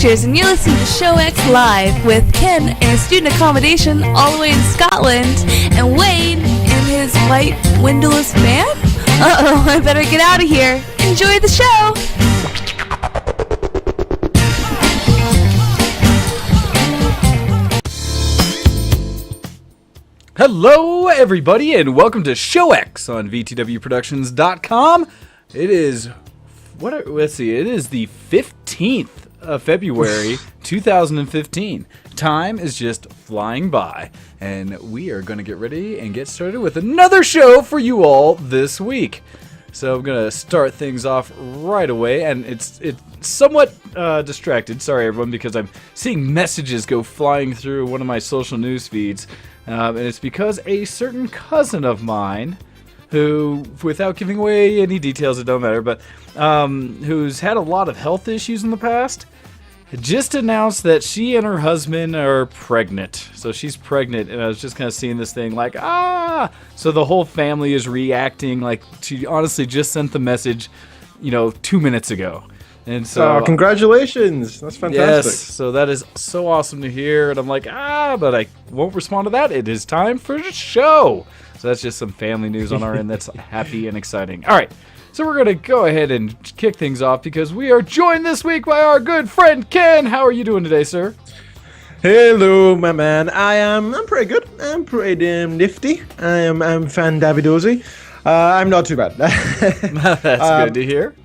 Features, and you're listening to Show X Live with Ken in a student accommodation all the way in Scotland, and Wade in his white windowless van? Uh-oh, I better get out of here. Enjoy the show! Hello, everybody, and welcome to Show X on VTWProductions.com. It is, it is the 15th of February, 2015. Time is just flying by, and we are going to get ready and get started with another show for you all this week. So I'm going to start things off right away, and it's somewhat distracted. Sorry, everyone, because I'm seeing messages go flying through one of my social news feeds. And it's because a certain cousin of mine, who, without giving away any details, it don't matter, but who's had a lot of health issues in the past, just announced that she and her husband are pregnant. So she's pregnant, and I was just kind of seeing this thing like, So the whole family is reacting like she honestly just sent the message, 2 minutes ago. And so, congratulations! That's fantastic. Yes, so that is so awesome to hear. And I'm like, but I won't respond to that. It is time for the show. So that's just some family news on our end that's happy and exciting. All right, so we're going to go ahead and kick things off because we are joined this week by our good friend Ken. How are you doing today, sir? Hello, my man. I'm pretty good. I'm pretty damn nifty. I'm fandavidozy. I'm not too bad. That's good to hear.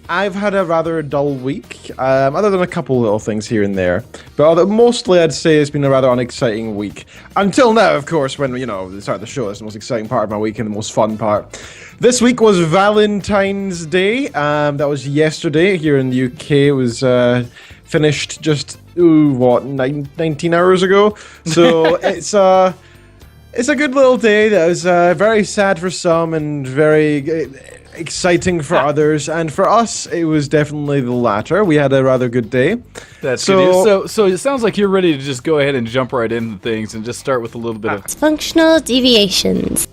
I've had a rather dull week, other than a couple little things here and there. But mostly I'd say it's been a rather unexciting week. Until now, of course, when, the start of the show is the most exciting part of my week and the most fun part. This week was Valentine's Day. That was yesterday here in the UK. It was finished just, 19 hours ago? So it's a good little day that was very sad for some and very exciting for others, and for us it was definitely the latter. We had a rather good day. That's good. So it sounds like you're ready to just go ahead and jump right into things and just start with a little bit of functional deviations.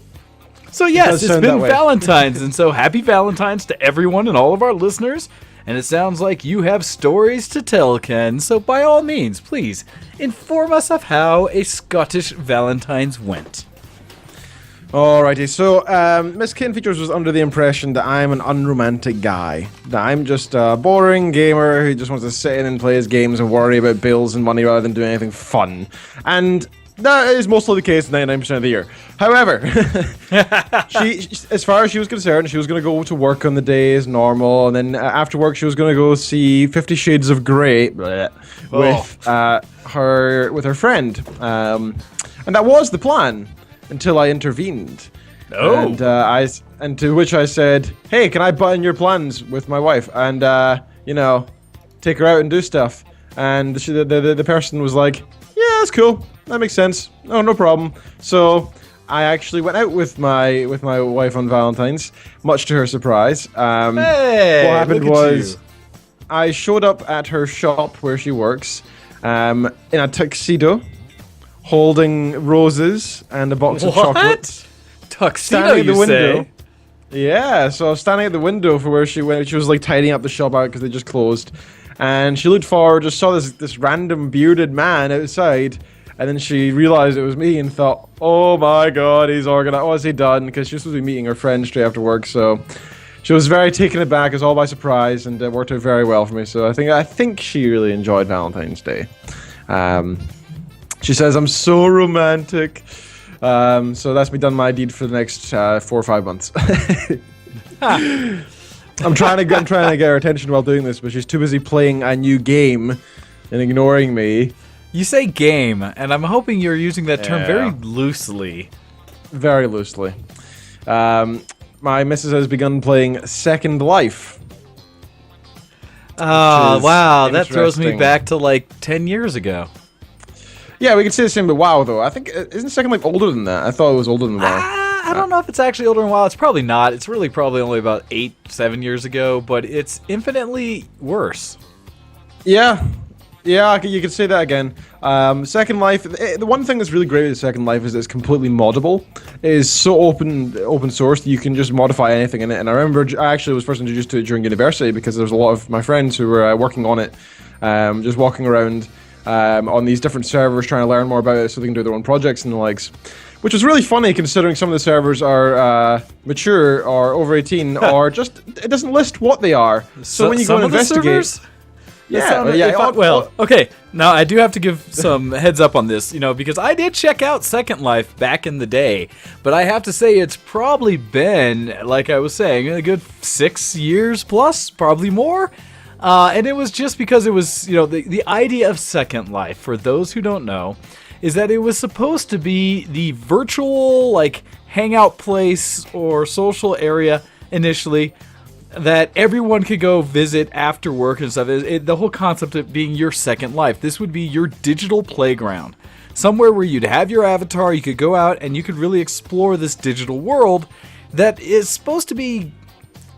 So yes, it's been Valentine's, and so happy Valentine's to everyone and all of our listeners. And it sounds like you have stories to tell, Ken. So by all means, please inform us of how a Scottish Valentine's went. Alrighty, so Miss Ken Features was under the impression that I'm an unromantic guy. That I'm just a boring gamer who just wants to sit in and play his games and worry about bills and money rather than doing anything fun. And that is mostly the case 99% of the year. However, she, as far as she was concerned, she was going to go to work on the day as normal, and then after work she was going to go see 50 Shades of Grey with her friend. And that was the plan. Until I intervened. Oh. And to which I said, hey, can I butt in your plans with my wife and, take her out and do stuff? And the person was like, yeah, that's cool. That makes sense. No problem. So I actually went out with my wife on Valentine's, much to her surprise. What happened was I showed up at her shop where she works in a tuxedo, holding roses and a box of chocolates. Tuxedo, you say? Yeah, so I was standing at the window for where she went. She was like tidying up the shop out because they just closed. And she looked forward, just saw this random bearded man outside. And then she realized it was me and thought, oh my god, he's organized. What has he done? Because she was supposed to be meeting her friend straight after work. So she was very taken aback. It was all by surprise, and it worked out very well for me. So I think she really enjoyed Valentine's Day. She says, I'm so romantic. So that's me done my deed for the next 4 or 5 months. I'm trying to get her attention while doing this, but she's too busy playing a new game and ignoring me. You say game, and I'm hoping you're using that term very loosely. Very loosely. My missus has begun playing Second Life. Oh, wow. That throws me back to like 10 years ago. Yeah, we could say the same about WoW, though. I think, isn't Second Life older than that? I thought it was older than WoW. I don't know if it's actually older than WoW. It's probably not. It's really probably only about 7 years ago, but it's infinitely worse. Yeah. Yeah, you could say that again. Second Life. The one thing that's really great with Second Life is it's completely moddable. It is so open source that you can just modify anything in it. And I remember I actually was first introduced to it during university because there was a lot of my friends who were working on it, just walking around on these different servers trying to learn more about it so they can do their own projects and the likes. Which was really funny considering some of the servers are mature or over 18 or just it doesn't list what they are. So when you go and investigate. Okay. Now I do have to give some heads up on this, because I did check out Second Life back in the day, but I have to say it's probably been, like I was saying, a good 6 years plus, probably more. And it was just because it was, the idea of Second Life, for those who don't know, is that it was supposed to be the virtual, hangout place or social area initially that everyone could go visit after work and stuff. The whole concept of being your Second Life. This would be your digital playground. Somewhere where you'd have your avatar, you could go out and you could really explore this digital world that is supposed to be,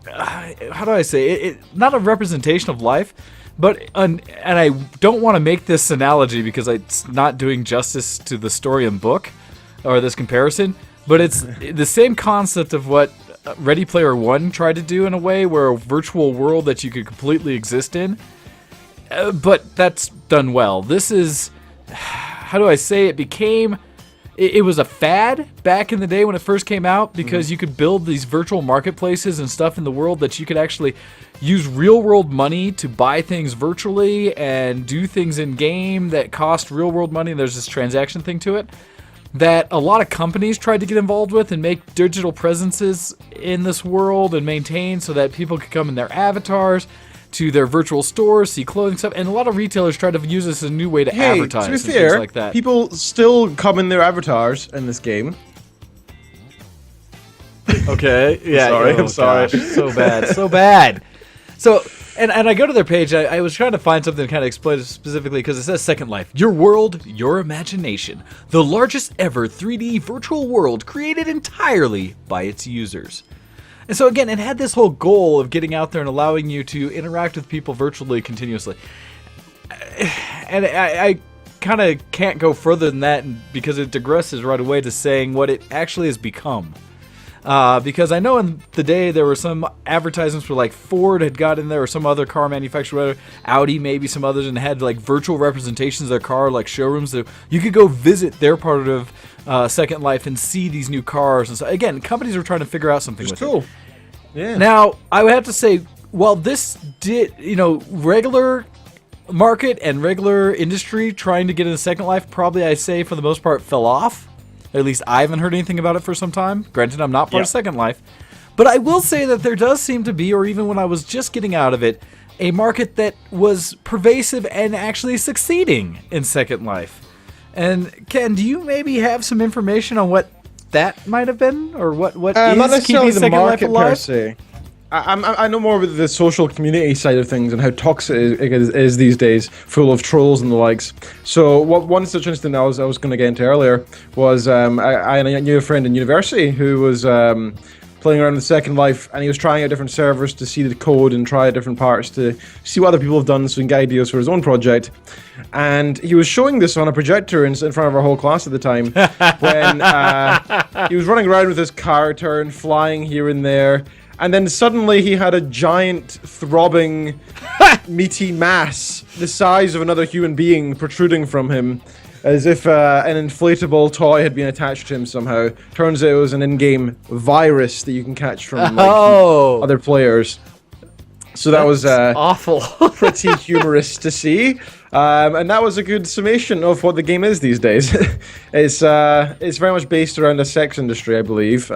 how do I say it? Not a representation of life, but, and I don't want to make this analogy because it's not doing justice to the story and book, or this comparison, but it's the same concept of what Ready Player One tried to do in a way, where a virtual world that you could completely exist in, but that's done well. This is, how do I say it, it was a fad back in the day when it first came out because you could build these virtual marketplaces and stuff in the world that you could actually use real world money to buy things virtually and do things in game that cost real world money, and there's this transaction thing to it that a lot of companies tried to get involved with and make digital presences in this world and maintain so that people could come in their avatars to their virtual stores, see clothing stuff, and a lot of retailers tried to use this as a new way to advertise to be and fair, things like that. People still come in their avatars in this game. Okay, yeah. I'm sorry. Gosh, so bad. So, and I go to their page. I was trying to find something to kind of explain it specifically because it says Second Life, your world, your imagination, the largest ever 3D virtual world created entirely by its users. And so again, it had this whole goal of getting out there and allowing you to interact with people virtually continuously. And I kind of can't go further than that because it digresses right away to saying what it actually has become. Because I know in the day there were some advertisements where Ford had got in there or some other car manufacturer, whatever, Audi, maybe some others, and had virtual representations of their car, showrooms. So you could go visit their part of Second Life and see these new cars. And so again, companies were trying to figure out something with it. Yeah. Now, I would have to say, while this did, regular market and regular industry trying to get into Second Life, probably I say for the most part fell off. At least I haven't heard anything about it for some time. Granted, I'm not part of Second Life. But I will say that there does seem to be, or even when I was just getting out of it, a market that was pervasive and actually succeeding in Second Life. And Ken, do you maybe have some information on what that might have been? Or what is not necessarily keeping the Second Life market alive? per se. I know more about the social community side of things and how toxic it is these days, full of trolls and the likes. So one such incident I was going to get into earlier was I knew a friend in university who was playing around with Second Life, and he was trying out different servers to see the code and try different parts to see what other people have done so he can get ideas for his own project. And he was showing this on a projector in front of our whole class at the time when he was running around with his character and flying here and there. And then suddenly he had a giant, throbbing, meaty mass the size of another human being protruding from him, as if an inflatable toy had been attached to him somehow. Turns out it was an in-game virus that you can catch from other players. So that was awful. Pretty humorous to see. And that was a good summation of what the game is these days. It's very much based around the sex industry, I believe.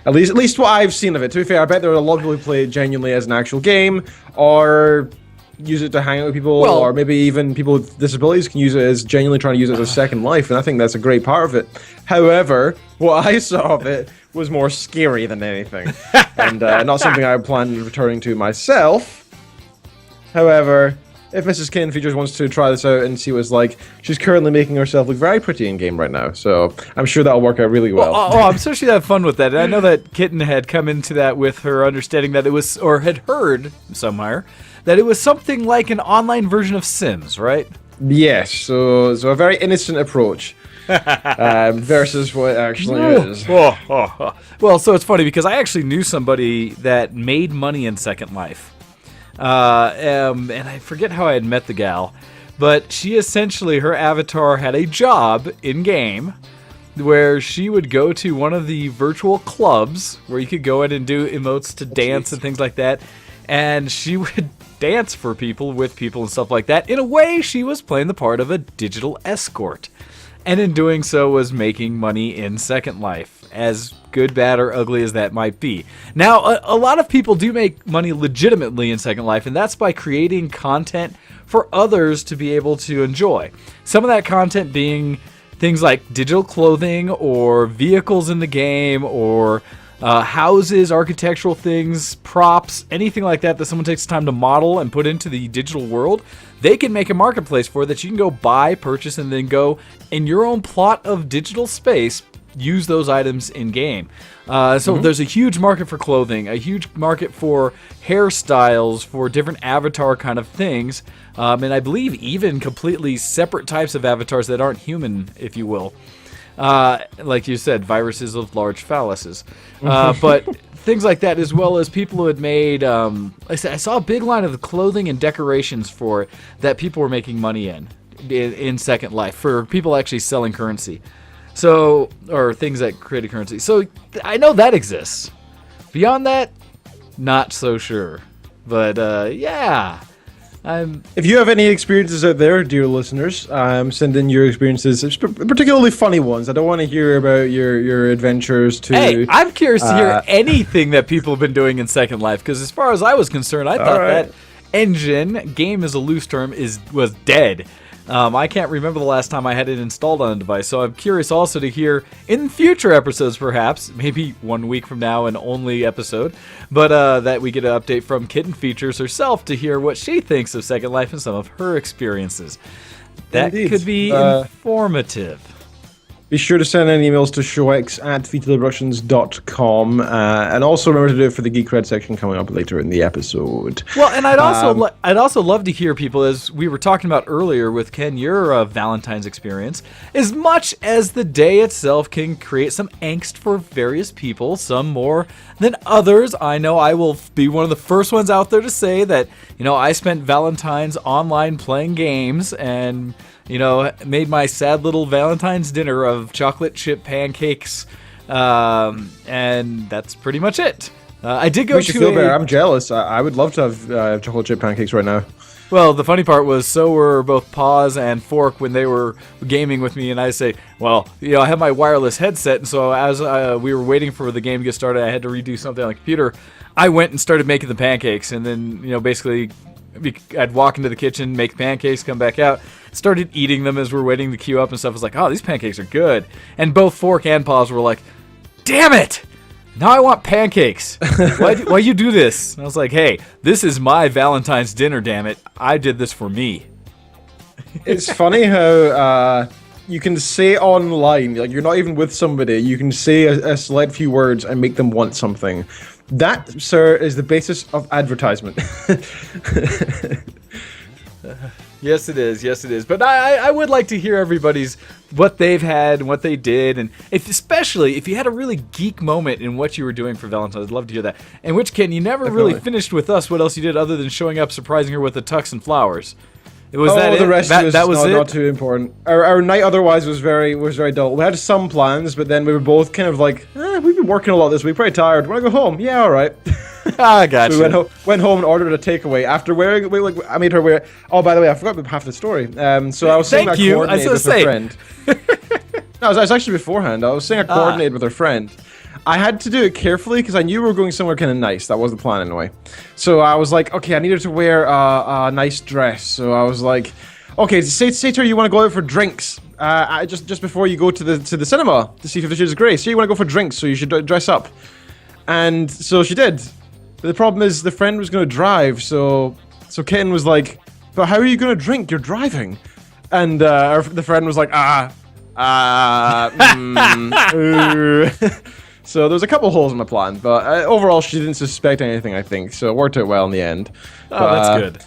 At least what I've seen of it. To be fair, I bet there are a lot of people who play it genuinely as an actual game, or use it to hang out with people, or maybe even people with disabilities can use it as genuinely trying to use it as a second life, and I think that's a great part of it. However, what I saw of it was more scary than anything, and not something I plan on returning to myself. However, if Mrs. Kane Features wants to try this out and see what it's like, she's currently making herself look very pretty in game right now. So I'm sure that'll work out really well. I'm sure she'd have fun with that. And I know that Kitten had come into that with her understanding that it was, or had heard somewhere, that it was something like an online version of Sims, right? Yes, so a very innocent approach versus what it actually is. Well, so it's funny because I actually knew somebody that made money in Second Life. And I forget how I had met the gal, but she essentially, her avatar had a job in-game where she would go to one of the virtual clubs where you could go in and do emotes to dance and things like that, and she would dance for people, with people and stuff like that. In a way, she was playing the part of a digital escort, and in doing so was making money in Second Life, as good, bad, or ugly as that might be. Now, a lot of people do make money legitimately in Second Life, and that's by creating content for others to be able to enjoy. Some of that content being things like digital clothing, or vehicles in the game, or houses, architectural things, props, anything like that someone takes time to model and put into the digital world. They can make a marketplace for that you can go buy, purchase, and then go in your own plot of digital space, use those items in game. So there's a huge market for clothing, a huge market for hairstyles, for different avatar kind of things, and I believe even completely separate types of avatars that aren't human, if you will. Like you said, viruses of large phalluses. But things like that, as well as people who had made, I saw a big line of clothing and decorations for it that people were making money in Second Life, for people actually selling currency. So, or things that created currency. So I know that exists. Beyond that, not so sure. But yeah. If you have any experiences out there, dear listeners, send in your experiences, particularly funny ones. I don't want to hear about your adventures to... Hey, I'm curious to hear anything that people have been doing in Second Life, because as far as I was concerned, I thought that engine, game is a loose term, was dead. I can't remember the last time I had it installed on a device, so I'm curious also to hear in future episodes, perhaps, maybe 1 week from now, an only episode, but that we get an update from Kitten Features herself to hear what she thinks of Second Life and some of her experiences. That could be informative. Be sure to send in emails to showx@vtproductions.com, and also remember to do it for the Geek Red section coming up later in the episode. Well, and I'd also love to hear people, as we were talking about earlier with Ken, your Valentine's experience. As much as the day itself can create some angst for various people, some more than others, I know I will be one of the first ones out there to say that, I spent Valentine's online playing games and made my sad little Valentine's dinner of chocolate chip pancakes, and that's pretty much it. I did go to I'm jealous. I would love to have chocolate chip pancakes right now. Well, the funny part was, so were both Paws and Fork when they were gaming with me, and I say, well, I have my wireless headset, and so as we were waiting for the game to get started, I had to redo something on the computer. I went and started making the pancakes, and then, basically, I'd walk into the kitchen, make pancakes, come back out, started eating them as we're waiting to queue up and stuff. I was like, oh, these pancakes are good. And both Fork and Paws were like, damn it! Now I want pancakes. Why you do this? And I was like, hey, this is my Valentine's dinner, damn it. I did this for me. It's funny how you can say online, like you're not even with somebody, you can say a select few words and make them want something. That, sir, is the basis of advertisement. Yes, it is. Yes, it is. But I would like to hear everybody's, what they've had and what they did. And especially if you had a really geek moment in what you were doing for Valentine's, I'd love to hear that. And which, Ken, you never really finished with us what else you did other than showing up, surprising her with the tux and flowers. Was that the it? rest that was it? Not too important. Our night otherwise was very dull. We had some plans, but then we were both kind of like, we've been working a lot this week, pretty tired. Want to go home? Yeah, all right. I gotcha. So we went home and ordered a takeaway. After wearing, I made her wear. Oh, by the way, I forgot half the story. So I was saying I coordinated with her friend. No, it was actually beforehand. I was saying I coordinated with her friend. I had to do it carefully because I knew we were going somewhere kind of nice. That was the plan anyway. So I was like, okay, I needed to wear a nice dress. So I was like, okay, say to her you want to go out for drinks. Just before you go to the cinema to see 50 Shades of Grey. So you want to go for drinks, so you should dress up. And so she did. But the problem is the friend was going to drive, so Kitten was like, but how are you going to drink? You're driving. And the friend was like, So there's a couple holes in the plan, but overall she didn't suspect anything, I think, so it worked out well in the end. That's good.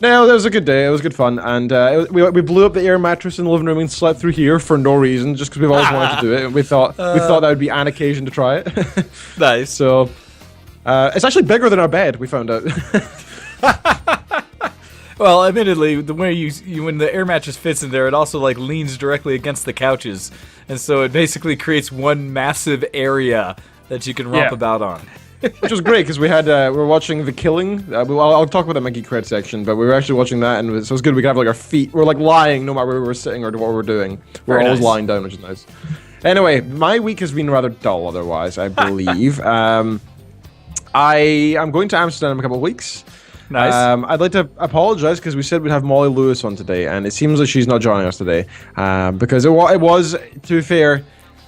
No, that was a good day. It was good fun, and we blew up the air mattress in the living room and slept through here for no reason, just because we've always wanted to do it. And we thought that would be an occasion to try it. Nice. So it's actually bigger than our bed. We found out. Well, admittedly, the way you when the air mattress fits in there, it also like leans directly against the couches, and so it basically creates one massive area that you can romp about on. Which was great because we were watching The Killing. I'll talk about that in my Geek Cred section, but we were actually watching that, and so it was good. We could have like our feet. We're like lying no matter where we were sitting or what we were doing. We're always lying down, which is nice. Anyway, my week has been rather dull. Otherwise, I believe. I am going to Amsterdam in a couple of weeks. Nice. I'd like to apologize because we said we'd have Molly Lewis on today, and it seems like she's not joining us today. Because it was, to be fair,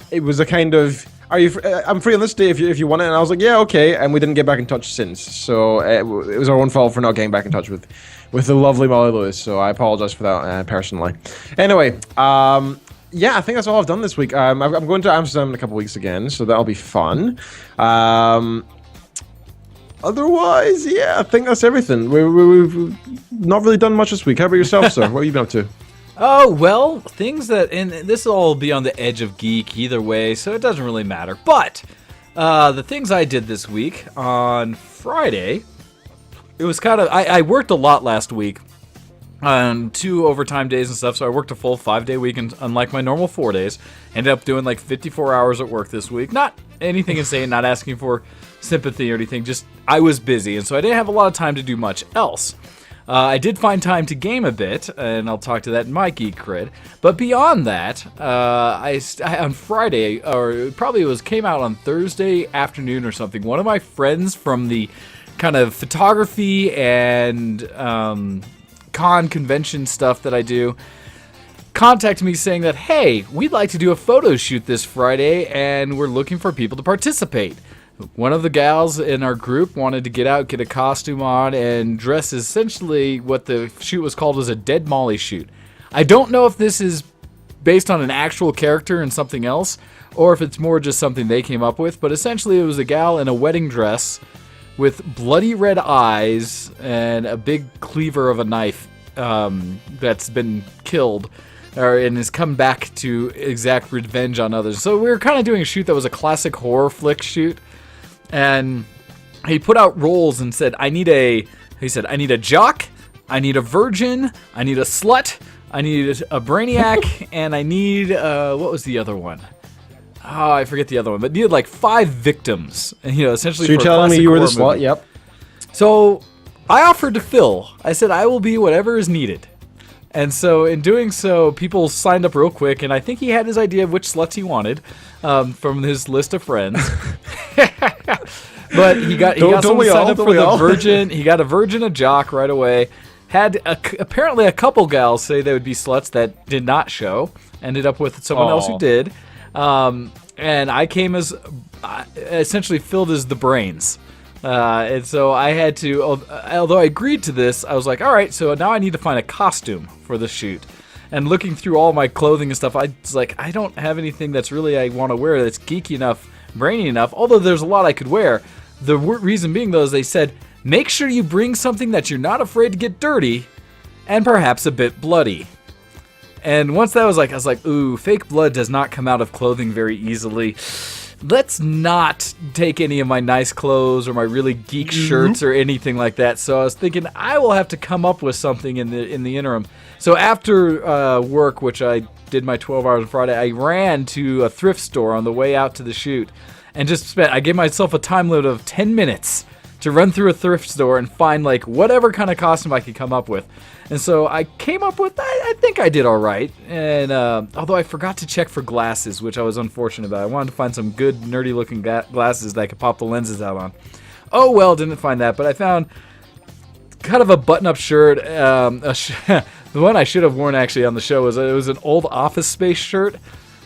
it was a kind of, I'm free on this day if you want it, and I was like, yeah, okay, and we didn't get back in touch since. So it was our own fault for not getting back in touch with the lovely Molly Lewis. So I apologize for that personally. Anyway, yeah, I think that's all I've done this week. I'm going to Amsterdam in a couple of weeks again, so that'll be fun. Otherwise, yeah, I think that's everything. We've not really done much this week. How about yourself, sir? What have you been up to? Oh, well, things that, and this will all be on the edge of geek either way, so it doesn't really matter. But the things I did this week on Friday, it was kind of, I worked a lot last week on 2 overtime days and stuff, so I worked a full 5-day week, and unlike my normal 4 days, ended up doing like 54 hours at work this week. Not anything insane, not asking for sympathy or anything, just I was busy, and so I didn't have a lot of time to do much else. I did find time to game a bit, and I'll talk to that in my Geek Cred. But beyond that, I on Friday, or probably came out on Thursday afternoon or something, one of my friends from the kind of photography and con convention stuff that I do contacted me saying that, hey, we'd like to do a photo shoot this Friday, and we're looking for people to participate. One of the gals in our group wanted to get out, get a costume on, and dress essentially what the shoot was called as a Dead Molly shoot. I don't know if this is based on an actual character and something else, or if it's more just something they came up with, but essentially it was a gal in a wedding dress with bloody red eyes and a big cleaver of a knife that's been killed and has come back to exact revenge on others. So we were kind of doing a shoot that was a classic horror flick shoot. And he put out roles and said, I need a jock, I need a virgin, I need a slut, I need a brainiac, and I need, what was the other one? Oh, I forget the other one, but needed like 5 victims. And, essentially so you're telling me you were the slut? Yep. So I offered to fill. I said, I will be whatever is needed. And so in doing so, people signed up real quick, and I think he had his idea of which sluts he wanted from his list of friends. But he got someone signed up for the virgin. He got a virgin, a jock right away. Had apparently a couple gals say they would be sluts that did not show. Ended up with someone else who did. And I came as essentially filled as the brains. And so I had to, although I agreed to this, I was like, all right, so now I need to find a costume for the shoot. And looking through all my clothing and stuff, I was like, I don't have anything that's really I want to wear that's geeky enough, brainy enough, although there's a lot I could wear. The reason being, though, is they said, make sure you bring something that you're not afraid to get dirty and perhaps a bit bloody. And once that was like, I was like, ooh, fake blood does not come out of clothing very easily. Let's not take any of my nice clothes or my really geek shirts or anything like that. So I was thinking I will have to come up with something in the interim. So after work, which I did my 12 hours on Friday, I ran to a thrift store on the way out to the shoot and I gave myself a time limit of 10 minutes to run through a thrift store and find like whatever kind of costume I could come up with. And so I came up with, I think I did all right. And although I forgot to check for glasses, which I was unfortunate about. I wanted to find some good nerdy looking glasses that I could pop the lenses out on. Oh well, didn't find that, but I found kind of a button-up shirt. The one I should have worn actually on the show was it was an old Office Space shirt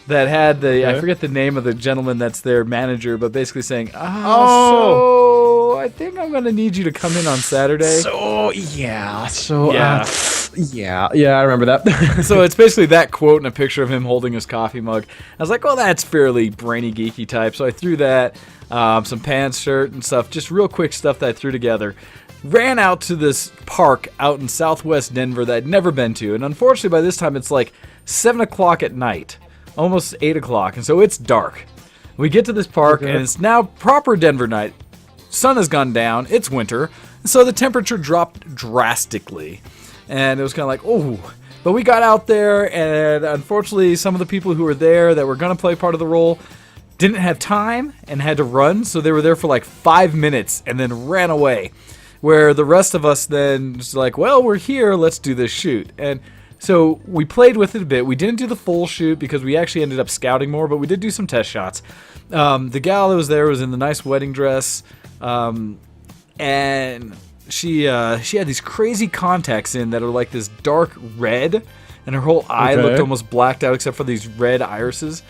that had I forget the name of the gentleman that's their manager, but basically saying, so I think I'm gonna need you to come in on Saturday. Yeah, I remember that. So it's basically that quote and a picture of him holding his coffee mug. I was like, well, that's fairly brainy, geeky type. So I threw that, some pants, shirt, and stuff, just real quick stuff that I threw together. Ran out to this park out in southwest Denver that I'd never been to. And unfortunately, by this time, it's like 7 o'clock at night, almost 8 o'clock. And so it's dark. We get to this park, and it's now proper Denver night. Sun has gone down. It's winter. So the temperature dropped drastically. And it was kind of like, oh. But we got out there, and unfortunately, some of the people who were there that were going to play part of the role didn't have time and had to run. So they were there for like 5 minutes and then ran away. Where the rest of us then was like, well, we're here, let's do this shoot. And so we played with it a bit. We didn't do the full shoot because we actually ended up scouting more, but we did do some test shots. The gal that was there was in the nice wedding dress, and she had these crazy contacts in that are like this dark red, and her whole eye looked almost blacked out except for these red irises.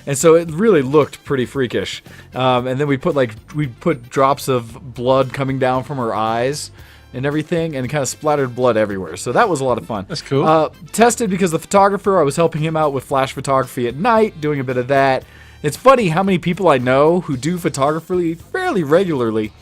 And so it really looked pretty freakish. And then we put drops of blood coming down from her eyes and everything, and kind of splattered blood everywhere. So that was a lot of fun. That's cool. Tested because the photographer, I was helping him out with flash photography at night, doing a bit of that. It's funny how many people I know who do photography fairly regularly,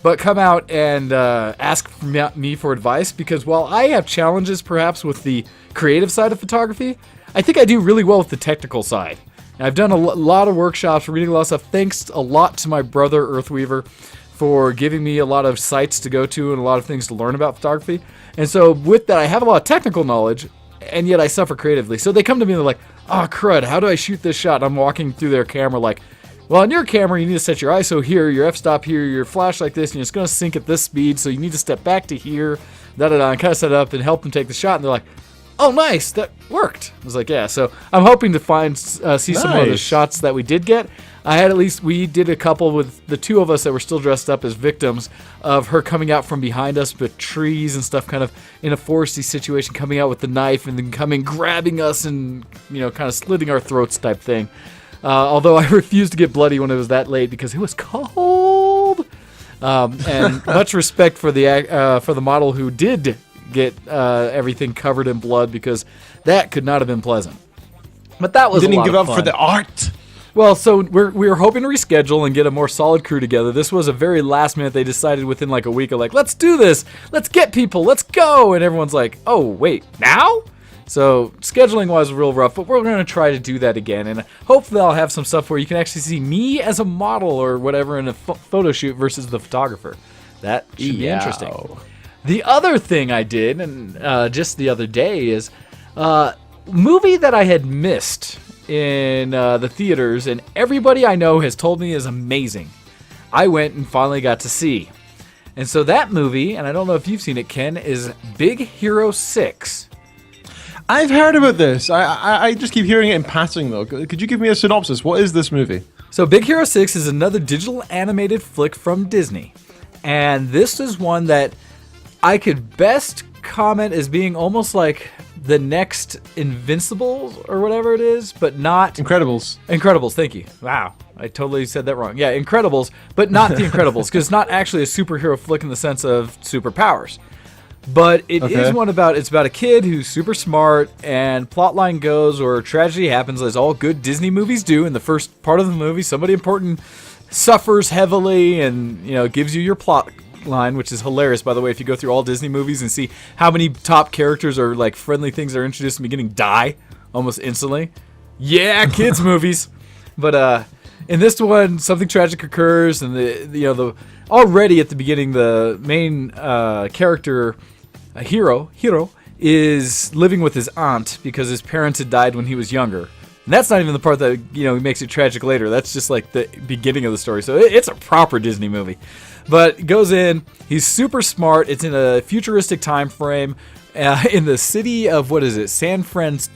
but come out and ask me for advice, because while I have challenges perhaps with the creative side of photography, I think I do really well with the technical side. I've done a lot of workshops, reading a lot of stuff. Thanks a lot to my brother, Earthweaver, for giving me a lot of sites to go to and a lot of things to learn about photography. And so with that, I have a lot of technical knowledge, and yet I suffer creatively. So they come to me and they're like, oh, crud, how do I shoot this shot? And I'm walking through their camera like, well, on your camera, you need to set your ISO here, your f-stop here, your flash like this, and it's going to sync at this speed, so you need to step back to here, da-da-da, and kind of set it up and help them take the shot. And they're like, oh, nice, that worked. I was like, yeah. So I'm hoping to see some of the shots that we did get. We did a couple with the two of us that were still dressed up as victims of her coming out from behind us with trees and stuff, kind of in a foresty situation, coming out with the knife and then grabbing us and, kind of slitting our throats type thing. Although I refused to get bloody when it was that late because it was cold. And much respect for the model who did get everything covered in blood, because that could not have been pleasant. But that was didn't a lot give of up fun. for the art. Well, so we were hoping to reschedule and get a more solid crew together. This was a very last minute. They decided within like a week of like, let's do this, let's get people, let's go, and everyone's like, oh wait, now? So scheduling wise was real rough, but we're going to try to do that again, and hopefully I'll have some stuff where you can actually see me as a model or whatever in a photo shoot versus the photographer. That should be interesting. The other thing I did, and just the other day, is movie that I had missed in the theaters, and everybody I know has told me is amazing. I went and finally got to see. And so that movie, and I don't know if you've seen it, Ken, is Big Hero 6. I've heard about this. I just keep hearing it in passing, though. Could you give me a synopsis? What is this movie? So Big Hero 6 is another digital animated flick from Disney. And this is one that I could best comment as being almost like the next Invincibles or whatever it is, but not... Incredibles. Incredibles, thank you. Wow, I totally said that wrong. Yeah, Incredibles, but not the Incredibles, because it's not actually a superhero flick in the sense of superpowers. But it is one it's about a kid who's super smart, and plotline goes, or tragedy happens, as all good Disney movies do. In the first part of the movie, somebody important suffers heavily and, gives you your plot line, which is hilarious, by the way, if you go through all Disney movies and see how many top characters or like friendly things that are introduced in the beginning die almost instantly. Yeah, kids movies. But in this one, something tragic occurs, and the already at the beginning, the main character, Hero, is living with his aunt because his parents had died when he was younger. And that's not even the part that makes it tragic later. That's just like the beginning of the story. So it's a proper Disney movie. But goes in, he's super smart. It's in a futuristic time frame in the city of, what is it, San Francisco?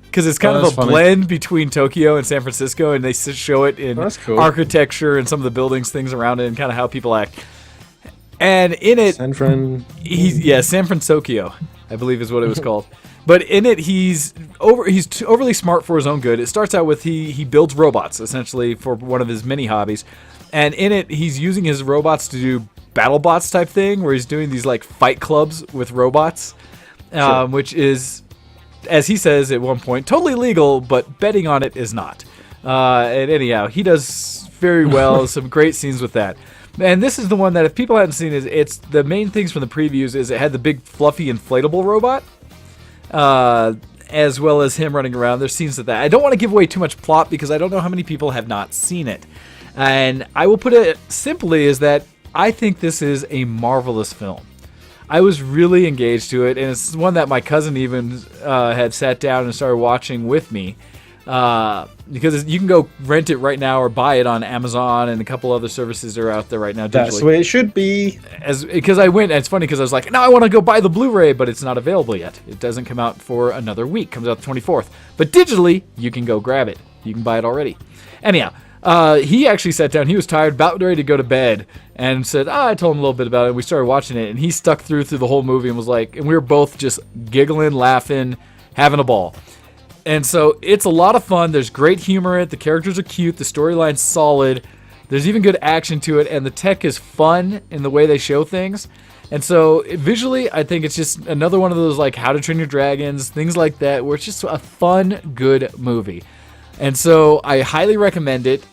Because it's kind of a blend between Tokyo and San Francisco, and they show it in architecture and some of the buildings, things around it, and kind of how people act. And in it, San Francisco, I believe is what it was called. But in it, he's overly smart for his own good. It starts out with he builds robots, essentially, for one of his many hobbies. And in it, he's using his robots to do battle bots type thing, where he's doing these like fight clubs with robots, which is, as he says at one point, totally legal, but betting on it is not. And anyhow, he does very well. Some great scenes with that. And this is the one that if people haven't seen, it's the main things from the previews is it had the big fluffy inflatable robot, as well as him running around. There's scenes of that. I don't want to give away too much plot because I don't know how many people have not seen it. And I will put it simply is that I think this is a marvelous film. I was really engaged to it, and it's one that my cousin even had sat down and started watching with me. Because you can go rent it right now or buy it on Amazon, and a couple other services are out there right now digitally. That's the way it should be. Because I went, and it's funny because I was like, no, I want to go buy the Blu-ray, but it's not available yet. It doesn't come out for another week. Comes out the 24th. But digitally, you can go grab it. You can buy it already. Anyhow, he actually sat down. He was tired, about ready to go to bed, and said, I told him a little bit about it. We started watching it, and he stuck through the whole movie and was like, and we were both just giggling, laughing, having a ball. And so it's a lot of fun. There's great humor in it. The characters are cute. The storyline's solid. There's even good action to it. And the tech is fun in the way they show things. And so visually, I think it's just another one of those like How to Train Your Dragons, things like that, where it's just a fun, good movie. And so I highly recommend it.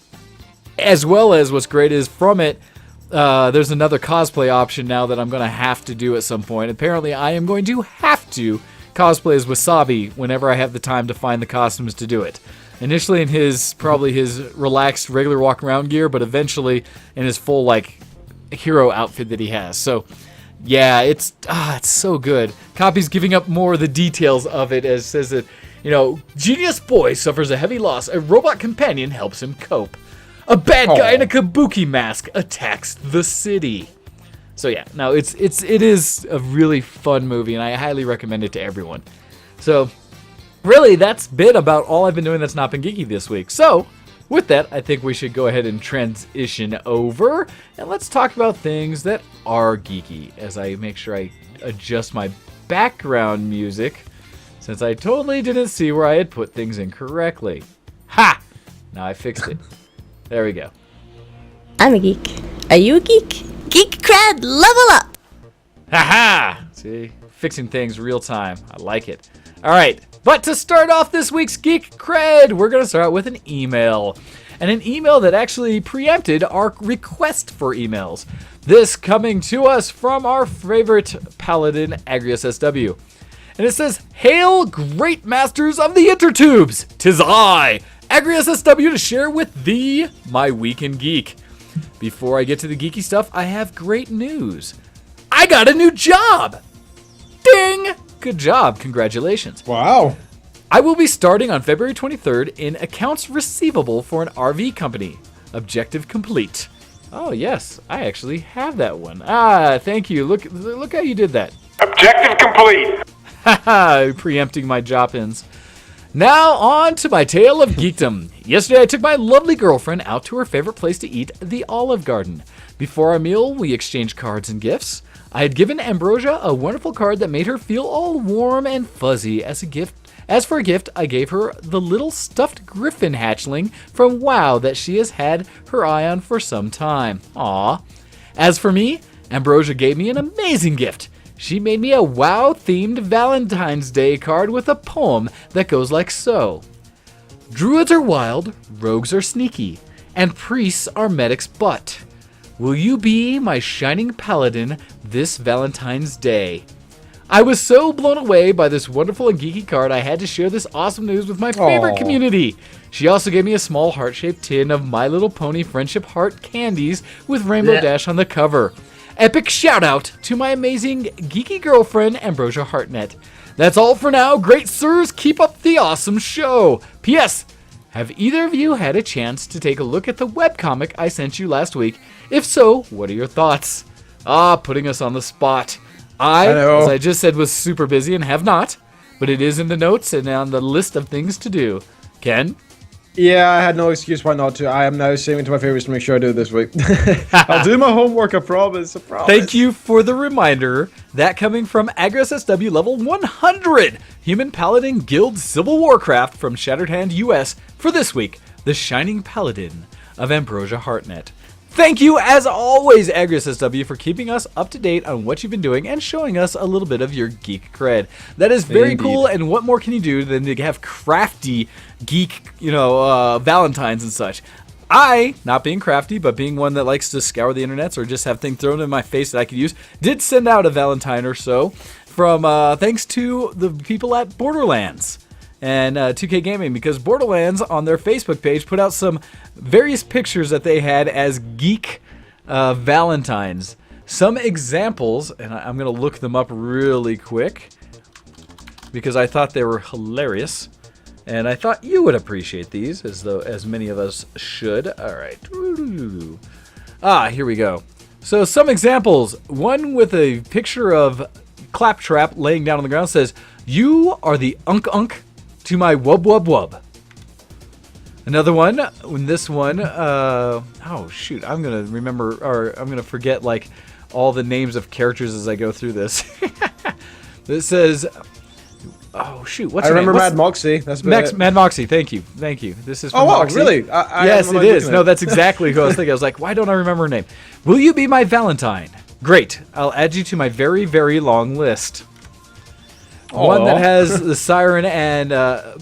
As well as what's great is from it, there's another cosplay option now that I'm going to have to do at some point. Apparently, I am going to have to cosplay as Wasabi whenever I have the time to find the costumes to do it. Initially in his relaxed regular walk around gear, but eventually in his full like hero outfit that he has. So yeah, it's so good. Copy's giving up more of the details of it, as says that, genius boy suffers a heavy loss. A robot companion helps him cope. A bad guy in a kabuki mask attacks the city. So yeah, no, it is a really fun movie, and I highly recommend it to everyone. So really, that's been about all I've been doing that's not been geeky this week. So with that, I think we should go ahead and transition over, and let's talk about things that are geeky, as I make sure I adjust my background music, since I totally didn't see where I had put things incorrectly. Ha! Now I fixed it. There we go. I'm a geek. Are you a geek? Geek cred, level up! Haha! See? Fixing things real time. I like it. Alright, but to start off this week's Geek Cred, we're going to start with an email. And an email that actually preempted our request for emails. This coming to us from our favorite paladin, Agrius SW. And it says, Hail, great masters of the intertubes! 'Tis I, Agrius SW, to share with thee my week in geek. Before I get to the geeky stuff, I have great news. I got a new job! Ding! Good job. Congratulations. Wow. I will be starting on February 23rd in accounts receivable for an RV company. Objective complete. Oh, yes. I actually have that one. Thank you. Look how you did that. Objective complete. Haha, preempting my drop-ins. Now on to my tale of geekdom. Yesterday I took my lovely girlfriend out to her favorite place to eat, the Olive Garden. Before our meal, we exchanged cards and gifts. I had given Ambrosia a wonderful card that made her feel all warm and fuzzy as a gift. As for a gift, I gave her the little stuffed griffin hatchling from WoW that she has had her eye on for some time. Aww. As for me, Ambrosia gave me an amazing gift. She made me a WoW-themed Valentine's Day card with a poem that goes like so. Druids are wild, rogues are sneaky, and priests are medic's butt. Will you be my shining paladin this Valentine's Day? I was so blown away by this wonderful and geeky card, I had to share this awesome news with my favorite community. She also gave me a small heart-shaped tin of My Little Pony Friendship Heart candies with Rainbow Dash on the cover. Epic shout out to my amazing geeky girlfriend, Ambrosia Hartnett. That's all for now. Great sirs, keep up the awesome show. P.S. Have either of you had a chance to take a look at the webcomic I sent you last week? If so, what are your thoughts? Putting us on the spot. I as I just said, was super busy and have not, but it is in the notes and on the list of things to do. Ken? Yeah, I had no excuse why not to. I am now saving to my favorites to make sure I do it this week. I'll do my homework, I promise. Thank you for the reminder. That coming from Agrius SW level 100, Human Paladin Guild Civil Warcraft from Shattered Hand US for this week, the Shining Paladin of Ambrosia Hartnett. Thank you, as always, AgriSSW, for keeping us up to date on what you've been doing and showing us a little bit of your geek cred. That is very Indeed. cool, and what more can you do than to have crafty geek, Valentines and such? I, not being crafty, but being one that likes to scour the internets or just have things thrown in my face that I could use, did send out a Valentine or so from thanks to the people at Borderlands and 2K Gaming, because Borderlands on their Facebook page put out some various pictures that they had as geek Valentines. Some examples, and I'm going to look them up really quick because I thought they were hilarious. And I thought you would appreciate these, as many of us should. All right. Here we go. So some examples. One with a picture of Claptrap laying down on the ground says, "You are the unk to my wub wub wub." Another one. In this one, I'm gonna remember, or I'm gonna forget like all the names of characters as I go through this. This says, what's your name? I remember Mad Moxie. That's Mad Moxie. Thank you. This is from wow, Moxie. really? Yes, it is. No, that's exactly who I was thinking. I was like, why don't I remember her name? Will you be my Valentine? Great. I'll add you to my very, very long list. One that has the siren and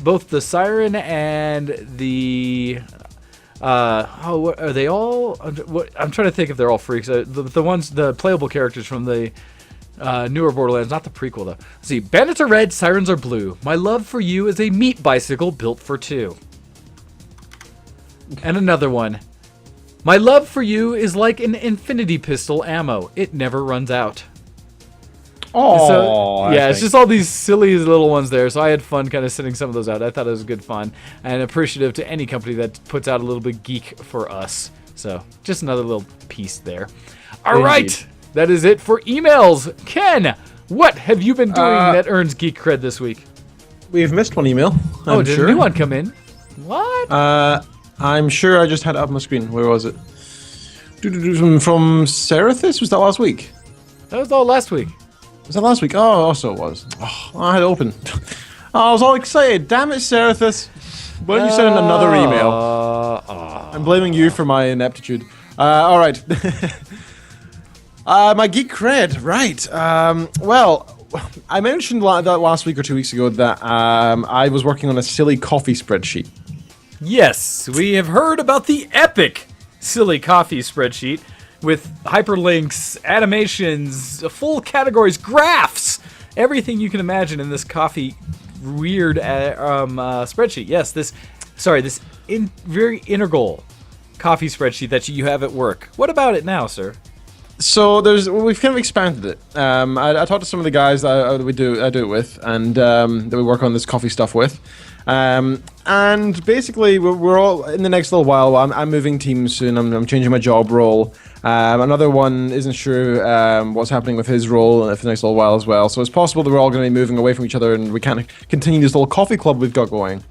both the siren and the what are they all? I'm trying to think if they're all freaks. The playable characters from the newer Borderlands, not the prequel though. Let's see, bandits are red, sirens are blue. My love for you is a meat bicycle built for two. And another one. My love for you is like an infinity pistol ammo. It never runs out. It's just all these silly little ones there. So I had fun kind of sending some of those out. I thought it was good fun and appreciative to any company that puts out a little bit geek for us. So just another little piece there. All right, that is it for emails. Ken, what have you been doing that earns geek cred this week? We've missed one email. Did a new one come in? What? I'm sure I just had it up on my screen. Where was it? From Serathis? Was that last week? That was all last week. Was that last week? Oh, so it was. I had it open. I was all excited. Damn it, Serathis. Why don't you send another email? I'm blaming you for my ineptitude. All right. My geek cred, right. Well, I mentioned that last week or 2 weeks ago that I was working on a silly coffee spreadsheet. Yes, we have heard about the epic silly coffee spreadsheet with hyperlinks, animations, full categories, graphs, everything you can imagine in this coffee weird spreadsheet. Yes, this very integral coffee spreadsheet that you have at work. What about it now, sir? So we've kind of expanded it. I talked to some of the guys that I do it with, and that we work on this coffee stuff with. And basically, we're all in the next little while. I'm moving teams soon. I'm changing my job role. Another one isn't sure what's happening with his role for the next little while as well. So it's possible that we're all going to be moving away from each other, and we can't continue this little coffee club we've got going.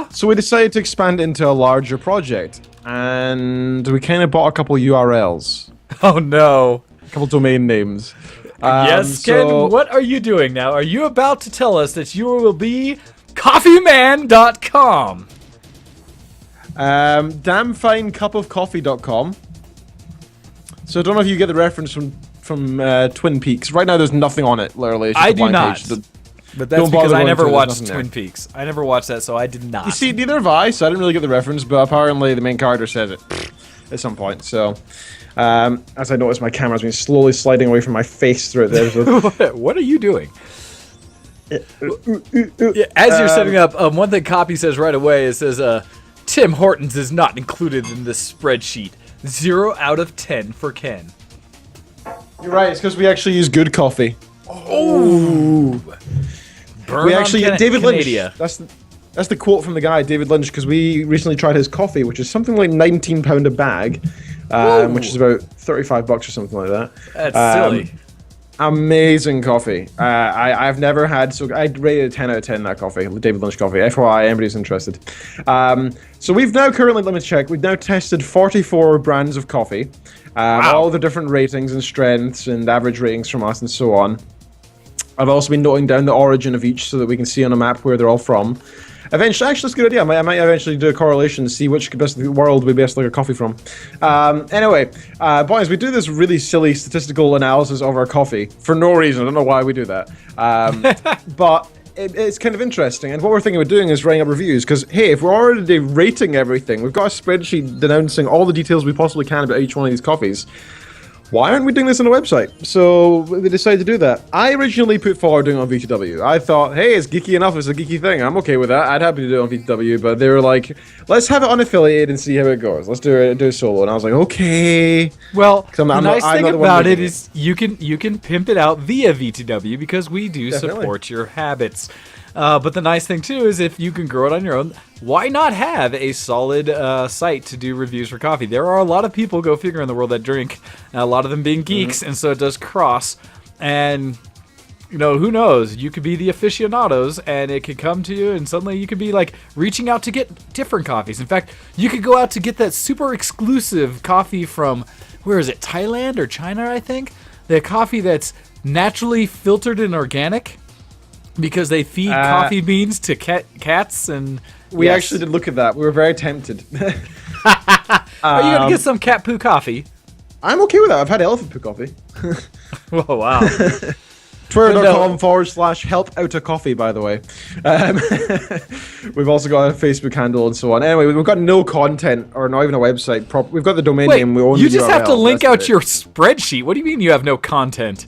So we decided to expand into a larger project, and we kind of bought a couple URLs. Oh no! A couple domain names. Yes, Ken. What are you doing now? Are you about to tell us that you will be coffeeman.com? Damnfinecupofcoffee.com. So I don't know if you get the reference from Twin Peaks. Right now, there's nothing on it. Literally, it's just I a do blank not. page. But that's because I never watched Twin there. Peaks. I never watched that, so I did not. You see, neither have I, so I didn't really get the reference. But apparently, the main character says it at some point. So, as I noticed, my camera's been slowly sliding away from my face through it there. So. What are you doing? As you're setting up, one thing Copy says right away, it says, Tim Hortons is not included in this spreadsheet. 0 out of 10 for Ken. You're right, it's because we actually use good coffee. Oh! Burn We actually on David Lynch. Canada. That's the quote from the guy, David Lynch, because we recently tried his coffee, which is something like £19 a bag, which is about $35 or something like that. That's silly. Amazing coffee. I've never had, so I rated a 10 out of 10 that coffee, David Lynch coffee. FYI, anybody's interested. So we've now currently, let me check, we've now tested 44 brands of coffee. All the different ratings and strengths and average ratings from us and so on. I've also been noting down the origin of each so that we can see on a map where they're all from. Eventually, actually, that's a good idea. I might eventually do a correlation to see which best the world we best like a coffee from. Anyway, boys, we do this really silly statistical analysis of our coffee for no reason. I don't know why we do that. But it's kind of interesting. And what we're thinking of doing is writing up reviews. Because, hey, if we're already rating everything, we've got a spreadsheet denouncing all the details we possibly can about each one of these coffees. Why aren't we doing this on a website? So we decided to do that. I originally put forward doing it on VTW. I thought, hey, it's geeky enough. It's a geeky thing. I'm okay with that. I'd happy to do it on VTW. But they were like, let's have it unaffiliated and see how it goes. Let's do it solo. And I was like, okay. Well, the nice thing about it is you can pimp it out via VTW because we do support your habits. But the nice thing, too, is if you can grow it on your own, why not have a solid site to do reviews for coffee? There are a lot of people, go figure, in the world that drink, a lot of them being geeks, and so it does cross. And, who knows? You could be the aficionados, and it could come to you, and suddenly you could be, reaching out to get different coffees. In fact, you could go out to get that super exclusive coffee from, where is it, Thailand or China, I think? The coffee that's naturally filtered and organic. Because they feed coffee beans to cats and... We actually did look at that. We were very tempted. Are you going to get some cat poo coffee? I'm okay with that. I've had elephant poo coffee. Oh, wow. Twitter.com/help out a coffee, by the way. We've also got a Facebook handle and so on. Anyway, we've got no content or not even a website. We've got the domain name. We own you the just URL. have to link out your spreadsheet. What do you mean you have no content?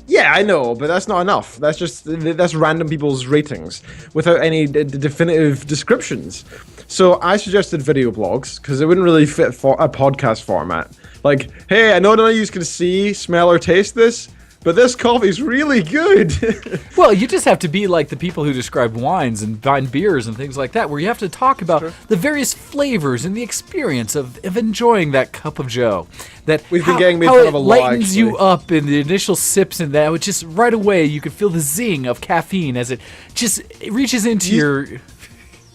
Yeah, I know, but that's not enough. That's random people's ratings without any definitive descriptions. So I suggested video blogs because it wouldn't really fit for a podcast format. Like, hey, I know none of you can see, smell, or taste this, but this coffee's really good. Well, you just have to be like the people who describe wines and beers and things like that, where you have to talk about the various flavors and the experience of enjoying that cup of joe. That We've been getting made fun of a lot, lightens you up in the initial sips, and that just right away you can feel the zing of caffeine as it just reaches into your...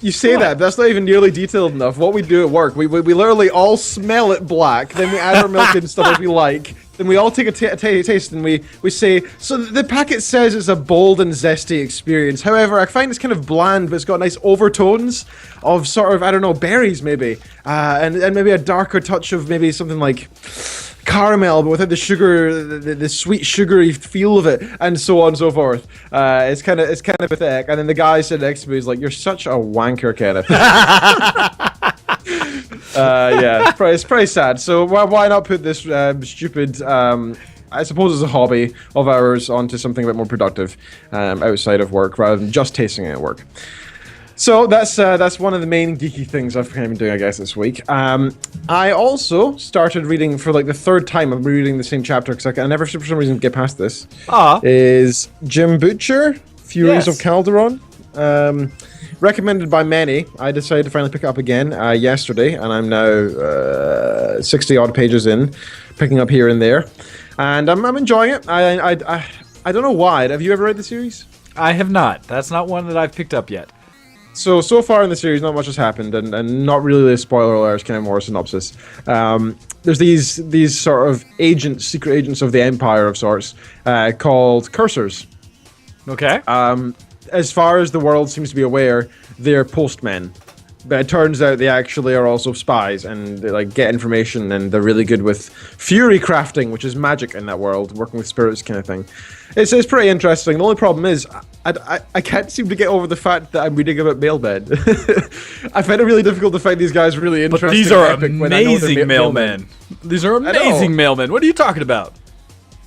You say that, but that's not even nearly detailed enough. What we do at work, we literally all smell it black, then we add our milk and stuff that we like, then we all take a taste and we say, so the packet says it's a bold and zesty experience. However, I find it's kind of bland, but it's got nice overtones of sort of, I don't know, berries maybe, and maybe a darker touch of maybe something like caramel, but without the sugar, the sweet sugary feel of it, and so on and so forth. It's kind of pathetic. And then the guy sitting next to me is like, "You're such a wanker, Kenneth." Yeah, it's pretty sad. So why not put this stupid, I suppose it's a hobby of ours, onto something a bit more productive outside of work, rather than just tasting it at work. So that's one of the main geeky things I've kind of been doing, I guess, this week. I also started reading for the third time. I'm reading the same chapter because I never, for some reason, get past this. Is Jim Butcher, Furies of Calderon. Recommended by many. I decided to finally pick it up again yesterday, and I'm now 60 odd pages in, picking up here and there, and I'm enjoying it. I don't know why. Have you ever read the series? I have not. That's not one that I've picked up yet. So far in the series, not much has happened, and not really a spoiler alert, it's kind of more a synopsis. There's these sort of secret agents of the Empire of sorts, called Cursors. Okay. As far as the world seems to be aware, they're postmen. But it turns out they actually are also spies, and they get information, and they're really good with fury crafting, which is magic in that world, working with spirits kind of thing. It's pretty interesting. The only problem is, I can't seem to get over the fact that I'm reading about mailmen. I find it really difficult to find these guys really interesting. But these are amazing mailmen. These are amazing mailmen. What are you talking about?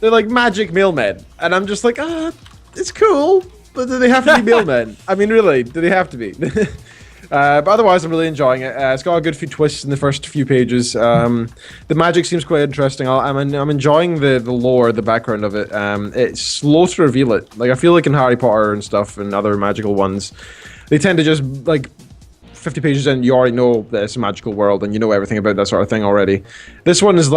They're like magic mailmen, and I'm just like, it's cool, but do they have to be mailmen? I mean, really, do they have to be? But otherwise, I'm really enjoying it. It's got a good few twists in the first few pages. The magic seems quite interesting. I'm enjoying the lore, the background of it. It's slow to reveal it. I feel like in Harry Potter and stuff and other magical ones, they tend to just 50 pages in, you already know that it's a magical world and you know everything about that sort of thing already. This one is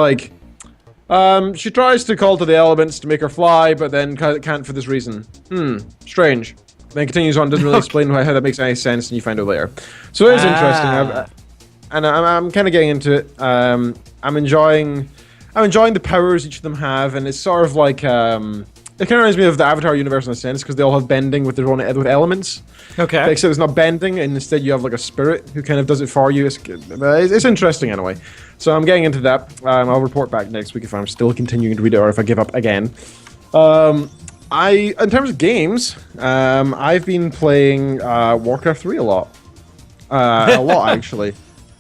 she tries to call to the elements to make her fly, but then can't for this reason. Strange. Then continues on, doesn't really explain how that makes any sense, and you find out later. So it is interesting, and I'm kind of getting into it. I'm enjoying the powers each of them have, and it's sort of like It kind of reminds me of the Avatar universe in a sense, because they all have bending with their own with elements. Okay. Except it's not bending, and instead you have like a spirit who kind of does it for you. It's interesting anyway. So I'm getting into that. I'll report back next week if I'm still continuing to read it or if I give up again. In terms of games, I've been playing Warcraft 3 a lot. A lot, actually.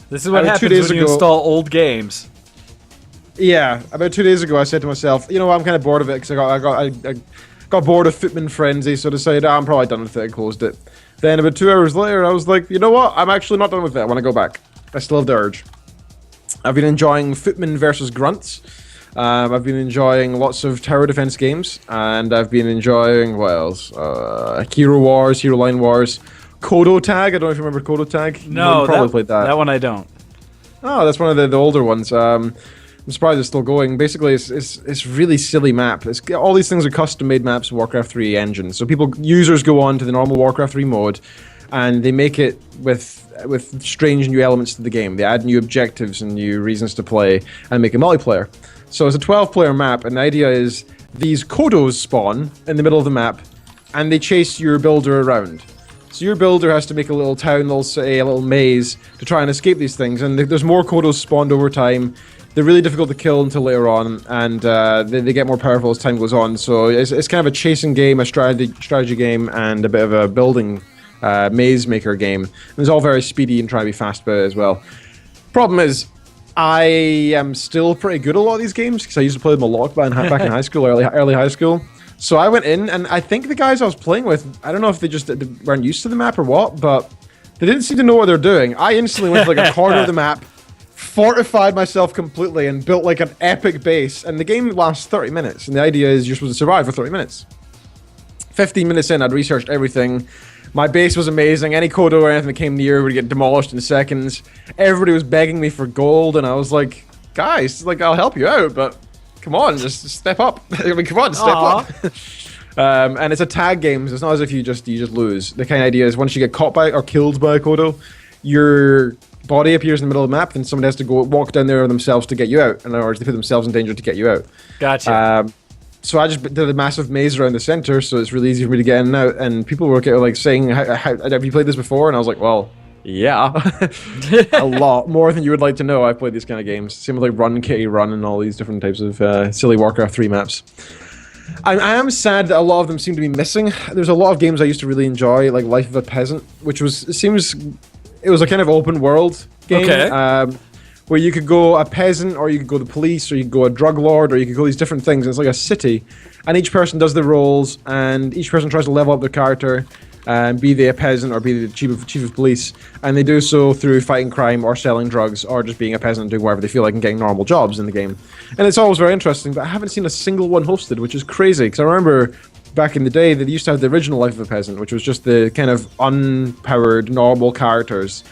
This is what happens when you install old games. Yeah, about 2 days ago, I said to myself, you know what, I'm kind of bored of it because I got bored of Footman Frenzy, so decided I'm probably done with it and closed it. Then about 2 hours later, I was like, you know what, I'm actually not done with it. I want to go back. I still have the urge. I've been enjoying Footman versus Grunts. I've been enjoying lots of tower defense games, and I've been enjoying, what else? Hero Wars, Hero Line Wars, Kodo Tag. I don't know if you remember Kodo Tag. No, probably played that. That one I don't. Oh, that's one of the older ones. I'm surprised it's still going. Basically, it's really silly map. All these things are custom-made maps in Warcraft 3 engine. So users go on to the normal Warcraft 3 mode, and they make it with strange new elements to the game. They add new objectives and new reasons to play, and make it multiplayer. So it's a 12-player map, and the idea is these Kodos spawn in the middle of the map, and they chase your builder around. So your builder has to make a little town, a little maze, to try and escape these things. And there's more Kodos spawned over time. They're really difficult to kill until later on, and they get more powerful as time goes on. So it's kind of a chasing game, a strategy game, and a bit of a building maze maker game. And it's all very speedy and trying to be fast about it as well. Problem is, I am still pretty good at a lot of these games because I used to play them a lot back in high school, early high school. So I went in, and I think the guys I was playing with, I don't know if they weren't used to the map or what, but they didn't seem to know what they're doing. I instantly went to like a corner of the map, fortified myself completely, and built like an epic base. And the game lasts 30 minutes, and the idea is you're supposed to survive for 30 minutes. 15 minutes in, I'd researched everything. My base was amazing. Any Kodo or anything that came near would get demolished in seconds. Everybody was begging me for gold, and I was like, guys, like, I'll help you out, but come on, just step up. I mean, come on, step up. And it's a tag game, so it's not as if you just lose. The kind of idea is once you get caught by or killed by a Kodo, your body appears in the middle of the map, and somebody has to go walk down there themselves to get you out. In other words, they put themselves in danger to get you out. Gotcha. So I just did a massive maze around the center, so it's really easy for me to get in and out. And people were kind of like saying, have you played this before? And I was like, well, yeah. A lot. More than you would like to know. I've played these kind of games. Same with like Run, Kitty Run, and all these different types of silly Warcraft 3 maps. I am sad that a lot of them seem to be missing. There's a lot of games I used to really enjoy, like Life of a Peasant, which was, it was a kind of open world game. Okay. Where you could go a peasant, or you could go the police, or you could go a drug lord, or you could go these different things. And it's like a city, and each person does their roles, and each person tries to level up their character, and be they a peasant or be the chief of police, and they do so through fighting crime or selling drugs or just being a peasant and doing whatever they feel like and getting normal jobs in the game. And it's always very interesting, but I haven't seen a single one hosted, which is crazy, because I remember back in the day they used to have the original Life of a Peasant, which was just the kind of unpowered normal characters.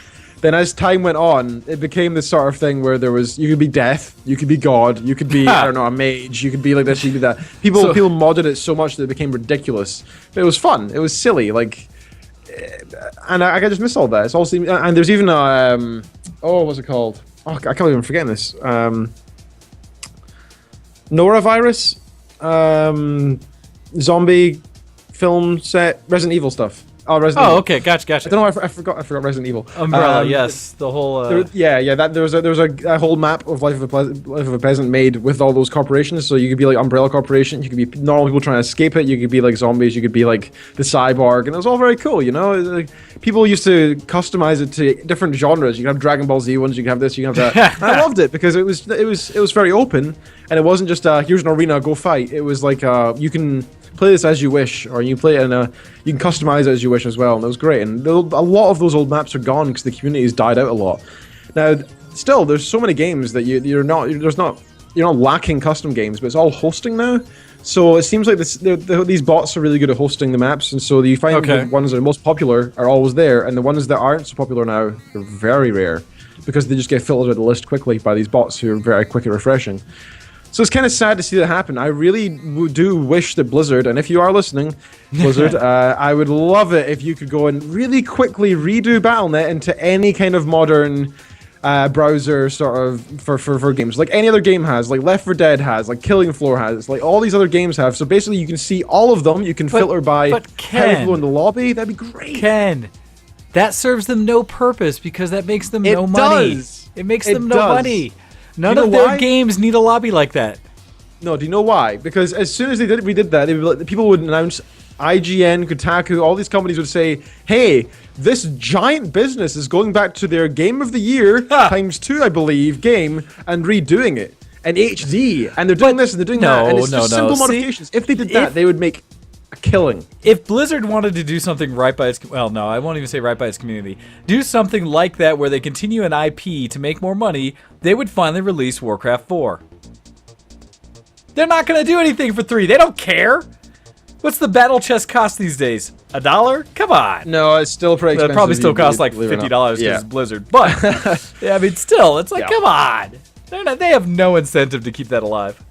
Then as time went on, it became this sort of thing where you could be Death, you could be God, you could be, I don't know, a mage, you could be like this, you could be that. People modded it so much that it became ridiculous. But it was fun, it was silly, like, and I just miss all that. It's all and there's even a, what's it called? Oh, I can't even forget this. Norovirus, zombie film set, Resident Evil stuff. Oh, Resident Evil. Okay, gotcha. I don't know. I forgot Resident Evil. Umbrella, yes, the whole. There was a whole map of Life of a Peasant made with all those corporations. So you could be like Umbrella Corporation. You could be normal people trying to escape it. You could be like zombies. You could be like the cyborg, and it was all very cool. You know, like, people used to customize it to different genres. You could have Dragon Ball Z ones. You could have this. You could have that. I loved it because it was very open, and it wasn't just here's an arena, go fight. It was like you can play this as you wish, or you play it you can customize it as you wish as well, and it was great. And a lot of those old maps are gone because the community has died out a lot. Now, still, there's so many games that you're not lacking custom games, but it's all hosting now. So it seems like these bots are really good at hosting the maps, and so you find the ones that are most popular are always there, and the ones that aren't so popular now are very rare because they just get filtered out of the list quickly by these bots who are very quick at refreshing. So it's kind of sad to see that happen. I really do wish that Blizzard, and if you are listening, Blizzard, I would love it if you could go and really quickly redo Battle.net into any kind of modern browser sort of for games, like any other game has, like Left 4 Dead has, like Killing Floor has, like all these other games have. So basically, you can see all of them. You can filter by how people in the lobby. That'd be great. Ken, that serves them no purpose because that makes them no money. It makes them no money. None of their games need a lobby like that. No, do you know why? Because as soon as we did that, people would announce. IGN, Kotaku, all these companies would say, hey, this giant business is going back to their Game of the Year times 2, I believe, game and redoing it. And HD. And they're doing this and they're doing that. And it's just simple modifications. If they did that, they would make a killing. If Blizzard wanted to do something right by its... Well, no, I won't even say right by its community. Do something like that where they continue an IP to make more money, they would finally release Warcraft 4. They're not going to do anything for 3. They don't care. What's the battle chest cost these days? $1? Come on. No, it's still pretty expensive. It probably still costs like $50 because it's Blizzard. But, yeah, I mean, still, it's like, come on. They have no incentive to keep that alive.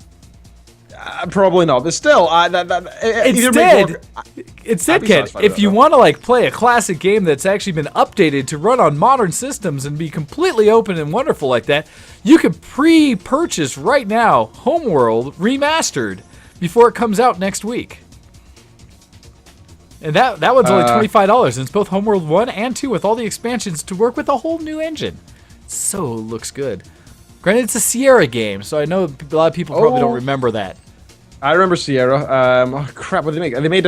Probably not, but still, instead, Ken, if you want to like play a classic game that's actually been updated to run on modern systems and be completely open and wonderful like that, you can pre-purchase right now Homeworld Remastered before it comes out next week. And that one's only $25, and it's both Homeworld 1 and 2 with all the expansions to work with a whole new engine. So looks good. Granted, it's a Sierra game, so I know a lot of people probably don't remember that. I remember Sierra. Oh, crap, what did they make? They made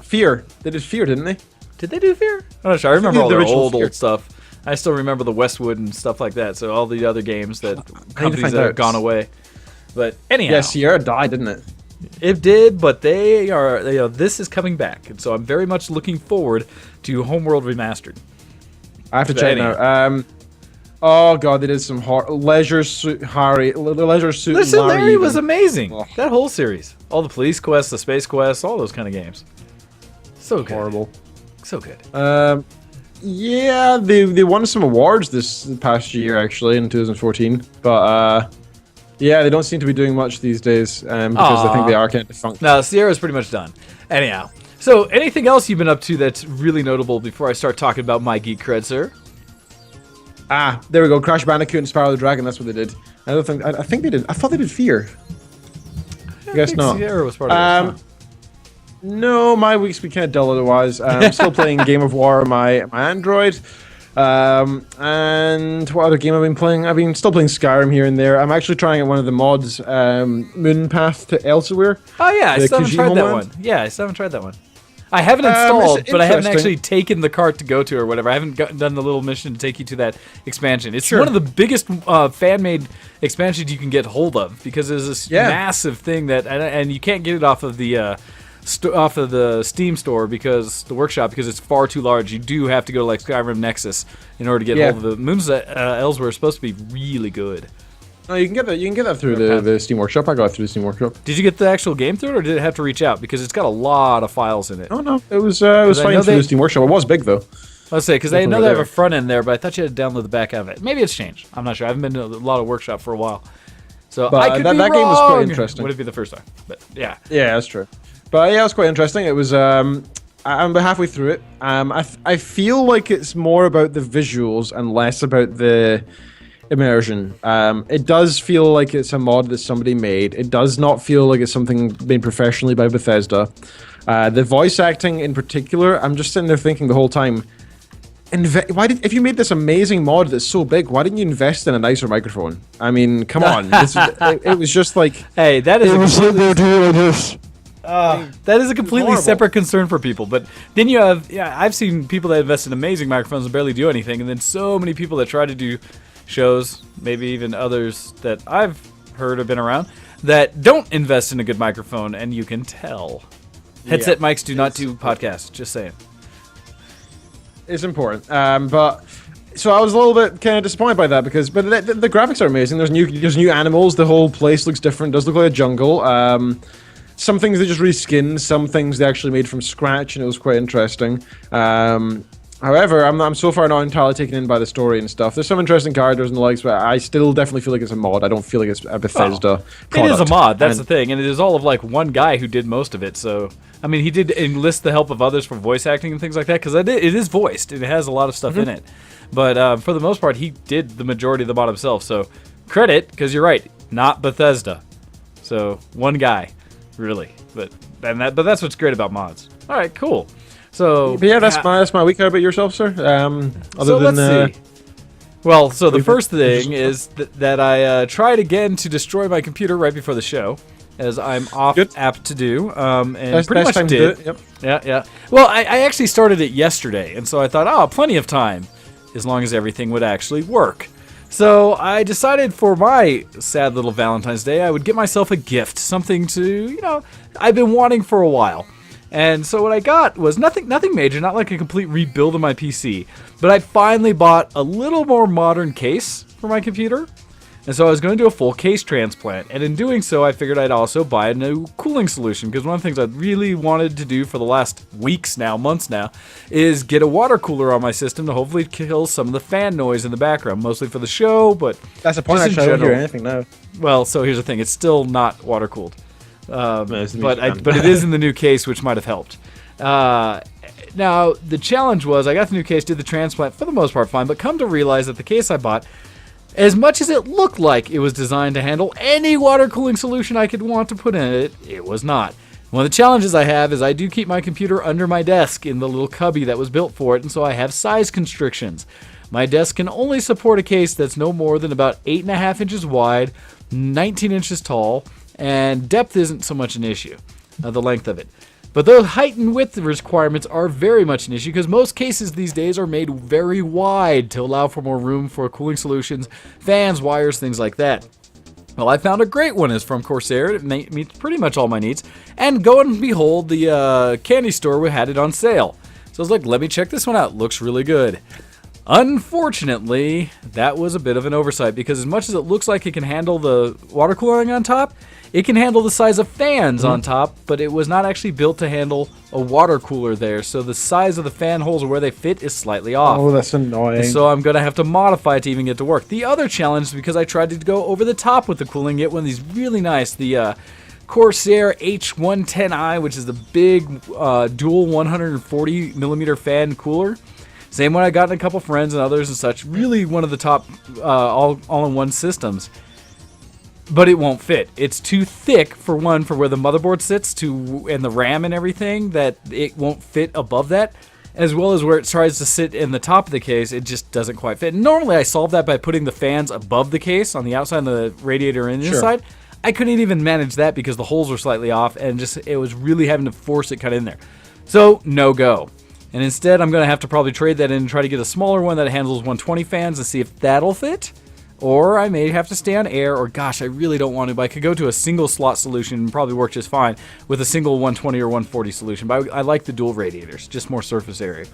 Fear. They did Fear, didn't they? Did they do Fear? I'm not sure. I remember all their old stuff. I still remember the Westwood and stuff like that, so all the other games that companies that have gone away. But anyhow. Yeah, Sierra died, didn't it? It did, but this is coming back, and so I'm very much looking forward to Homeworld Remastered. I have to check now. Oh god, they did some Leisure Suit Harry. Leisure Suit Larry was amazing. Oh. That whole series, all the police quests, the space quests, all those kind of games. So good. Horrible. So good. Yeah, they won some awards this past year actually in 2014, but yeah, they don't seem to be doing much these days because I think they are kind of defunct. No, Sierra's pretty much done. Anyhow, so anything else you've been up to that's really notable before I start talking about my geek cred, sir? Ah, there we go. Crash Bandicoot and Spyro the Dragon. That's what they did. I think they did. I thought they did Fear. I guess not. Sierra was part of this, no, my week's been kind of dull otherwise. I'm still playing Game of War on my Android. And what other game I've been playing? I've been still playing Skyrim here and there. I'm actually trying out one of the mods, Moon Path to Elsewhere. Oh yeah, I still haven't tried that one. Yeah, I still haven't tried that one. I haven't installed, but I haven't actually taken the cart to go to or whatever. I haven't done the little mission to take you to that expansion. It's one of the biggest fan-made expansions you can get hold of because there's this massive thing that, and you can't get it off of the Steam store because the workshop because it's far too large. You do have to go to like Skyrim Nexus in order to get hold of the Moons Elsewhere. Is supposed to be really good. No, you can get that. You can get that through the Steam Workshop. I got it through the Steam Workshop. Did you get the actual game through it, or did it have to reach out because it's got a lot of files in it? Oh no, it was fine through the Steam Workshop. It was big though. Let's say because I know they have a front end there, but I thought you had to download the back of it. Maybe it's changed. I'm not sure. I haven't been to a lot of workshop for a while, so I could be wrong. That game was quite interesting. Would it be the first time? But yeah, that's true. But yeah, it was quite interesting. It was. I'm halfway through it. I feel like it's more about the visuals and less about the immersion. It does feel like it's a mod that somebody made. It does not feel like it's something made professionally by Bethesda. The voice acting in particular, I'm just sitting there thinking the whole time, if you made this amazing mod that's so big, why didn't you invest in a nicer microphone? I mean, come on. It was just like... Hey, that is a completely separate concern for people. But then you have... Yeah, I've seen people that invest in amazing microphones and barely do anything, and then so many people that try to do shows, maybe even others that I've heard have been around, that don't invest in a good microphone, and you can tell. Headset mics do not do podcasts, just saying. It's important. But so I was a little bit kind of disappointed by that because the graphics are amazing. There's new animals. The whole place looks different. It does look like a jungle. Some things they just reskinned. Some things they actually made from scratch, and it was quite interesting. However, I'm so far not entirely taken in by the story and stuff. There's some interesting characters and the likes, but I still definitely feel like it's a mod. I don't feel like it's a Bethesda product. It is a mod, that's the thing, and it is all of like one guy who did most of it, so... I mean, he did enlist the help of others for voice acting and things like that, because it is voiced, and it has a lot of stuff in it. But for the most part, he did the majority of the mod himself. So credit, because you're right, not Bethesda. So one guy, really. But that's what's great about mods. All right, cool. So But yeah, that's my week. How about yourself, sir? Let's see. Well, so the first thing is that I tried again to destroy my computer right before the show, as I'm apt to do, and pretty much did. Yep. Yeah. Well, I actually started it yesterday, and so I thought, plenty of time, as long as everything would actually work. So I decided for my sad little Valentine's Day, I would get myself a gift, something to, I've been wanting for a while. And so what I got was nothing major, not like a complete rebuild of my PC, but I finally bought a little more modern case for my computer. And so I was going to do a full case transplant, and in doing so, I figured I'd also buy a new cooling solution, because one of the things I really wanted to do for the last months now, is get a water cooler on my system to hopefully kill some of the fan noise in the background, mostly for the show, but that's the point. Actually, I don't hear anything now. Well, so here's the thing: it's still not water cooled. But it is in the new case, which might have helped. Now, the challenge was I got the new case, did the transplant for the most part fine, but come to realize that the case I bought, as much as it looked like it was designed to handle any water cooling solution I could want to put in it, it was not. One of the challenges I have is I do keep my computer under my desk in the little cubby that was built for it, and so I have size constrictions. My desk can only support a case that's no more than about 8.5 inches wide, 19 inches tall, and depth isn't so much an issue, the length of it. But the height and width requirements are very much an issue, because most cases these days are made very wide to allow for more room for cooling solutions, fans, wires, things like that. Well, I found a great one. It's from Corsair. It meets pretty much all my needs. And go and behold, the candy store had it on sale. So I was like, let me check this one out. Looks really good. Unfortunately, that was a bit of an oversight, because as much as it looks like it can handle the water cooling on top, it can handle the size of fans on top, but it was not actually built to handle a water cooler there, so the size of the fan holes where they fit is slightly off. Oh, that's annoying. So I'm going to have to modify it to even get to work. The other challenge is because I tried to go over the top with the cooling, get one of these really nice, the Corsair H110i, which is the big dual 140 millimeter fan cooler. Same one I got in a couple friends and others and such. Really one of the top all-in-one systems. But it won't fit. It's too thick, for one, for where the motherboard sits and the RAM and everything, that it won't fit above that. As well as where it tries to sit in the top of the case, it just doesn't quite fit. Normally I solve that by putting the fans above the case on the outside and the radiator in the inside. I couldn't even manage that because the holes were slightly off, and it was really having to force it cut in there. So, no go. And instead, I'm going to have to probably trade that in and try to get a smaller one that handles 120 fans and see if that'll fit. Or I may have to stay on air, or gosh, I really don't want to, but I could go to a single slot solution and probably work just fine with a single 120 or 140 solution. But I like the dual radiators, just more surface area.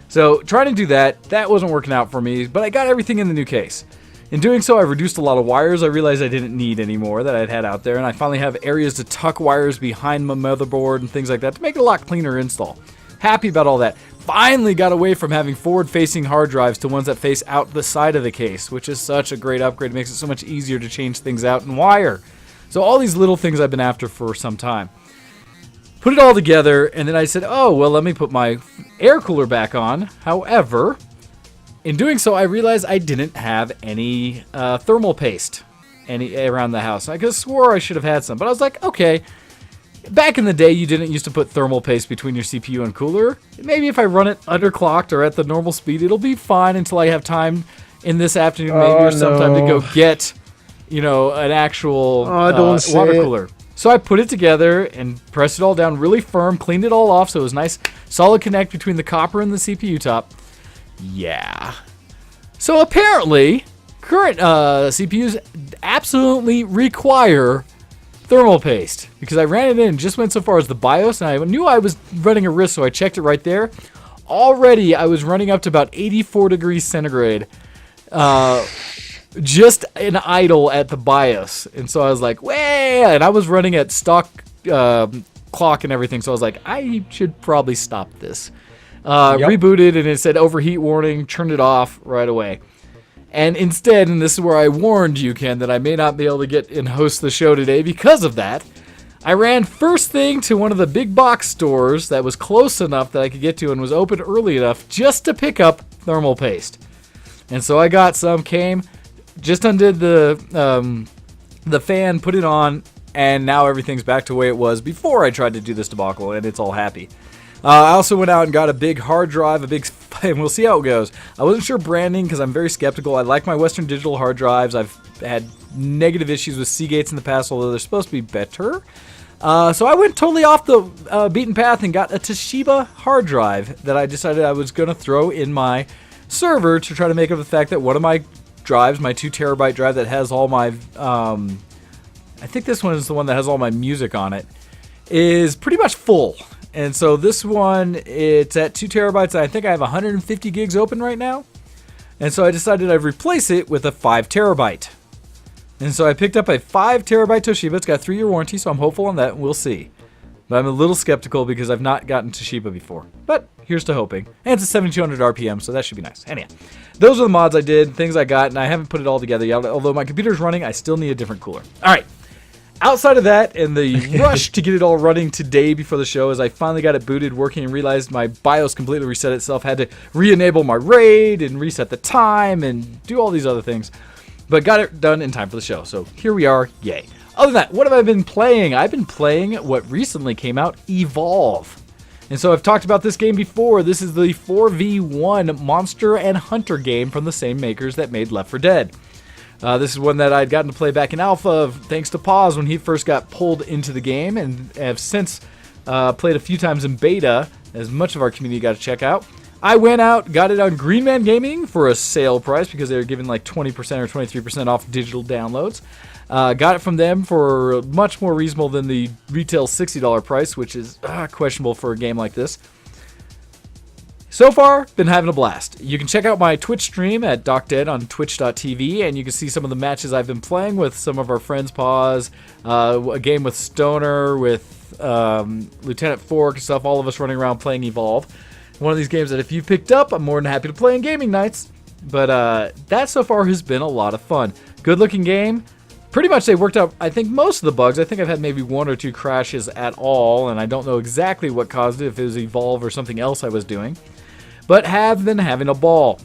So trying to do that wasn't working out for me, but I got everything in the new case. In doing so, I reduced a lot of wires I realized I didn't need anymore that I'd had out there, and I finally have areas to tuck wires behind my motherboard and things like that to make it a lot cleaner install. Happy about all that. Finally got away from having forward-facing hard drives to ones that face out the side of the case, which is such a great upgrade. It makes it so much easier to change things out and wire. So all these little things I've been after for some time. Put it all together, and then I said, oh, well, let me put my air cooler back on. However, in doing so, I realized I didn't have any thermal paste around the house. I could have swore I should have had some, but I was like, okay. Back in the day, you didn't used to put thermal paste between your CPU and cooler. Maybe if I run it underclocked or at the normal speed, it'll be fine until I have time in this afternoon, maybe, or sometime to go get, an actual water cooler. So I put it together and pressed it all down really firm, cleaned it all off so it was nice, solid connect between the copper and the CPU top. Yeah. So apparently, current CPUs absolutely require thermal paste, because I ran it in and just went so far as the BIOS, and I knew I was running a risk, so I checked it right there. Already, I was running up to about 84 degrees centigrade, just an idle at the BIOS, and so I was like, way, and I was running at stock clock and everything, so I was like, I should probably stop this. Rebooted, and it said overheat warning, turned it off right away. And instead, and this is where I warned you, Ken, that I may not be able to get and host the show today because of that, I ran first thing to one of the big box stores that was close enough that I could get to and was open early enough just to pick up thermal paste. And so I got some, came, just undid the fan, put it on, and now everything's back to the way it was before I tried to do this debacle, and it's all happy. I also went out and got a big hard drive, and we'll see how it goes. I wasn't sure branding because I'm very skeptical. I like my Western Digital hard drives. I've had negative issues with Seagates in the past, although they're supposed to be better. So I went totally off the beaten path and got a Toshiba hard drive that I decided I was going to throw in my server to try to make up the fact that one of my drives, my 2 terabyte drive that has all my, I think this one is the one that has all my music on it, is pretty much full. And so this one, it's at 2 terabytes. I think I have 150 gigs open right now. And so I decided I'd replace it with a 5 terabyte. And so I picked up a 5 terabyte Toshiba. It's got a 3-year warranty, so I'm hopeful on that. We'll see. But I'm a little skeptical because I've not gotten Toshiba before. But here's to hoping. And it's a 7200 RPM, so that should be nice. Anyhow, those are the mods I did, things I got, and I haven't put it all together yet. Although my computer's running, I still need a different cooler. All right. Outside of that, and the rush to get it all running today before the show, as I finally got it booted, working, and realized my BIOS completely reset itself, had to re-enable my RAID and reset the time and do all these other things. But got it done in time for the show, so here we are, yay. Other than that, what have I been playing? I've been playing what recently came out, Evolve. And so I've talked about this game before. This is the 4v1 monster and hunter game from the same makers that made Left 4 Dead. This is one that I'd gotten to play back in alpha thanks to Paz when he first got pulled into the game, and have since played a few times in beta, as much of our community got to check out. I went out, got it on Green Man Gaming for a sale price because they were giving like 20% or 23% off digital downloads. Got it from them for much more reasonable than the retail $60 price, which is questionable for a game like this. So far, been having a blast. You can check out my Twitch stream at DocDead on twitch.tv, and you can see some of the matches I've been playing with some of our friends, Paz, a game with Stoner, with Lieutenant Fork and stuff, all of us running around playing Evolve. One of these games that if you picked up, I'm more than happy to play in gaming nights. But that so far has been a lot of fun. Good looking game. Pretty much they worked out, I think, most of the bugs. I think I've had maybe 1 or 2 crashes at all, and I don't know exactly what caused it, if it was Evolve or something else I was doing. But have been having a ball.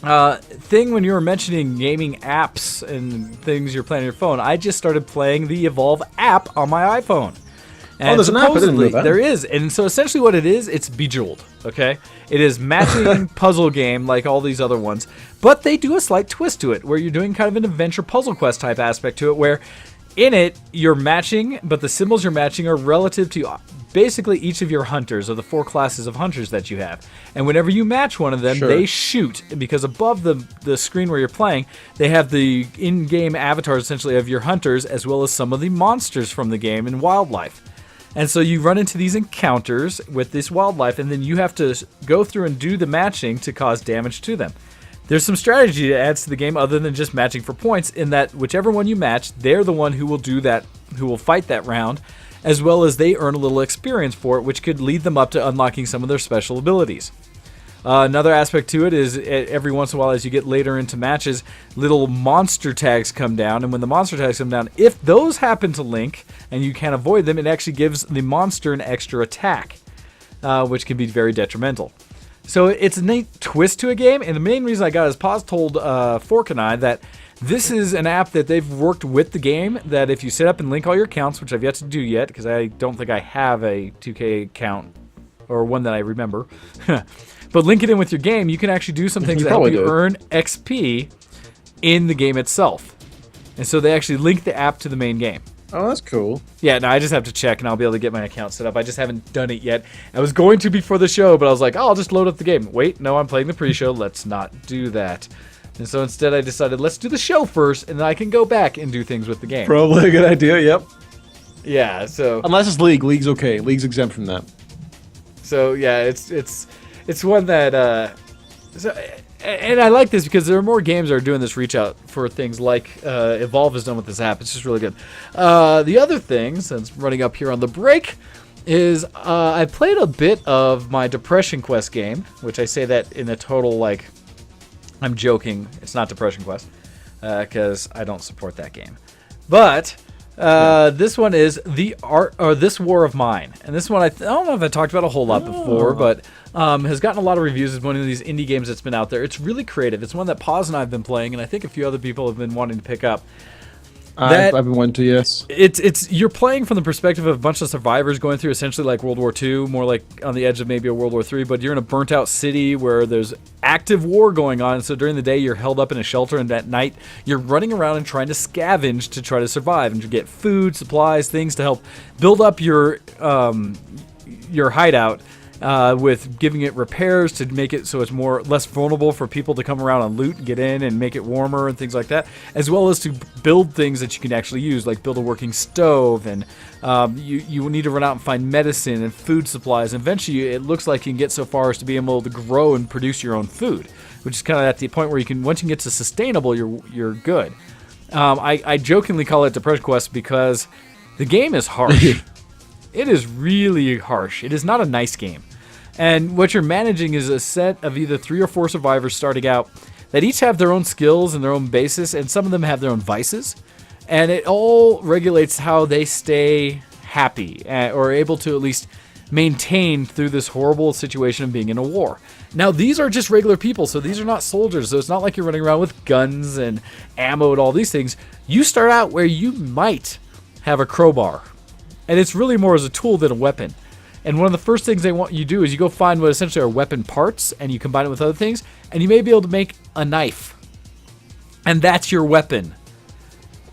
Thing when you were mentioning gaming apps and things you're playing on your phone, I just started playing the Evolve app on my iPhone. And there's an app. I didn't know that. There is. And so essentially what it is, it's Bejeweled, okay? It is matching puzzle game like all these other ones, but they do a slight twist to it where you're doing kind of an adventure puzzle quest type aspect to it where in it you're matching, but the symbols you're matching are relative to basically each of your hunters, or the 4 classes of hunters that you have. And whenever you match one of them, they shoot, because above the screen where you're playing, they have the in-game avatars essentially of your hunters, as well as some of the monsters from the game and wildlife. And so you run into these encounters with this wildlife, and then you have to go through and do the matching to cause damage to them. There's some strategy that adds to the game other than just matching for points, in that whichever one you match, they're the one who will do that, who will fight that round, as well as they earn a little experience for it, which could lead them up to unlocking some of their special abilities. Another aspect to it is every once in a while, as you get later into matches, little monster tags come down, and when the monster tags come down, if those happen to link and you can't avoid them, it actually gives the monster an extra attack, which can be very detrimental. So it's a neat twist to a game, and the main reason I got is Paz told Fork and I that this is an app that they've worked with the game, that if you set up and link all your accounts, which I've yet to do yet, because I don't think I have a 2K account, or one that I remember, but link it in with your game, you can actually do some things that help you earn XP in the game itself. And so they actually link the app to the main game. Oh, that's cool. Yeah, no, I just have to check, and I'll be able to get my account set up. I just haven't done it yet. I was going to before the show, but I was like, oh, I'll just load up the game. Wait, no, I'm playing the pre-show. Let's not do that. And so instead I decided, let's do the show first, and then I can go back and do things with the game. Probably a good idea, yep. Yeah, so... Unless it's League. League's okay. League's exempt from that. So, yeah, it's one that... And I like this because there are more games that are doing this reach out for things like Evolve has done with this app. It's just really good. The other thing, since running up here on the break, is I played a bit of my Depression Quest game, which I say that in a total, like, I'm joking. It's not Depression Quest because I don't support that game. But This one is the art or This War of Mine, and this one I don't know if I talked about a whole lot before, but has gotten a lot of reviews as one of these indie games that's been out there. It's really creative. It's one that Paz and I have been playing, and I think a few other people have been wanting to pick up. I've been wanting to, yes. It's you're playing from the perspective of a bunch of survivors going through essentially like World War II, more like on the edge of maybe a World War III, but you're in a burnt out city where there's active war going on. So during the day you're held up in a shelter, and at night you're running around and trying to scavenge to try to survive and to get food, supplies, things to help build up your hideout. With giving it repairs to make it so it's less vulnerable for people to come around and loot and get in and make it warmer and things like that, as well as to build things that you can actually use, like build a working stove, and you need to run out and find medicine and food supplies. And eventually it looks like you can get so far as to be able to grow and produce your own food, which is kind of at the point where once you get to sustainable, you're good. I jokingly call it Depression Quest because the game is harsh. It is really harsh. It is not a nice game. And what you're managing is a set of either 3 or 4 survivors starting out that each have their own skills and their own basis, and some of them have their own vices. And it all regulates how they stay happy or able to at least maintain through this horrible situation of being in a war. Now, these are just regular people, so these are not soldiers, so it's not like you're running around with guns and ammo and all these things. You start out where you might have a crowbar. And it's really more as a tool than a weapon. And one of the first things they want you to do is you go find what essentially are weapon parts, and you combine it with other things, and you may be able to make a knife. And that's your weapon.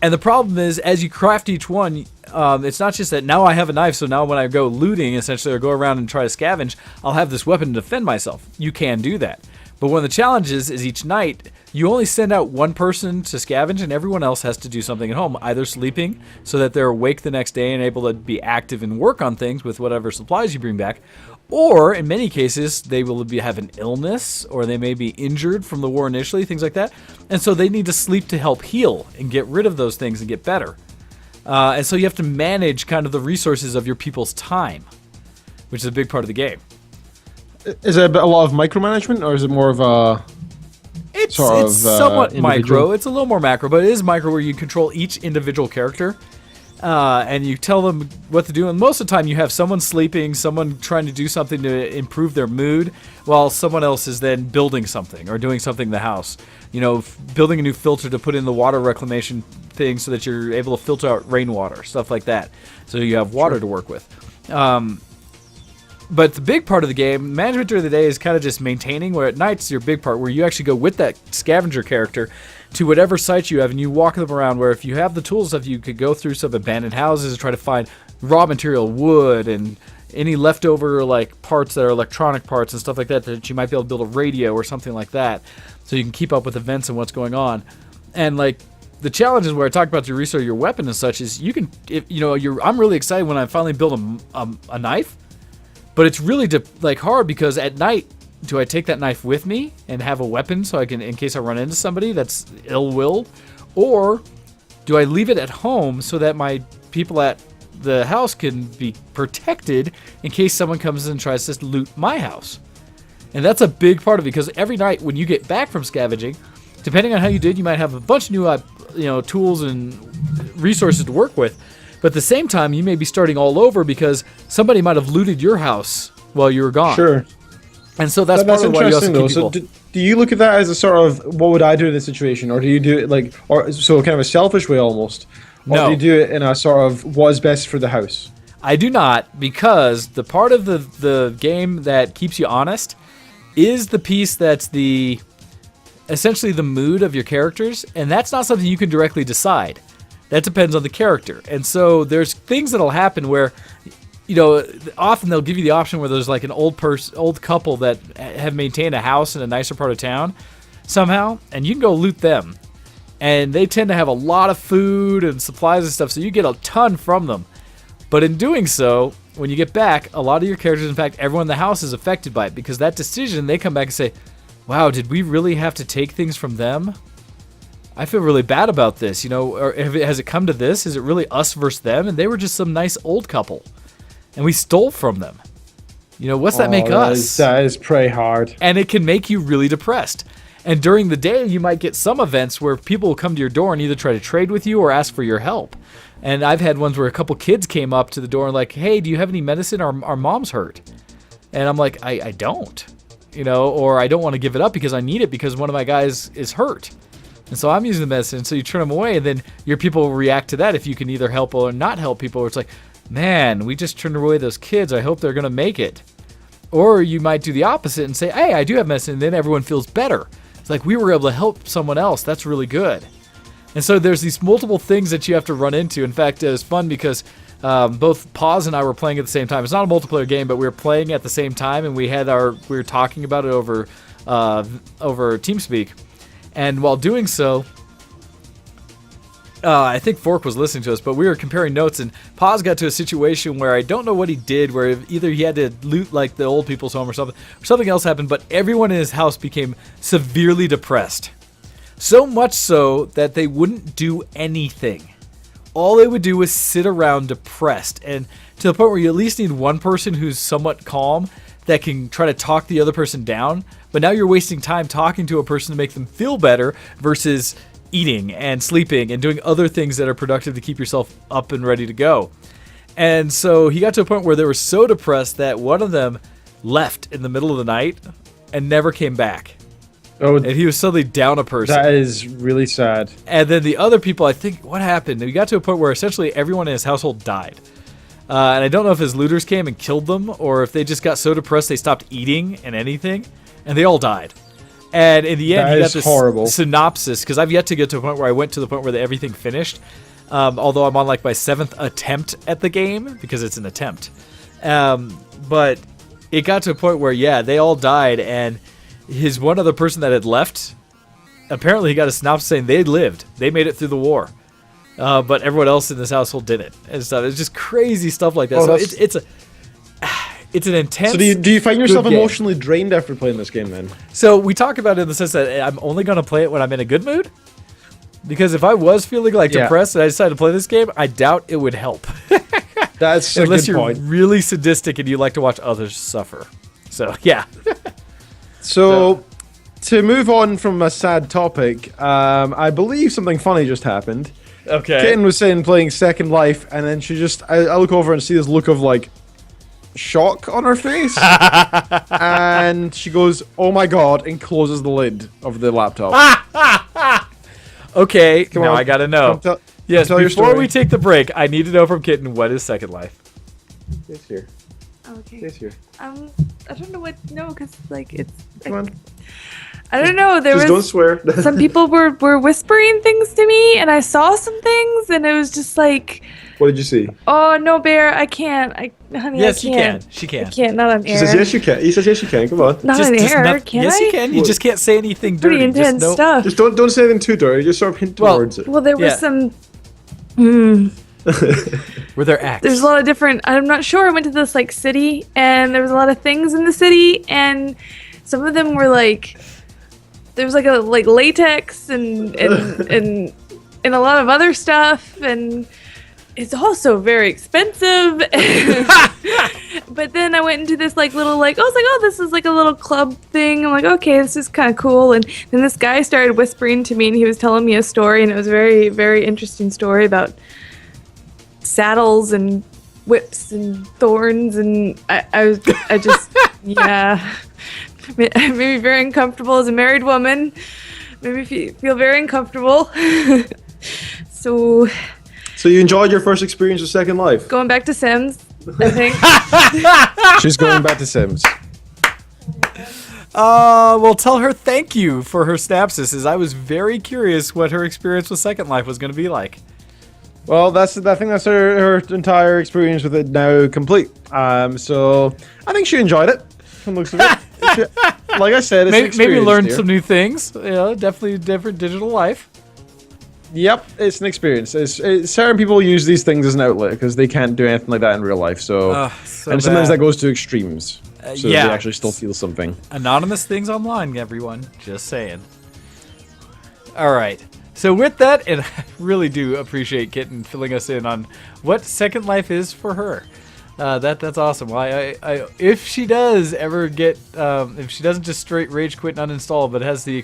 And the problem is, as you craft each one, it's not just that now I have a knife, so now when I go looting, essentially, or go around and try to scavenge, I'll have this weapon to defend myself. You can do that. But one of the challenges is each night, you only send out one person to scavenge, and everyone else has to do something at home, either sleeping so that they're awake the next day and able to be active and work on things with whatever supplies you bring back, or in many cases, they will have an illness, or they may be injured from the war initially, things like that, and so they need to sleep to help heal and get rid of those things and get better. And so you have to manage kind of the resources of your people's time, which is a big part of the game. Is it a lot of micromanagement, or is it more of a it's somewhat micro. It's a little more macro, but it is micro where you control each individual character, and you tell them what to do. And most of the time you have someone sleeping, someone trying to do something to improve their mood, while someone else is then building something or doing something in the house. You know, building a new filter to put in the water reclamation thing so that you're able to filter out rainwater, stuff like that. So you have water to work with. But the big part of the game, management during the day, is kind of just maintaining, where at night's your big part, where you actually go with that scavenger character to whatever site you have, and you walk them around, where if you have the tools, if you could go through some abandoned houses and try to find raw material, wood, and any leftover like parts that are electronic parts and stuff like that, that you might be able to build a radio or something like that, so you can keep up with events and what's going on. And like the challenges where I talked about to research your weapon and such is you can, I'm really excited when I finally build a knife. But it's really hard because at night, do I take that knife with me and have a weapon so I can, in case I run into somebody that's ill-willed, or do I leave it at home so that my people at the house can be protected in case someone comes in and tries to loot my house? And that's a big part of it, because every night when you get back from scavenging, depending on how you did, you might have a bunch of new tools and resources to work with. But at the same time, you may be starting all over because somebody might have looted your house while you were gone. Sure. And so that's part of why you also keep people. So do you look at that as a sort of, what would I do in this situation? Or do you do it kind of a selfish way almost? Or No. do you do it in a sort of, what's best for the house? I do not, because the part of the game that keeps you honest is the piece that's essentially the mood of your characters, and that's not something you can directly decide. That depends on the character. And so there's things that'll happen where, often they'll give you the option where there's like an old couple that have maintained a house in a nicer part of town somehow, and you can go loot them. And they tend to have a lot of food and supplies and stuff, so you get a ton from them. But in doing so, when you get back, a lot of your characters, in fact, everyone in the house is affected by it, because that decision, they come back and say, wow, did we really have to take things from them? I feel really bad about this, or has it come to this? Is it really us versus them? And they were just some nice old couple, and we stole from them. What's that make us? That is pretty hard. And it can make you really depressed. And during the day, you might get some events where people will come to your door and either try to trade with you or ask for your help. And I've had ones where a couple kids came up to the door and like, hey, do you have any medicine? Our mom's hurt. And I'm like, I don't, or I don't want to give it up because I need it because one of my guys is hurt. And so I'm using the medicine. So you turn them away, and then your people will react to that if you can either help or not help people. Or it's like, man, we just turned away those kids. I hope they're going to make it. Or you might do the opposite and say, hey, I do have medicine. And then everyone feels better. It's like, we were able to help someone else. That's really good. And so there's these multiple things that you have to run into. In fact, it was fun because both Paz and I were playing at the same time. It's not a multiplayer game, but we were playing at the same time, and we were talking about it over TeamSpeak. And while doing so, I think Fork was listening to us, but we were comparing notes, and Paz got to a situation where I don't know what he did, where either he had to loot like the old people's home or something else happened, but everyone in his house became severely depressed. So much so that they wouldn't do anything. All they would do was sit around depressed, and to the point where you at least need one person who's somewhat calm that can try to talk the other person down, but now you're wasting time talking to a person to make them feel better versus eating and sleeping and doing other things that are productive to keep yourself up and ready to go. And so he got to a point where they were so depressed that one of them left in the middle of the night and never came back. Oh, And he was suddenly down a person. that is really sad. And then the other people, I think, what happened? We got to a point where essentially everyone in his household died. And I don't know if his looters came and killed them or if they just got so depressed they stopped eating and anything. And they all died. And in the end, That he got is this horrible. synopsis, because I've yet to get to a point where I went to the point where everything finished. Although I'm on like my 7th attempt at the game, because it's an attempt. But it got to a point where, yeah, they all died, and his one other person that had left, apparently he got a synopsis saying they lived. They made it through the war. But everyone else in this household didn't. And stuff. It's just crazy stuff like that. Oh, so it's an intense. So do you find yourself good game. emotionally drained after playing this game then? So we talk about it in the sense that I'm only going to play it when I'm in a good mood. Because if I was feeling like Yeah. depressed and I decided to play this game, I doubt it would help. That's a Unless good you're point. really sadistic and you like to watch others suffer. So, yeah. So, to move on from a sad topic, I believe something funny just happened. Okay. Kitten was saying playing Second Life, and then I look over and see this look of like shock on her face, and she goes, "Oh my god!" and closes the lid of the laptop. Okay, Come now on. I got to know. Yes, tell your before story. we take the break, I need to know from Kitten, what is Second Life? It's here. Okay. It's here. I don't know what. No, because like it's. Come on. I don't know. There Just don't was swear. some people were whispering things to me, and I saw some things, and it was just like, What did you see? oh no, Bear, I can't. Honey, Yes, I you can't. can. She can. I can't. Not on She air. says yes, you can. He says yes, you can. Come on. Not on air. Can yes, I? you can. You just can't say anything Pretty dirty. intense just stuff. Just don't say anything too dirty. Just sort of hint Well, towards it. Well, there was Yeah. some. Were there acts? There's a lot of different. I'm not sure. I went to this like city, and there was a lot of things in the city, and some of them were like, there was like a latex and and a lot of other stuff, and it's also very expensive. But then I went into this like little I was like, oh, this is like a little club thing. I'm like, okay, this is kind of cool. And then this guy started whispering to me, and he was telling me a story, and it was a very, very interesting story about saddles and whips and thorns, and I just yeah, it made me very uncomfortable as a married woman. Made me feel very uncomfortable. So you enjoyed your first experience with Second Life? going back to Sims, I think. She's going back to Sims. Well, tell her thank you for her synopsis. I was very curious what her experience with Second Life was going to be like. Well, I think that's her entire experience with it now complete. So I think she enjoyed it. From the looks of it. Like I said, it's an Maybe experience, learned dear. some new things. Definitely a different digital life. Yep, it's an experience. Certain people use these things as an outlet because they can't do anything like that in real life. So and sometimes that goes to extremes. So yeah. they actually still feel something. Anonymous things online, everyone. Just saying. All right. So with that, and I really do appreciate Kitten filling us in on what Second Life is for her. That's awesome. Well, if she does ever get, if she doesn't just straight rage quit and uninstall, but has the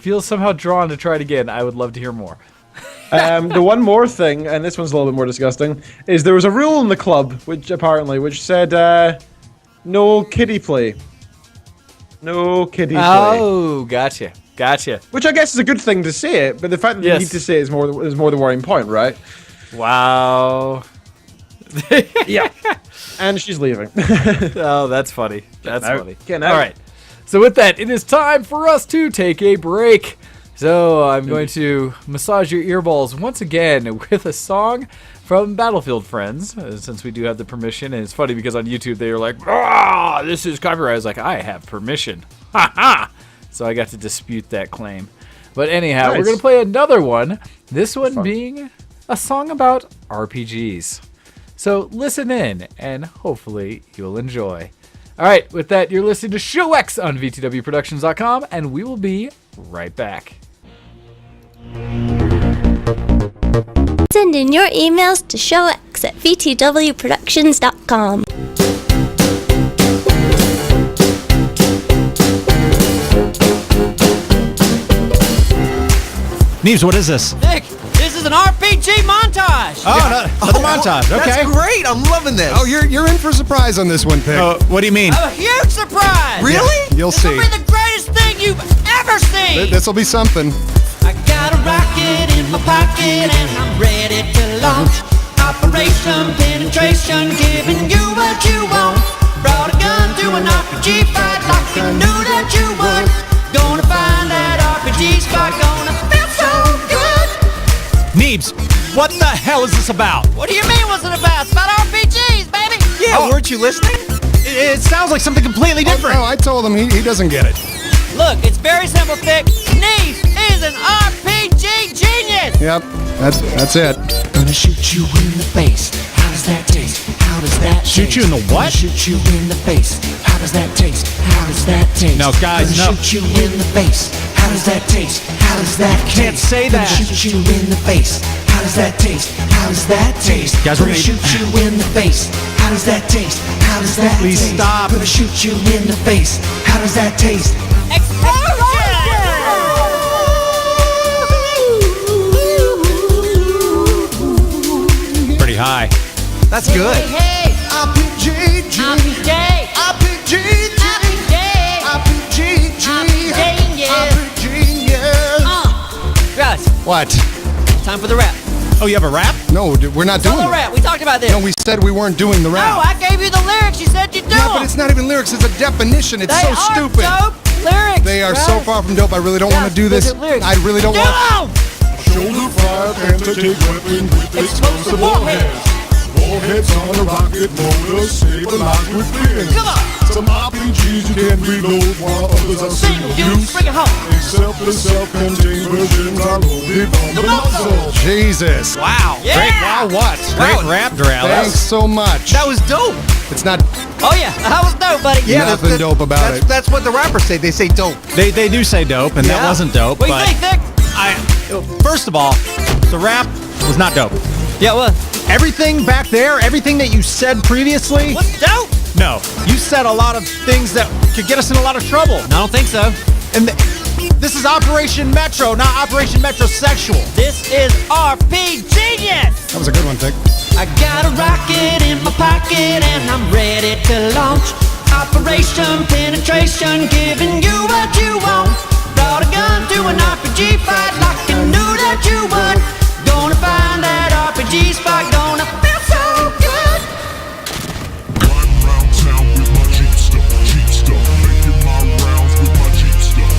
feel somehow drawn to try it again. I would love to hear more. The one more thing, and this one's a little bit more disgusting, is there was a rule in the club, which said no kiddie play. No kiddie play. Oh, gotcha. Which I guess is a good thing to say it, but the fact that you need to say it is more the worrying point, right? Wow. Yeah. And she's leaving. Oh, that's funny. That's funny. Get out. All right. So with that, it is time for us to take a break. So I'm going to massage your earballs once again with a song from Battlefield Friends, since we do have the permission. And it's funny because on YouTube they were like, this is copyright. I was like, I have permission. Ha ha! So I got to dispute that claim. But anyhow, we're going to play another one. This one being a song about RPGs. So listen in, and hopefully you'll enjoy. All right, with that, you're listening to Show X on VTWProductions.com, and we will be right back. Send in your emails to showx@vtwproductions.com. Neves, what is this? Nick, this is an RPG montage. Oh, another montage. Okay. That's great. I'm loving this. Oh, you're in for a surprise on this one, Pick. What do you mean? A huge surprise. Really? You'll This will see. be the greatest thing you've ever seen. This'll be something. I got a rocket in my pocket and I'm ready to launch. Operation Penetration, giving you what you want. Brought a gun to an RPG fight like you knew that you would. Gonna find that RPG spot, gonna feel so good. Neves, what the hell is this about? What do you mean what's it about? It's about RPGs, baby. Yeah, weren't you listening? It sounds like something completely different. Oh, I told him he doesn't get it. Look, it's very simple, Thick. Neves is an RPG genius. Yep, that's it. Gonna shoot you in the face. How does that taste? How does that Shoot taste? you in the what? Gonna shoot you in the face. How does that taste? How does that taste? No, guys, Gonna no. shoot you in the face. How does that taste? How does that taste? Can't say Gonna that. shoot you in the face. How does that taste? How does that taste? Guys, we're Gonna gonna- shoot you in the face. How does that taste? How does that Please taste? stop. Gonna shoot you in the face. How does that taste? Pretty high. That's good. Hey, RPG, RPG, RPG, Guys, What? time for the rap. Oh, you have a rap? No, we're not doing Solo it. rap. We talked about this. No, we said we weren't doing the No, rap. I gave you the lyrics. You said you do. Yeah, but it's not even lyrics. It's a definition. It's They so are stupid. dope lyrics. They are so guys. far from dope. I really don't want to do Guys, this. look at lyrics. I really don't Do want. them! Shoulder fire, panther take weapon with Explosive warheads. Warheads on a rocket motor, stabilized with fins. Come on. Some RPGs you can reload while others are Single single use, bring it home. Except the self-contained versions are loaded on the muzzle. Jesus. Wow. Yeah. Great. Wow, what? Great rap, Darrell. Thanks so much. That was dope. It's not Oh yeah, that was dope, buddy. Yeah, nothing dope about it. That's what the rappers say. They say dope. They do say dope, and that Yeah. wasn't dope. What do you but think, Thick? First of all, the rap was not dope. Yeah, what? Everything back there, everything that you said previously, What's dope? no. You said a lot of things that could get us in a lot of trouble. I don't think so. And this is Operation Metro, not Operation Metrosexual. This is RP Genius. That was a good one, Dick. I got a rocket in my pocket and I'm ready to launch. Operation Penetration, giving you what you want. Brought a gun to an RPG fight like you knew that you would. Gonna find that RPG spot, gonna feel so good. Riding round town with my Jeep stuff, making my rounds with my Jeep stuff,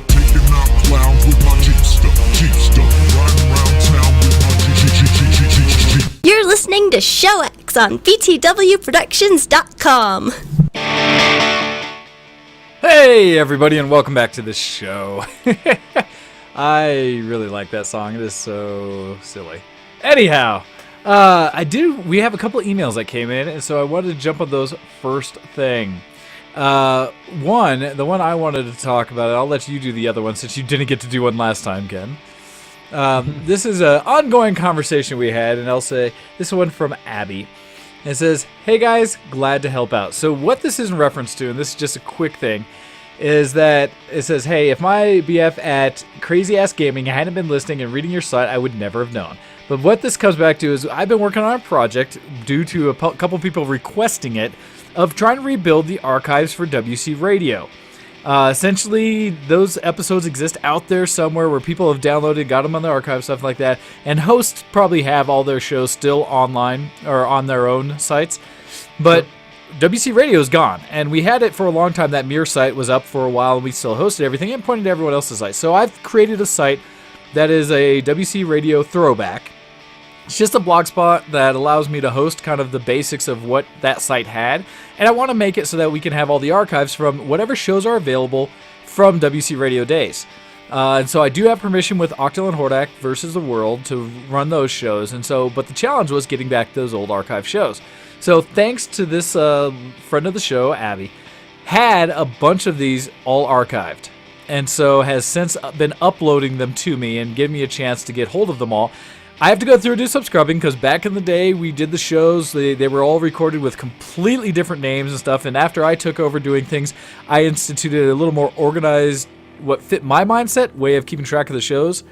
taking out clowns with my Jeep stuff, riding round town with my Jeep. You're listening to Show X on VTWProductions.com. Hey, everybody, and welcome back to the show. I really like that song. It is so silly. Anyhow, we have a couple of emails that came in, and so I wanted to jump on those first thing. The one I wanted to talk about, I'll let you do the other one since you didn't get to do one last time, Ken. This is an ongoing conversation we had, and I'll say this one from Abby. It says, "Hey guys, glad to help out." So what this is in reference to, and this is just a quick thing, is that it says, hey, if my BF at Crazy Ass Gaming hadn't been listening and reading your site, I would never have known. But what this comes back to is I've been working on a project due to a couple people requesting it of trying to rebuild the archives for WC Radio. Essentially, those episodes exist out there somewhere where people have downloaded, got them on the archive, stuff like that. And hosts probably have all their shows still online or on their own sites. But WC Radio is gone. And we had it for a long time. That Mirror site was up for a while, and we still hosted everything and pointed to everyone else's site. So I've created a site that is a WC Radio throwback. It's just a blog spot that allows me to host kind of the basics of what that site had. And I want to make it so that we can have all the archives from whatever shows are available from WC Radio days. And so I do have permission with Octal and Hordak versus the World to run those shows. And so, but the challenge was getting back those old archive shows. So thanks to this friend of the show, Abby, had a bunch of these all archived. And so has since been uploading them to me and giving me a chance to get hold of them all. I have to go through and do some scrubbing because back in the day we did the shows, they were all recorded with completely different names and stuff, and after I took over doing things, I instituted a little more organized, what fit my mindset, way of keeping track of the shows.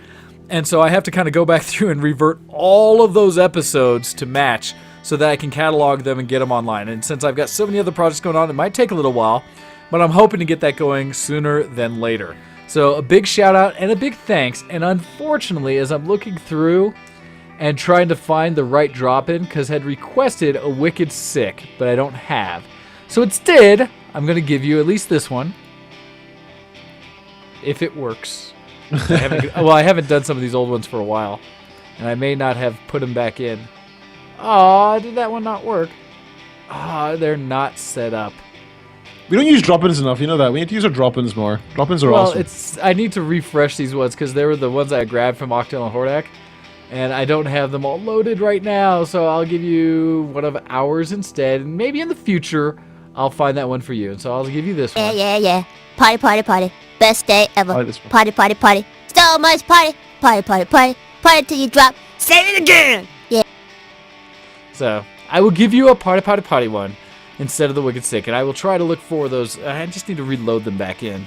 And so I have to kind of go back through and revert all of those episodes to match so that I can catalog them and get them online. And since I've got so many other projects going on, it might take a little while, but I'm hoping to get that going sooner than later. So a big shout out and a big thanks. And unfortunately, as I'm looking through and trying to find the right drop-in, because I had requested a Wicked Sick, but I don't have. So instead, I'm going to give you at least this one. If it works. I haven't done some of these old ones for a while, and I may not have put them back in. Aw, did that one not work? Ah, they're not set up. We don't use drop-ins enough, you know that. We need to use our drop-ins more. Drop-ins are awesome. I need to refresh these ones, because they were the ones I grabbed from Octal and Hordak. And I don't have them all loaded right now, so I'll give you one of ours instead. And maybe in the future, I'll find that one for you. And so I'll give you this one. Yeah. Party, party, party. Best day ever. I like this one. Party, party, party. So much party. Party, party, party. Party till you drop. Say it again. Yeah. So I will give you a party, party, party one instead of the Wicked Sick. And I will try to look for those. I just need to reload them back in.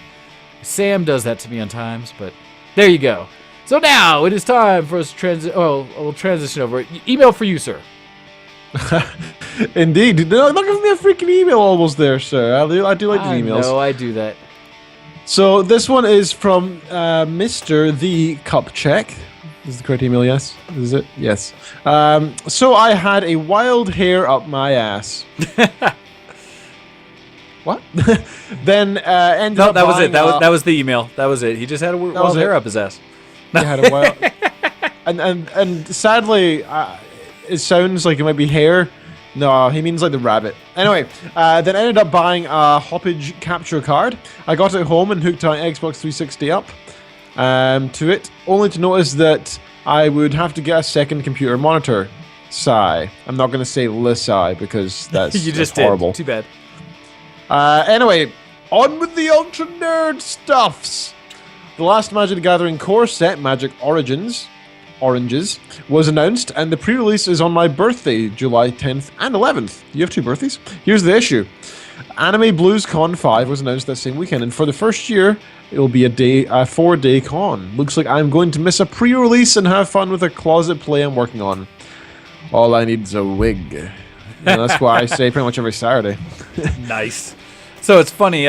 Sam does that to me on times, but there you go. So now it is time for us to we'll transition over. Email for you, sir. Indeed. No, not giving me a freaking email almost there, sir. I do like the emails. No, I do that. So this one is from Mr. The Cup Check. Is the correct email? Yes. Is it? Yes. So I had a wild hair up my ass. What? Then ended up that was it. buying That was the email. That was it. He just had a wild hair up his ass. He had a wild, and sadly, it sounds like it might be hair. No, he means like the rabbit. Anyway, then ended up buying a Hoppage capture card. I got it home and hooked an Xbox 360 up to it, only to notice that I would have to get a second computer monitor. Sigh. I'm not going to say sigh because that's, you just that's horrible. Too bad. Anyway, on with the ultra nerd stuffs. The last Magic the Gathering core set, Magic Oranges, was announced, and the pre-release is on my birthday, July 10th and 11th. You have two birthdays? Here's the issue. Anime Blues Con 5 was announced that same weekend, and for the first year, it'll be a 4-day con. Looks like I'm going to miss a pre-release and have fun with a closet play I'm working on. All I need is a wig. And that's why I say pretty much every Saturday. Nice. So it's funny,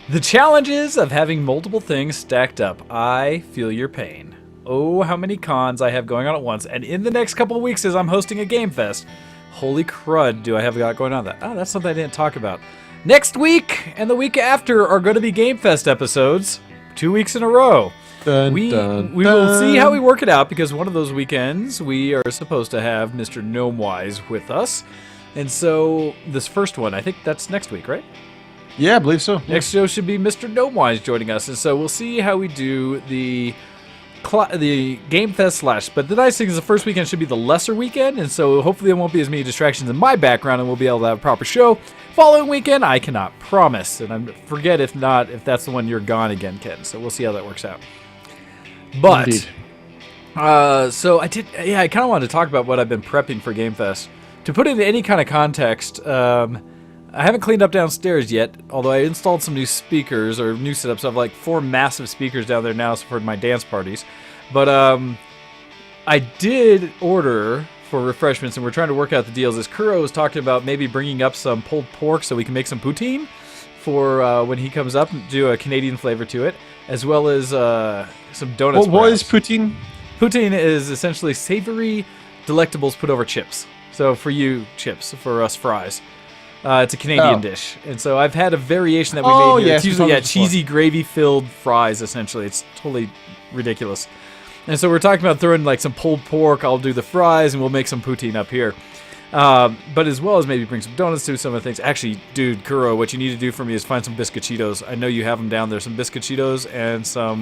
the challenges of having multiple things stacked up. I feel your pain. Oh, how many cons I have going on at once. And in the next couple of weeks as I'm hosting a Game Fest, holy crud do I have got going on that. Oh, that's something I didn't talk about. Next week and the week after are going to be Game Fest episodes. 2 weeks in a row. We will see how we work it out, because one of those weekends we are supposed to have Mr. Gnomewise with us. And so this first one, I think that's next week, right? Yeah, I believe so. Next show should be Mr. Gnomewise joining us, and so we'll see how we do the Game Fest / But the nice thing is the first weekend should be the lesser weekend, and so hopefully there won't be as many distractions in my background, and we'll be able to have a proper show. Following weekend, I cannot promise, and I forget if that's the one you're gone again, Ken. So we'll see how that works out. But so I kind of wanted to talk about what I've been prepping for Game Fest. To put it in any kind of context, I haven't cleaned up downstairs yet, although I installed some new speakers or new setups. I have like 4 massive speakers down there now for my dance parties. But I did order for refreshments, and we're trying to work out the deals. As Kuro was talking about maybe bringing up some pulled pork so we can make some poutine for when he comes up and do a Canadian flavor to it, as well as some donuts. What is poutine? Poutine is essentially savory delectables put over chips. So for you, chips. For us, fries. It's a Canadian dish. And so I've had a variation that we made here. Yes, it's usually cheesy gravy-filled fries, essentially. It's totally ridiculous. And so we're talking about throwing like some pulled pork. I'll do the fries, and we'll make some poutine up here. But as well as maybe bring some donuts to some of the things. Actually, dude, Kuro, what you need to do for me is find some biscuititos. I know you have them down there. Some biscuititos and some...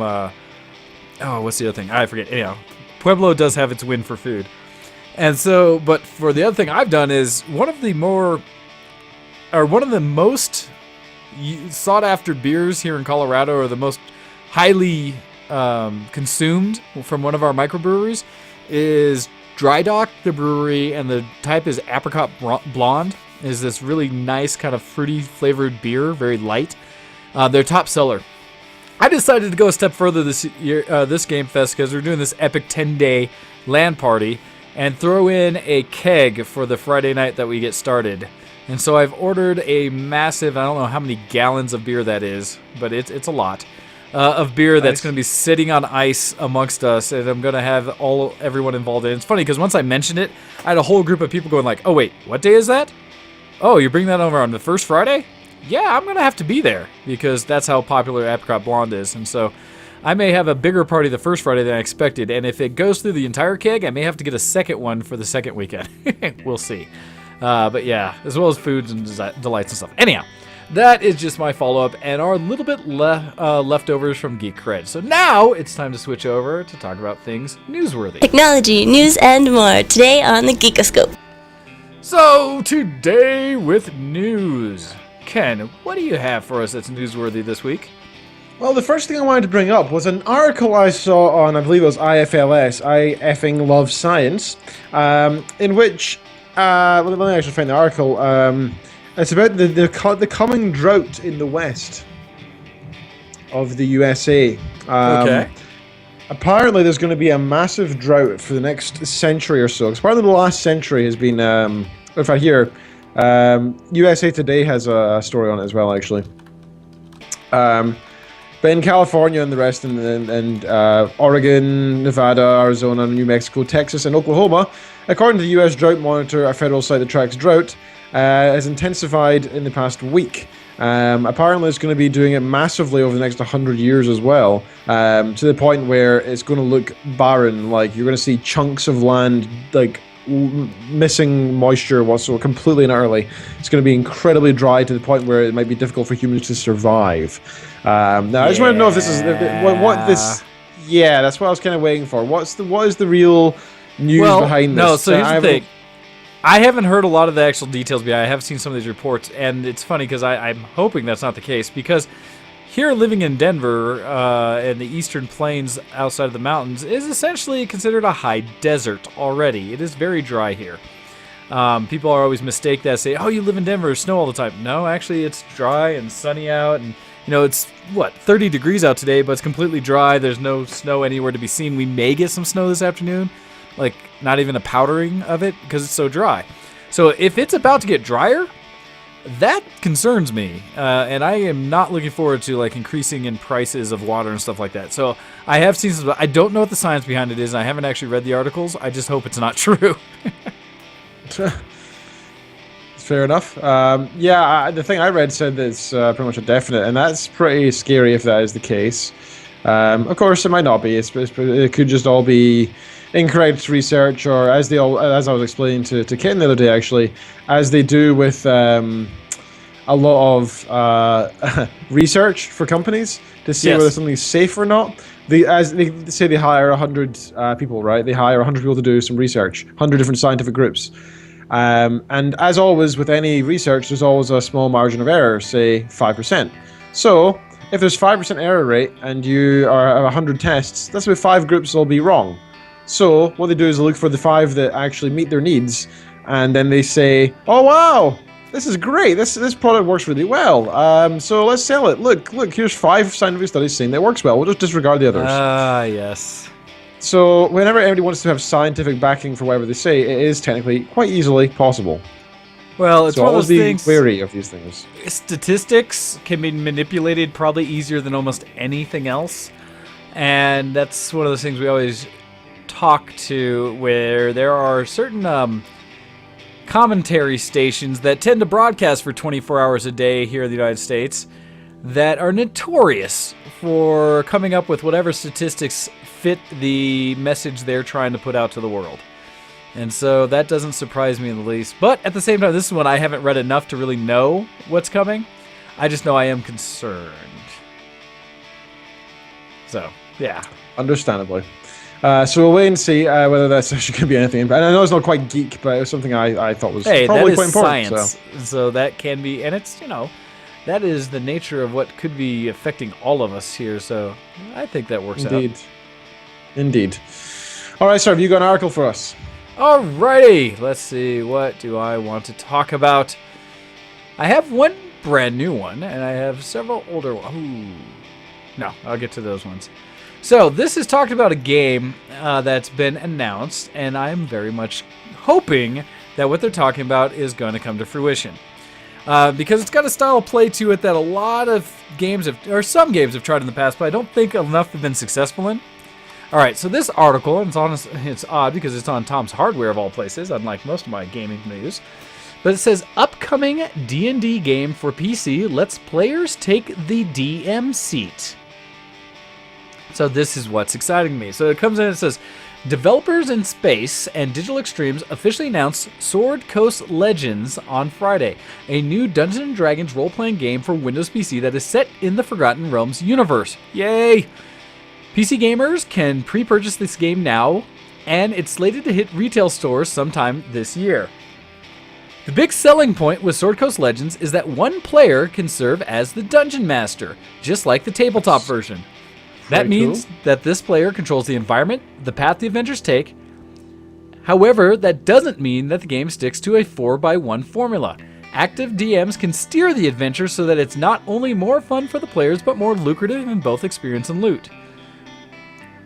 what's the other thing? I forget. Anyhow, Pueblo does have its win for food. And so, but for the other thing I've done is one of the most sought after beers here in Colorado, or the most highly consumed from one of our microbreweries, is Dry Dock, the brewery, and the type is Apricot Blonde. Is this really nice kind of fruity flavored beer, very light. Their top seller. I decided to go a step further this year, this Game Fest, because we're doing this epic 10-day LAN party, and throw in a keg for the Friday night that we get started. And so I've ordered a massive, I don't know how many gallons of beer that is, but it's a lot, of beer that's going to be sitting on ice amongst us, and I'm going to have everyone involved in it. It's funny, because once I mentioned it, I had a whole group of people going like, oh wait, what day is that? Oh, you're bringing that over on the first Friday? Yeah, I'm going to have to be there, because that's how popular Apricot Blonde is. And so I may have a bigger party the first Friday than I expected, and if it goes through the entire keg, I may have to get a second one for the second weekend. We'll see. But yeah, as well as foods and delights and stuff. Anyhow, that is just my follow-up and our little bit leftovers from Geek Cred. So now it's time to switch over to talk about things newsworthy. Technology, news, and more today on the Geekoscope. So today with news. Ken, what do you have for us that's newsworthy this week? Well, the first thing I wanted to bring up was an article I saw on, I believe it was IFLS, I effing love science, in which, let me actually find the article, it's about the coming drought in the west of the USA. Okay. Apparently there's going to be a massive drought for the next century or so, because part of the last century has been, if I hear, USA Today has a story on it as well, actually. But in California and the rest, and Oregon, Nevada, Arizona, New Mexico, Texas, and Oklahoma, according to the U.S. Drought Monitor, a federal site that tracks drought, has intensified in the past week. Apparently, it's going to be doing it massively over the next 100 years as well, to the point where it's going to look barren. Like, you're going to see chunks of land, like, missing moisture whatsoever, completely and utterly. It's going to be incredibly dry to the point where it might be difficult for humans to survive. Now, I just want to know if this is what this. Yeah, that's what I was kind of waiting for. What is the real news behind this? No, so here's the thing. I haven't heard a lot of the actual details behind it. I have seen some of these reports, and it's funny because I'm hoping that's not the case, because here living in Denver and the eastern plains outside of the mountains is essentially considered a high desert already. It is very dry here. People are always mistake that, say, oh, you live in Denver, there's snow all the time. No, actually it's dry and sunny out, and it's 30 degrees out today, but it's completely dry. There's no snow anywhere to be seen. We may get some snow this afternoon, like not even a powdering of it because it's so dry. So if it's about to get drier, that concerns me, and I am not looking forward to like increasing in prices of water and stuff like that. So I have seen some. I don't know what the science behind it is, and I haven't actually read the articles. I just hope it's not true. Fair enough. The thing I read said that it's pretty much a definite, and that's pretty scary if that is the case. Of course, it might not be. It could just all be incorrect research, or as I was explaining to Ken the other day, actually, as they do with a lot of research for companies to see whether something's safe or not. As they say, they hire 100 people, right? They hire 100 people to do some research, 100 different scientific groups. And as always with any research, there's always a small margin of error, say 5%. So if there's 5% error rate and you are 100 tests, that's where 5 groups will be wrong. So what they do is they look for the 5 that actually meet their needs, and then they say, oh wow, This is great. This product works really well. So let's sell it. Look, here's 5 scientific studies saying that it works well. We'll just disregard the others. Yes. So whenever anybody wants to have scientific backing for whatever they say, it is technically quite easily possible. Well, it's So one of always those be things. wary of these things. Statistics can be manipulated probably easier than almost anything else. And that's one of those things we always talk to, where there are certain commentary stations that tend to broadcast for 24 hours a day here in the United States that are notorious for coming up with whatever statistics fit the message they're trying to put out to the world. And so that doesn't surprise me in the least. But at the same time, this is one I haven't read enough to really know what's coming. I just know I am concerned. So, yeah. Understandably. So we'll wait and see whether that's actually going to be anything. And I know it's not quite geek, but it was something I thought was Hey, probably that quite is important. science. So that can be, and it's, that is the nature of what could be affecting all of us here. So I think that works out. Indeed. All right, sir, have you got an article for us? Alrighty, let's see, what do I want to talk about? I have one brand new one, and I have several older ones. Ooh. No, I'll get to those ones. So, this is talked about a game that's been announced, and I'm very much hoping that what they're talking about is going to come to fruition. Because it's got a style of play to it that a lot of games or some games have tried in the past, but I don't think enough have been successful in. Alright, so this article, and it's odd because it's on Tom's Hardware of all places, unlike most of my gaming news, but it says, upcoming D&D game for PC lets players take the DM seat. So this is what's exciting me. So it comes in and it says, developers in Space and Digital Extremes officially announced Sword Coast Legends on Friday, a new Dungeons & Dragons role-playing game for Windows PC that is set in the Forgotten Realms universe. Yay! PC gamers can pre-purchase this game now, and it's slated to hit retail stores sometime this year. The big selling point with Sword Coast Legends is that one player can serve as the Dungeon Master, just like the tabletop version. That means that this player controls the environment, the path the adventures take. However, that doesn't mean that the game sticks to a 4x1 formula. Active DMs can steer the adventure so that it's not only more fun for the players, but more lucrative in both experience and loot.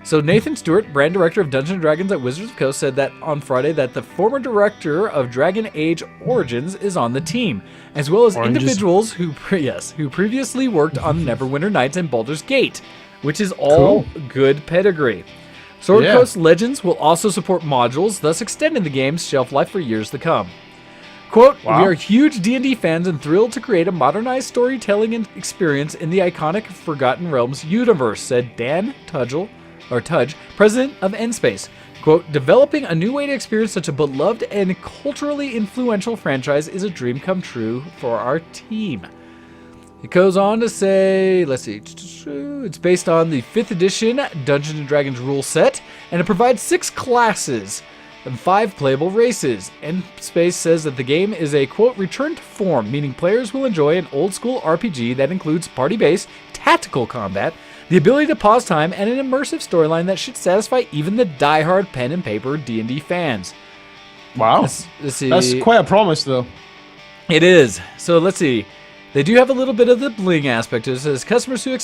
So Nathan Stewart, brand director of Dungeons & Dragons at Wizards of the Coast, said that on Friday that the former director of Dragon Age Origins is on the team, as well as individuals who previously worked on Neverwinter Nights and Baldur's Gate, which is all good pedigree. Sword Coast Legends will also support modules, thus extending the game's shelf life for years to come. Quote, we are huge D&D fans and thrilled to create a modernized storytelling experience in the iconic Forgotten Realms universe, said Dan Tudge, president of Nspace. Quote, developing a new way to experience such a beloved and culturally influential franchise is a dream come true for our team. It goes on to say, let's see, it's based on the 5th edition Dungeons & Dragons rule set, and it provides 6 classes and 5 playable races. Nspace says that the game is a, quote, return to form, meaning players will enjoy an old-school RPG that includes party-based, tactical combat, the ability to pause time, and an immersive storyline that should satisfy even the die-hard pen and paper D&D fans. Wow. Let's see. That's quite a promise, though. It is. So let's see. They do have a little bit of the bling aspect to it. It says customers who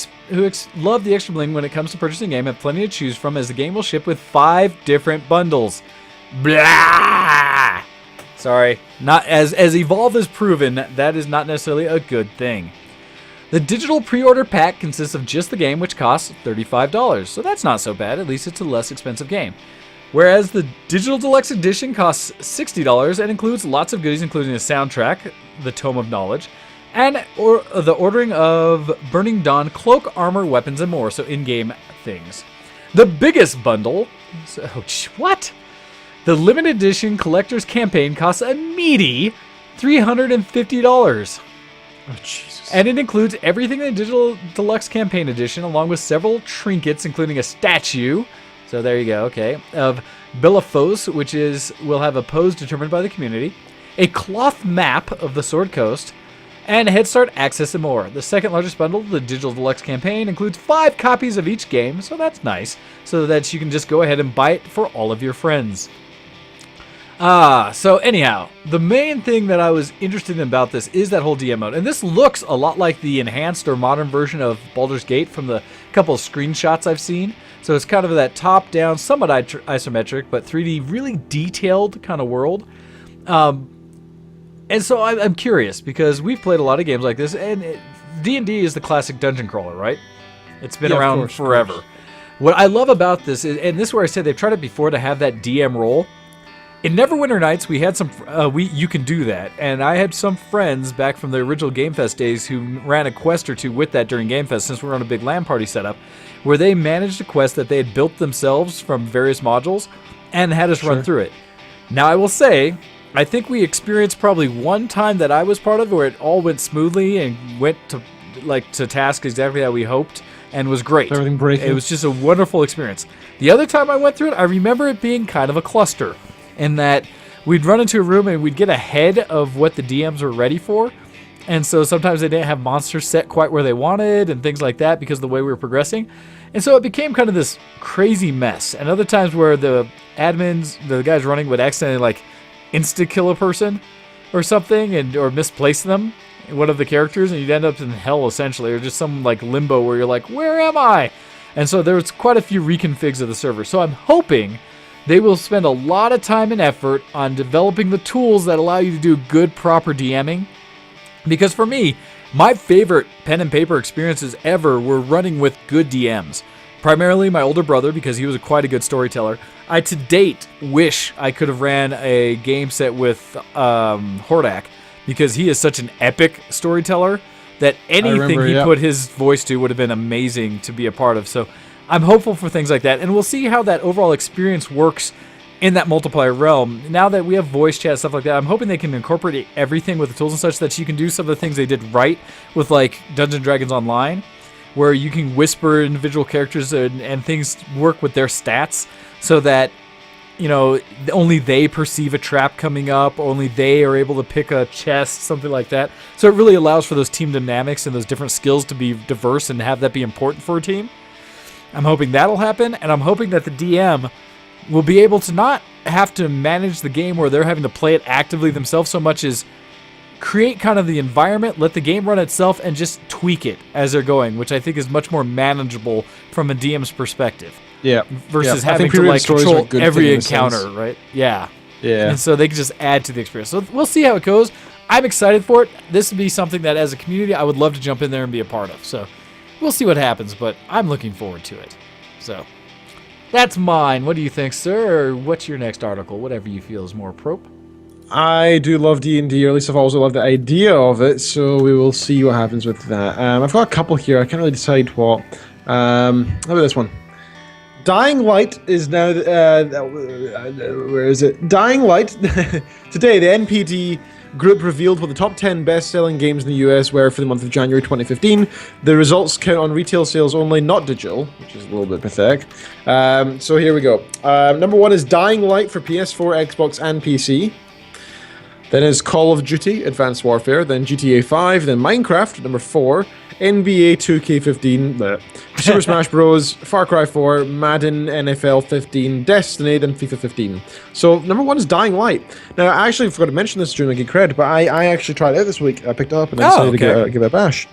love the extra bling when it comes to purchasing a game have plenty to choose from, as the game will ship with 5 different bundles. Blah! Sorry. Not as Evolve has proven, that is not necessarily a good thing. The digital pre-order pack consists of just the game, which costs $35. So that's not so bad. At least it's a less expensive game. Whereas the digital deluxe edition costs $60 and includes lots of goodies, including a soundtrack, the Tome of Knowledge, and the ordering of Burning Dawn cloak, armor, weapons, and more. So in-game things. The biggest bundle. What? The limited edition collector's campaign costs a meaty $350. Oh, Jesus. And it includes everything in the Digital Deluxe Campaign Edition, along with several trinkets, including a statue. So there you go, okay. Of Belafos, which will have a pose determined by the community. A cloth map of the Sword Coast. And Head Start access and more. The second largest bundle, the Digital Deluxe Campaign, includes 5 copies of each game, so that's nice. So that you can just go ahead and buy it for all of your friends. So anyhow, the main thing that I was interested in about this is that whole DM mode. And this looks a lot like the enhanced or modern version of Baldur's Gate from the couple of screenshots I've seen. So it's kind of that top-down, somewhat isometric, but 3D, really detailed kind of world. And so I'm curious, because we've played a lot of games like this, and D&D is the classic dungeon crawler, right? It's been around forever. What I love about this is, and this is where I said they've tried it before to have that DM role. In Neverwinter Nights, we had some. You can do that, and I had some friends back from the original Game Fest days who ran a quest or two with that during Game Fest, since we were on a big LAN party setup, where they managed a quest that they had built themselves from various modules, and had us run through it. Now, I will say, I think we experienced probably one time that I was part of where it all went smoothly and went to task exactly how we hoped, and was great. Everything breaking. It was just a wonderful experience. The other time I went through it, I remember it being kind of a cluster. In that we'd run into a room and we'd get ahead of what the DMs were ready for. And so sometimes they didn't have monsters set quite where they wanted and things like that because of the way we were progressing. And so it became kind of this crazy mess. And other times where the admins, the guys running, would accidentally insta-kill a person or something or misplace them, one of the characters, and you'd end up in hell essentially, or just some limbo where you're like, where am I? And so there was quite a few reconfigs of the server. So I'm hoping they will spend a lot of time and effort on developing the tools that allow you to do good, proper DMing. Because for me, my favorite pen and paper experiences ever were running with good DMs. Primarily my older brother, because he was quite a good storyteller. I, to date, wish I could have ran a game set with Hordak, because he is such an epic storyteller that anything he put his voice to would have been amazing to be a part of. So I'm hopeful for things like that, and we'll see how that overall experience works in that multiplayer realm. Now that we have voice chat, stuff like that, I'm hoping they can incorporate everything with the tools and such that you can do some of the things they did right with Dungeons & Dragons Online, where you can whisper individual characters and things work with their stats so that, only they perceive a trap coming up, only they are able to pick a chest, something like that. So it really allows for those team dynamics and those different skills to be diverse and have that be important for a team. I'm hoping that'll happen, and I'm hoping that the DM will be able to not have to manage the game where they're having to play it actively themselves so much as create kind of the environment, let the game run itself, and just tweak it as they're going, which I think is much more manageable from a DM's perspective. Yeah. Versus having to control every encounter, right? Yeah. Yeah. And so they can just add to the experience. So we'll see how it goes. I'm excited for it. This would be something that as a community I would love to jump in there and be a part of. So we'll see what happens, but I'm looking forward to it. So that's mine. What do you think, sir? Or what's your next article? Whatever you feel is more appropriate. I do love D&D, or at least I've also loved the idea of it, so we will see what happens with that. I've got a couple here. I can't really decide what. How about this one? Dying Light is now... where is it? Dying Light. Today, the NPD group revealed what the top 10 best-selling games in the US were for the month of January 2015. The results count on retail sales only, not digital, which is a little bit pathetic. So here we go. Number 1 is Dying Light for PS4, Xbox, and PC. Then is Call of Duty, Advanced Warfare, then GTA 5, then Minecraft, number 4, NBA 2K15, Super Smash Bros, Far Cry 4, Madden, NFL 15, Destiny, then FIFA 15. So number 1 is Dying Light. Now, I actually forgot to mention this during the Geek Cred, but I actually tried it out this week. I picked it up and I decided to give it a bash.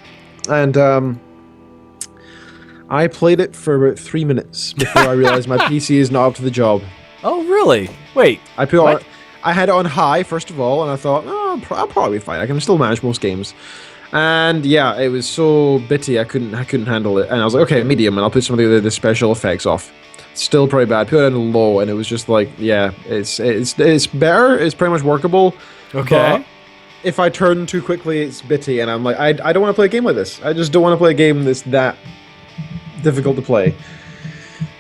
And I played it for about 3 minutes before I realized my PC is not up to the job. Oh, really? Wait. I had it on high, first of all, and I thought, I'll probably be fine. I can still manage most games. And yeah, it was so bitty, I couldn't handle it. And I was like, okay, medium, and I'll put some of the special effects off. Still pretty bad. Put it on low, and it was just like, yeah, it's better. It's pretty much workable. Okay. But if I turn too quickly, it's bitty, and I'm like, I don't want to play a game like this. I just don't want to play a game that's that difficult to play.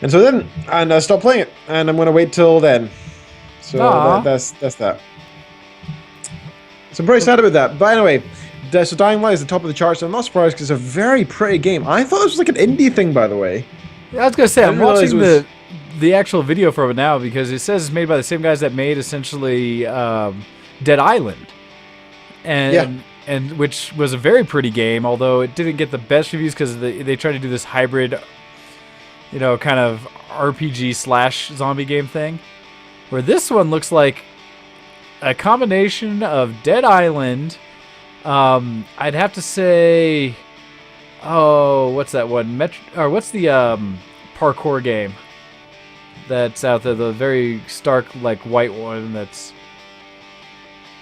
And so then, I stopped playing it, and I'm going to wait till then. So that's that. So I'm very sad about that. But anyway, so Dying Light is the top of the charts. I'm not surprised because it's a very pretty game. I thought this was like an indie thing, by the way. Yeah, I was gonna say I'm watching the actual video from it now because it says it's made by the same guys that made essentially Dead Island, and which was a very pretty game, although it didn't get the best reviews because they tried to do this hybrid, kind of RPG / zombie game thing. Where this one looks like a combination of Dead Island. I'd have to say, what's that one? What's the parkour game that's out there? The very stark, like, white one that's...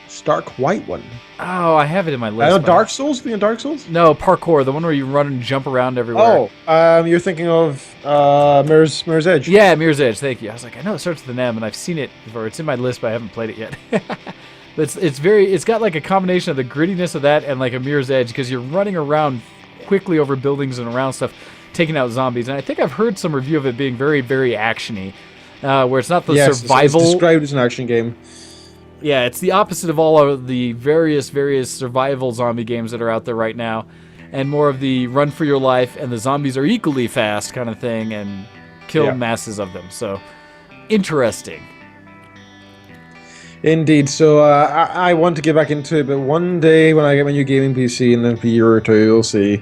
Stark white one. Oh, I have it in my list. I know Dark Souls. Thinking of Dark Souls? No, parkour, the one where you run and jump around everywhere. Oh, you're thinking of Mirror's Edge. Yeah, Mirror's Edge. Thank you. I was like, I know it starts with an M, and I've seen it before. It's in my list, but I haven't played it yet. But it's got like a combination of the grittiness of that and like a Mirror's Edge, because you're running around quickly over buildings and around stuff, taking out zombies. And I think I've heard some review of it being very, very actiony, where it's not the survival. It's described as an action game. Yeah, it's the opposite of all of the various survival zombie games that are out there right now, and more of the run for your life and the zombies are equally fast kind of thing, and kill masses of them. So, interesting. Indeed. So I want to get back into it, but one day when I get my new gaming PC in a year or two, you'll see.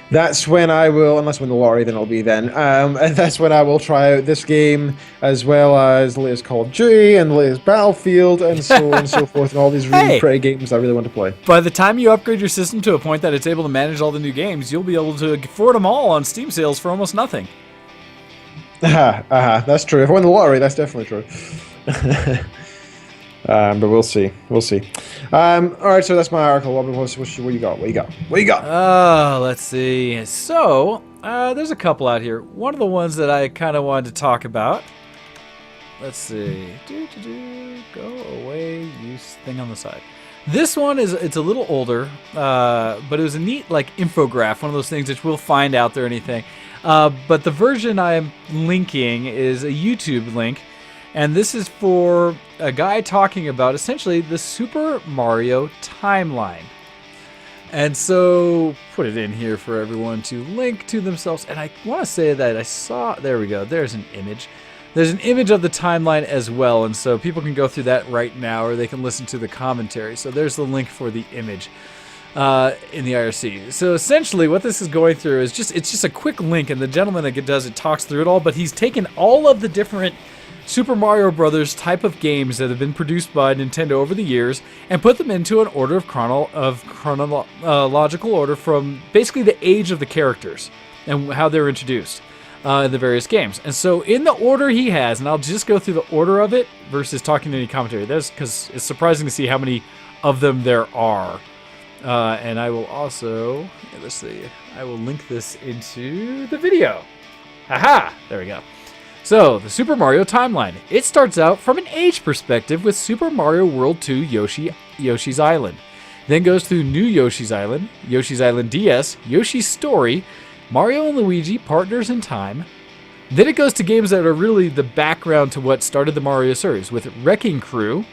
That's when I will, unless I win the lottery, then I'll be then. And that's when I will try out this game, as well as the latest Call of Duty and the latest Battlefield, and so on and so forth, and all these really pretty games I really want to play. By the time you upgrade your system to a point that it's able to manage all the new games, you'll be able to afford them all on Steam sales for almost nothing. That's true. If I win the lottery, that's definitely true. But we'll see. We'll see. All right, so that's my article. What you got? What you got? Let's see. So, there's a couple out here. One of the ones that I kind of wanted to talk about. Let's see. Go away, use thing on the side. This one it's a little older, but it was a neat like infograph, one of those things that we'll find out there or anything. But the version I'm linking is a YouTube link. And this is for a guy talking about essentially the Super Mario timeline. And so, put it in here for everyone to link to themselves. And I want to say that I saw, there we go, there's an image. There's an image of the timeline as well. And so people can go through that right now, or they can listen to the commentary. So there's the link for the image in the IRC. So essentially what this is going through is it's just a quick link. And the gentleman that does it talks through it all. But he's taken all of the different Super Mario Brothers type of games that have been produced by Nintendo over the years and put them into an order of chronological order from basically the age of the characters and how they're introduced in the various games. And so in the order he has, and I'll just go through the order of it versus talking to any commentary, that's because it's surprising to see how many of them there are. And I will also, let's see, I will link this into the video. Haha, there we go. So, the Super Mario timeline. It starts out from an age perspective with Super Mario World 2 Yoshi's Island. Then goes through New Yoshi's Island DS, Yoshi's Story, Mario and Luigi Partners in Time. Then it goes to games that are really the background to what started the Mario series, with Wrecking Crew.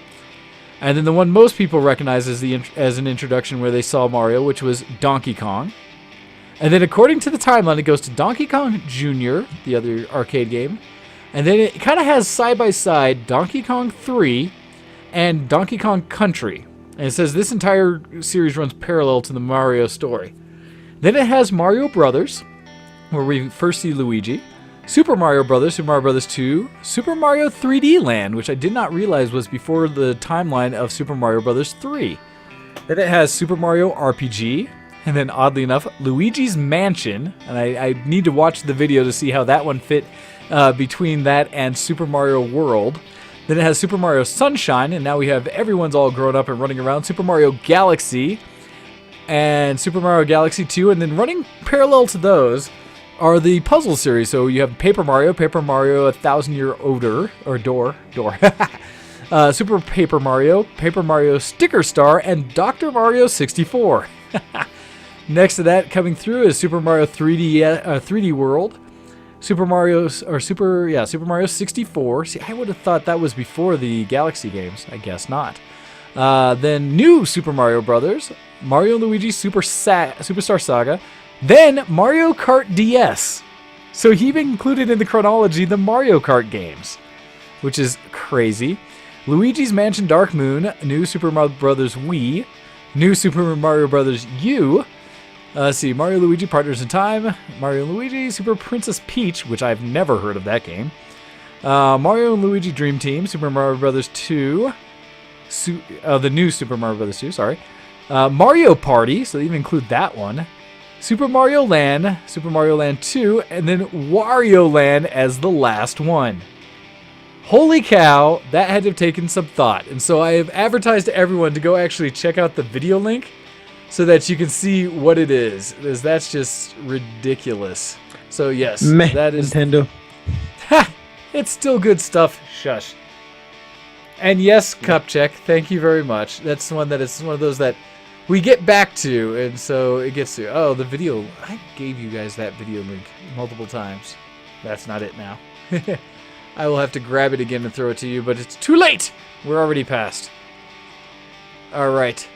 And then the one most people recognize as an introduction where they saw Mario, which was Donkey Kong. And then according to the timeline, it goes to Donkey Kong Jr., the other arcade game. And then it kind of has side-by-side Donkey Kong 3 and Donkey Kong Country. And it says this entire series runs parallel to the Mario story. Then it has Mario Brothers, where we first see Luigi. Super Mario Brothers, Super Mario Brothers 2. Super Mario 3D Land, which I did not realize was before the timeline of Super Mario Brothers 3. Then it has Super Mario RPG. And then, oddly enough, Luigi's Mansion. And I need to watch the video to see how that one fit between that and Super Mario World. Then it has Super Mario Sunshine, and now we have everyone's all grown up and running around. Super Mario Galaxy and Super Mario Galaxy 2. And then running parallel to those are the puzzle series. So you have Paper Mario 1,000-Year Odor, or Door. Super Paper Mario Sticker Star, and Dr. Mario 64. Next to that, coming through is Super Mario 3D World, Super Mario 64. See, I would have thought that was before the Galaxy games. I guess not. Then new Super Mario Brothers, Mario and Luigi Superstar Saga, then Mario Kart DS. So he even included in the chronology the Mario Kart games, which is crazy. Luigi's Mansion Dark Moon, new Super Mario Brothers Wii, new Super Mario Brothers U. Let's see, Mario Luigi Partners in Time, Mario and Luigi Super Princess Peach, which I've never heard of that game. Mario and Luigi Dream Team, Super Mario Bros. 2, the new Super Mario Bros. 2, sorry. Mario Party, so they even include that one. Super Mario Land 2, and then Wario Land as the last one. Holy cow, that had to have taken some thought. And so I have advertised to everyone to go actually check out the video link so that you can see what it is. Because that's just ridiculous. So yes, that is Nintendo. It's still good stuff. Shush. And yes, Cup Check, thank you very much. That's one that is one of those that we get back to, and so it gets to, oh, the video. I gave you guys that video link multiple times. That's not it now. I will have to grab it again and throw it to you, but it's too late. We're already past. All right.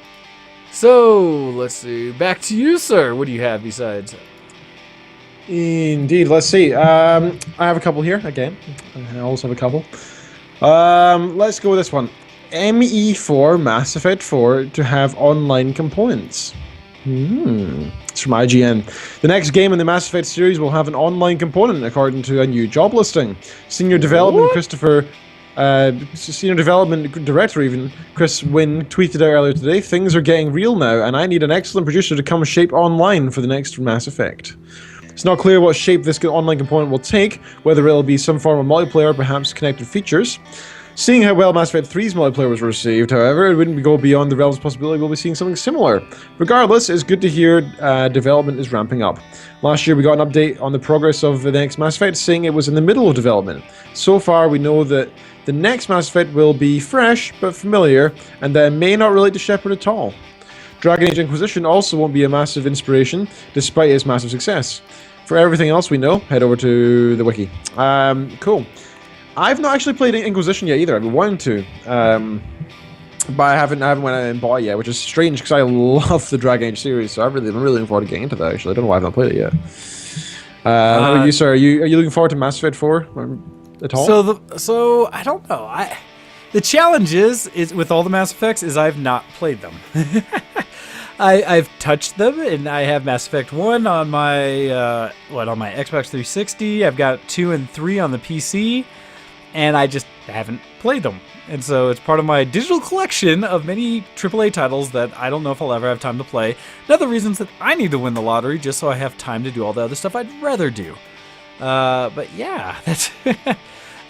So, let's see. Back to you, sir. What do you have besides? Indeed. Let's see. I have a couple here, again. I also have a couple. Let's go with this one. ME4 Mass Effect 4 to have online components. It's from IGN. The next game in the Mass Effect series will have an online component, according to a new job listing. Senior Development Director even, Chris Wynn, tweeted out earlier today, "Things are getting real now, and I need an excellent producer to come shape online for the next Mass Effect." It's not clear what shape this online component will take, whether it'll be some form of multiplayer, perhaps connected features. Seeing how well Mass Effect 3's multiplayer was received, however, it wouldn't go beyond the realms of possibility we'll be seeing something similar. Regardless, it's good to hear development is ramping up. Last year we got an update on the progress of the next Mass Effect, saying it was in the middle of development. So far we know that the next Mass Effect will be fresh but familiar, and that it may not relate to Shepard at all. Dragon Age Inquisition also won't be a massive inspiration, despite its massive success. For everything else we know, head over to the wiki. Cool. I've not actually played Inquisition yet either. I've been wanting to, but I haven't went out and bought it yet, which is strange because I love the Dragon Age series. So I'm really looking forward to getting into that. Actually, I don't know why I've not played it yet. How about you, sir? Are you looking forward to Mass Effect 4 at all? So I don't know. The challenge is with all the Mass Effects is I've not played them. I've touched them, and I have Mass Effect 1 on my on my Xbox 360. I've got 2 and 3 on the PC. And I just haven't played them. And so it's part of my digital collection of many AAA titles that I don't know if I'll ever have time to play. Another reasons that I need to win the lottery just so I have time to do all the other stuff I'd rather do. But yeah, that's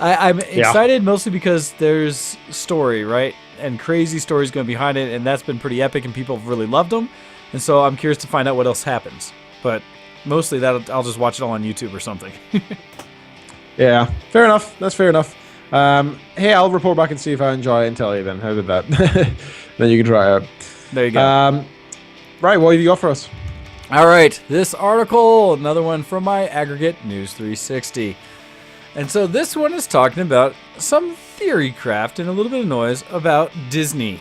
I'm excited mostly because there's story, right? And crazy stories going behind it, and that's been pretty epic, and people have really loved them. And so I'm curious to find out what else happens. But mostly that I'll just watch it all on YouTube or something. Yeah, fair enough. That's fair enough. Hey, I'll report back and see if I enjoy it and tell you then. How did that? Then you can try it out. There you go. Right, what have you got for us? All right, this article, another one from my aggregate News 360. And so this one is talking about some theory craft and a little bit of noise about Disney.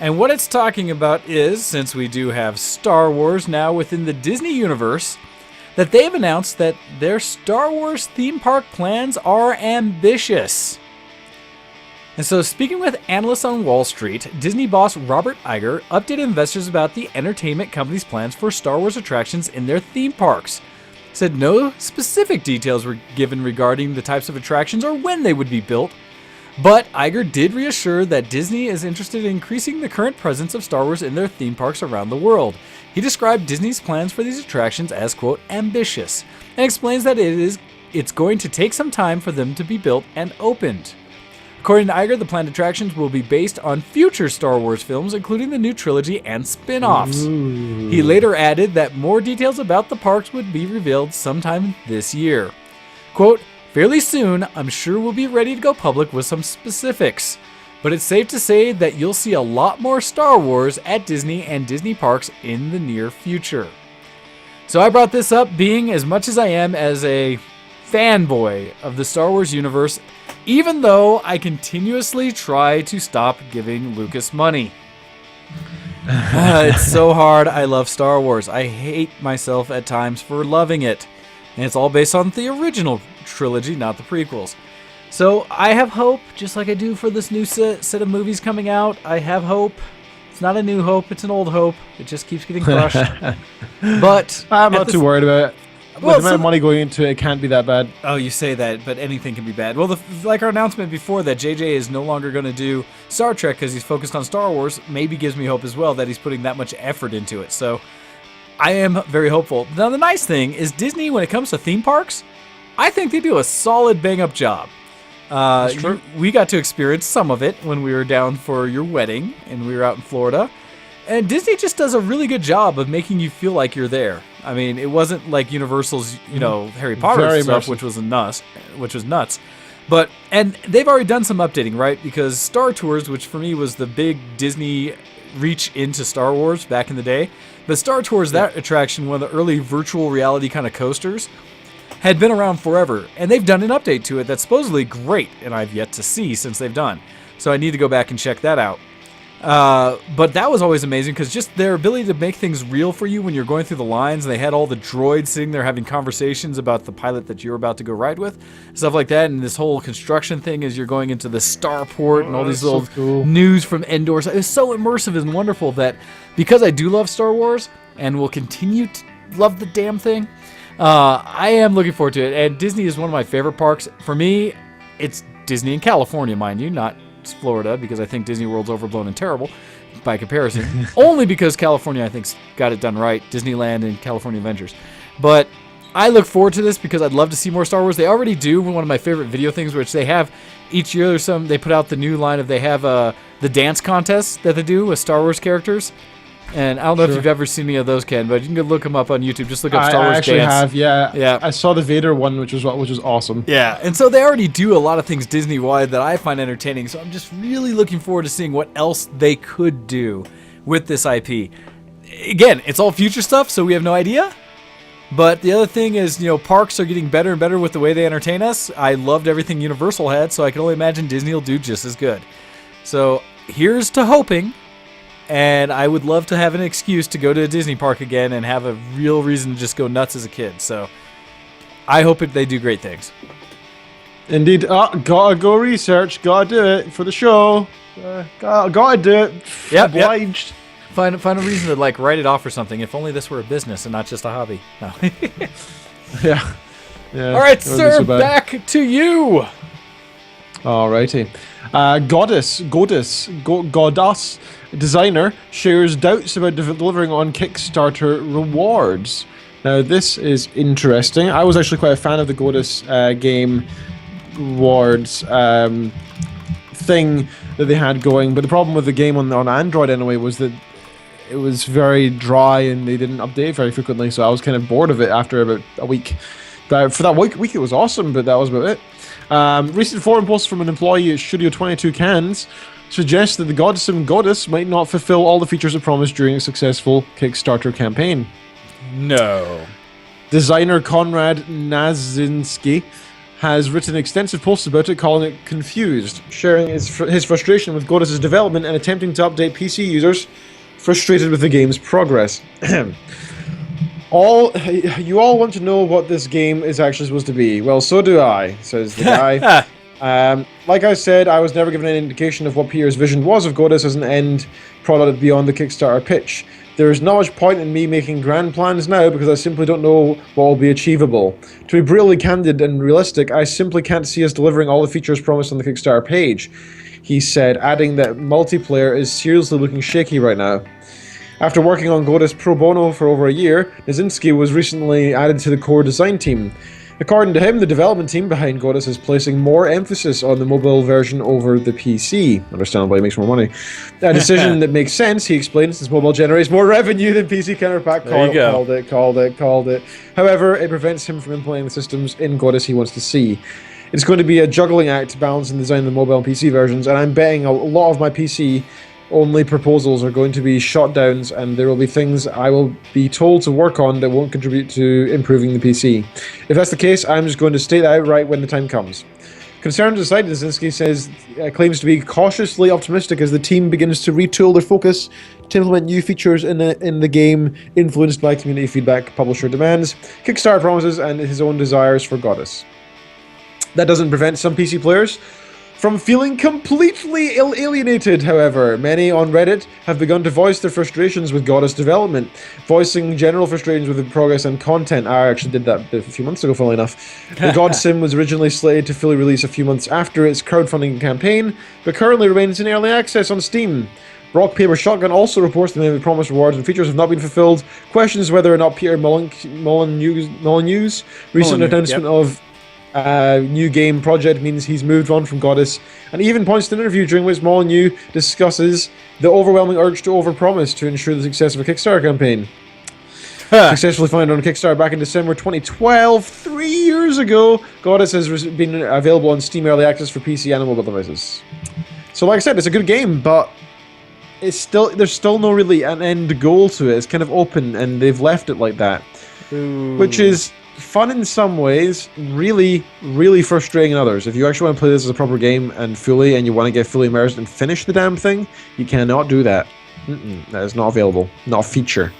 And what it's talking about is, since we do have Star Wars now within the Disney universe, that they've announced that their Star Wars theme park plans are ambitious. And so, speaking with analysts on Wall Street, Disney boss Robert Iger updated investors about the entertainment company's plans for Star Wars attractions in their theme parks. Said no specific details were given regarding the types of attractions or when they would be built, but Iger did reassure that Disney is interested in increasing the current presence of Star Wars in their theme parks around the world. He described Disney's plans for these attractions as, quote, ambitious, and explains that it's going to take some time for them to be built and opened. According to Iger, the planned attractions will be based on future Star Wars films, including the new trilogy and spin-offs. He later added that more details about the parks would be revealed sometime this year. Quote, fairly soon, I'm sure we'll be ready to go public with some specifics. But it's safe to say that you'll see a lot more Star Wars at Disney and Disney parks in the near future. So I brought this up being as much as I am as a fanboy of the Star Wars universe, even though I continuously try to stop giving Lucas money. It's so hard. I love Star Wars. I hate myself at times for loving it. And it's all based on the original trilogy, not the prequels. So I have hope, just like I do for this new set of movies coming out. I have hope. It's not a new hope, it's an old hope. It just keeps getting crushed. But I'm not too worried about it. With the amount of money going into it, it can't be that bad. Oh, you say that, but anything can be bad. Well, like our announcement before that JJ is no longer going to do Star Trek because he's focused on Star Wars, maybe gives me hope as well that he's putting that much effort into it. So I am very hopeful. Now, the nice thing is Disney, when it comes to theme parks, I think they do a solid bang-up job. That's true. We got to experience some of it when we were down for your wedding and we were out in Florida. And Disney just does a really good job of making you feel like you're there. I mean, it wasn't like Universal's, Harry Potter Very stuff, immersive. which was nuts. And they've already done some updating, right? Because Star Tours, which for me was the big Disney reach into Star Wars back in the day, but Star Tours, that attraction, one of the early virtual reality kind of coasters, had been around forever. And they've done an update to it that's supposedly great, and I've yet to see since they've done. So I need to go back and check that out. But that was always amazing because just their ability to make things real for you when you're going through the lines. They had all the droids sitting there having conversations about the pilot that you're about to go ride with, stuff like that. And this whole construction thing as you're going into the starport and all these little news from Endor. It was so immersive and wonderful that because I do love Star Wars and will continue to love the damn thing, I am looking forward to it. And Disney is one of my favorite parks. For me, it's Disney in California, mind you, not Florida, because I think Disney World's overblown and terrible by comparison. Only because California, I think, got it done right. Disneyland and California Adventures. But I look forward to this because I'd love to see more Star Wars. They already do one of my favorite video things, which they have each year. They put out the new line of they have the dance contest that they do with Star Wars characters. And I don't know if you've ever seen any of those, Ken, but you can go look them up on YouTube. Just look up Star Wars I actually dance. have, yeah. Yeah. I saw the Vader one, which was awesome. Yeah, and so they already do a lot of things Disney-wide that I find entertaining, so I'm just really looking forward to seeing what else they could do with this IP. Again, it's all future stuff, so we have no idea. But the other thing is, parks are getting better and better with the way they entertain us. I loved everything Universal had, so I can only imagine Disney will do just as good. So here's to hoping. And I would love to have an excuse to go to a Disney park again and have a real reason to just go nuts as a kid. So I hope they do great things. Indeed. Gotta go research. Gotta do it for the show. Gotta do it. Yep, Obliged. Find a reason to write it off or something. If only this were a business and not just a hobby. No. Yeah. All right, that wouldn't be sir. so bad. Back to you. Alrighty. Goddess designer shares doubts about delivering on Kickstarter rewards. Now, this is interesting. I was actually quite a fan of the Goddess game rewards thing that they had going, but the problem with the game on Android anyway was that it was very dry and they didn't update very frequently, so I was kind of bored of it after about a week. But for that week it was awesome, but that was about it. Recent forum posts from an employee at Studio 22 Cans suggest that the Goddess might not fulfill all the features it promised during a successful Kickstarter campaign. No. Designer Konrad Nazinski has written extensive posts about it, calling it confused, sharing his frustration with Goddess's development and attempting to update PC users frustrated with the game's progress. You all want to know what this game is actually supposed to be. Well, so do I, says the guy. Like I said, I was never given any indication of what Peter's vision was of Goddess as an end product beyond the Kickstarter pitch. There is not much point in me making grand plans now because I simply don't know what will be achievable. To be brutally candid and realistic, I simply can't see us delivering all the features promised on the Kickstarter page, he said, adding that multiplayer is seriously looking shaky right now. After working on Goddess pro bono for over a year, Nazinski was recently added to the core design team. According to him, the development team behind Goddess is placing more emphasis on the mobile version over the PC. Understandably, it makes more money. A decision that makes sense, he explained, since mobile generates more revenue than PC counterpart. Called it. However, it prevents him from implementing the systems in Goddess he wants to see. It's going to be a juggling act balancing the design of the mobile and PC versions, and I'm betting a lot of my PC only proposals are going to be shot downs, and there will be things I will be told to work on that won't contribute to improving the PC. If that's the case, I'm just going to state that outright when the time comes. Concerned aside, Nazinski claims to be cautiously optimistic as the team begins to retool their focus to implement new features in the game influenced by community feedback, publisher demands, Kickstarter promises, and his own desires for Goddess. That doesn't prevent some PC players From feeling completely alienated, however, many on Reddit have begun to voice their frustrations with Goddess development, voicing general frustrations with the progress and content. I actually did that a few months ago, funnily enough. The God Sim was originally slated to fully release a few months after its crowdfunding campaign, but currently remains in early access on Steam. Rock Paper Shotgun also reports that many of the promised rewards and features have not been fulfilled, questions whether or not Peter Molyneux's recent announcement of new game project means he's moved on from Goddess, and even points to an interview during which Molyneux discusses the overwhelming urge to overpromise to ensure the success of a Kickstarter campaign. Successfully founded on Kickstarter back in December 2012, 3 years ago, Goddess has been available on Steam Early Access for PC and mobile devices. So like I said, it's a good game, but there's still no really an end goal to it. It's kind of open, and they've left it like that. Ooh. Which is fun in some ways, really, really frustrating in others. If you actually want to play this as a proper game and you want to get fully immersed and finish the damn thing, you cannot do that. That is not available. Not a feature.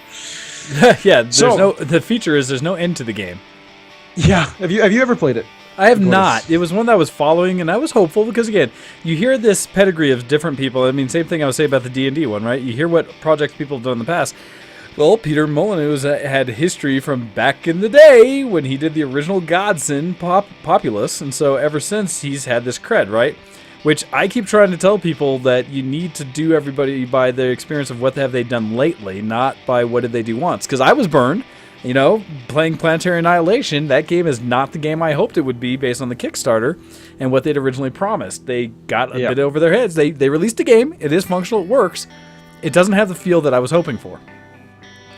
Yeah, the feature is there's no end to the game. Yeah, have you ever played it? I have not. It was one that I was following, and I was hopeful because, again, you hear this pedigree of different people. I mean, same thing I would say about the D&D one, right? You hear what projects people have done in the past. Well, Peter Molyneux had history from back in the day when he did the original Godson Populous, and so ever since he's had this cred, right? Which I keep trying to tell people that you need to do everybody by their experience of what have they done lately, not by what did they do once. Because I was burned. You know, playing Planetary Annihilation, that game is not the game I hoped it would be based on the Kickstarter and what they'd originally promised. They got a bit over their heads. They released a game. It is functional. It works. It doesn't have the feel that I was hoping for.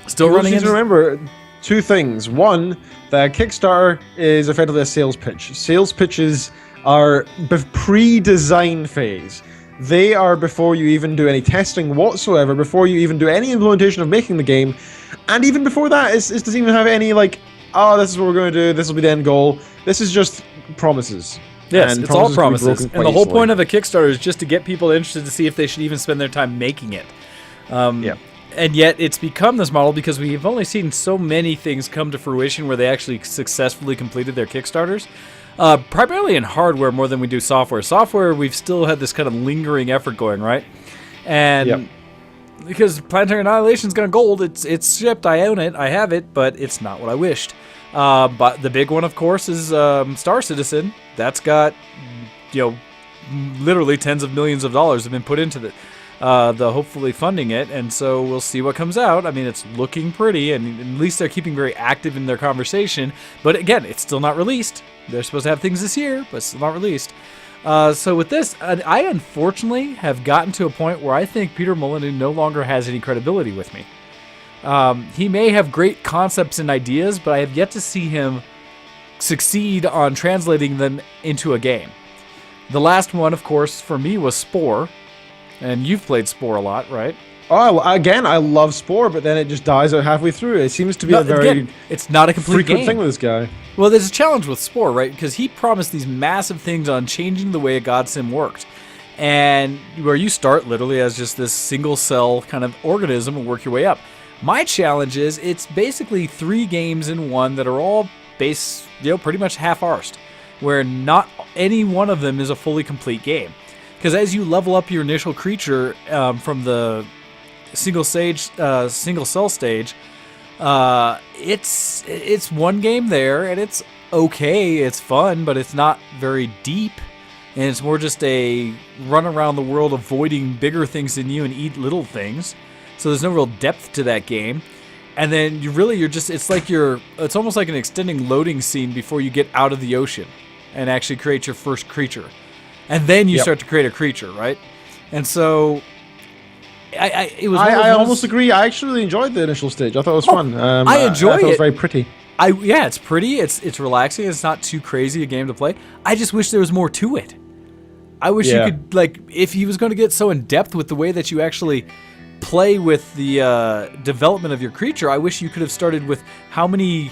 Still running into... remember two things. One, that Kickstarter is effectively a sales pitch. Sales pitches are pre-design phase. They are before you even do any testing whatsoever, before you even do any implementation of making the game. And even before that, it doesn't even have any, like, oh, this is what we're going to do, this will be the end goal. This is just promises. Yes, it's all promises. And the whole point of a Kickstarter is just to get people interested to see if they should even spend their time making it. And yet it's become this model because we've only seen so many things come to fruition where they actually successfully completed their Kickstarters. Primarily in hardware more than we do software. Software, we've still had this kind of lingering effort going, right? And because Planetary Annihilation's gone gold, it's shipped, I own it, I have it, but it's not what I wished. But the big one, of course, is Star Citizen. That's got, literally tens of millions of dollars have been put into the hopefully funding it, and so we'll see what comes out. I mean, it's looking pretty, and at least they're keeping very active in their conversation. But again, it's still not released. They're supposed to have things this year, but it's still not released. So with this, I unfortunately have gotten to a point where I think Peter Molyneux no longer has any credibility with me. He may have great concepts and ideas, but I have yet to see him succeed on translating them into a game. The last one, of course, for me was Spore. And you've played Spore a lot, right? Oh, again, I love Spore, but then it just dies out halfway through. It seems to be it's not a complete frequent game thing with this guy. Well, there's a challenge with Spore, right? Because he promised these massive things on changing the way a God Sim worked. And where you start literally as just this single cell kind of organism and work your way up. My challenge is it's basically 3 games in one that are all based, pretty much half-arsed, where not any one of them is a fully complete game. Because as you level up your initial creature from the single cell stage, it's one game there, and it's okay, it's fun, but it's not very deep, and it's more just a run around the world avoiding bigger things than you and eat little things. So there's no real depth to that game. And then it's almost like an extending loading scene before you get out of the ocean and actually create your first creature. And then you start to create a creature, right? And so, I almost agree. I actually really enjoyed the initial stage. I thought it was fun. I enjoyed it. I thought it was very pretty. It's pretty. It's relaxing. It's not too crazy a game to play. I just wish there was more to it. I wish you could, if he was going to get so in depth with the way that you actually play with the development of your creature, I wish you could have started with how many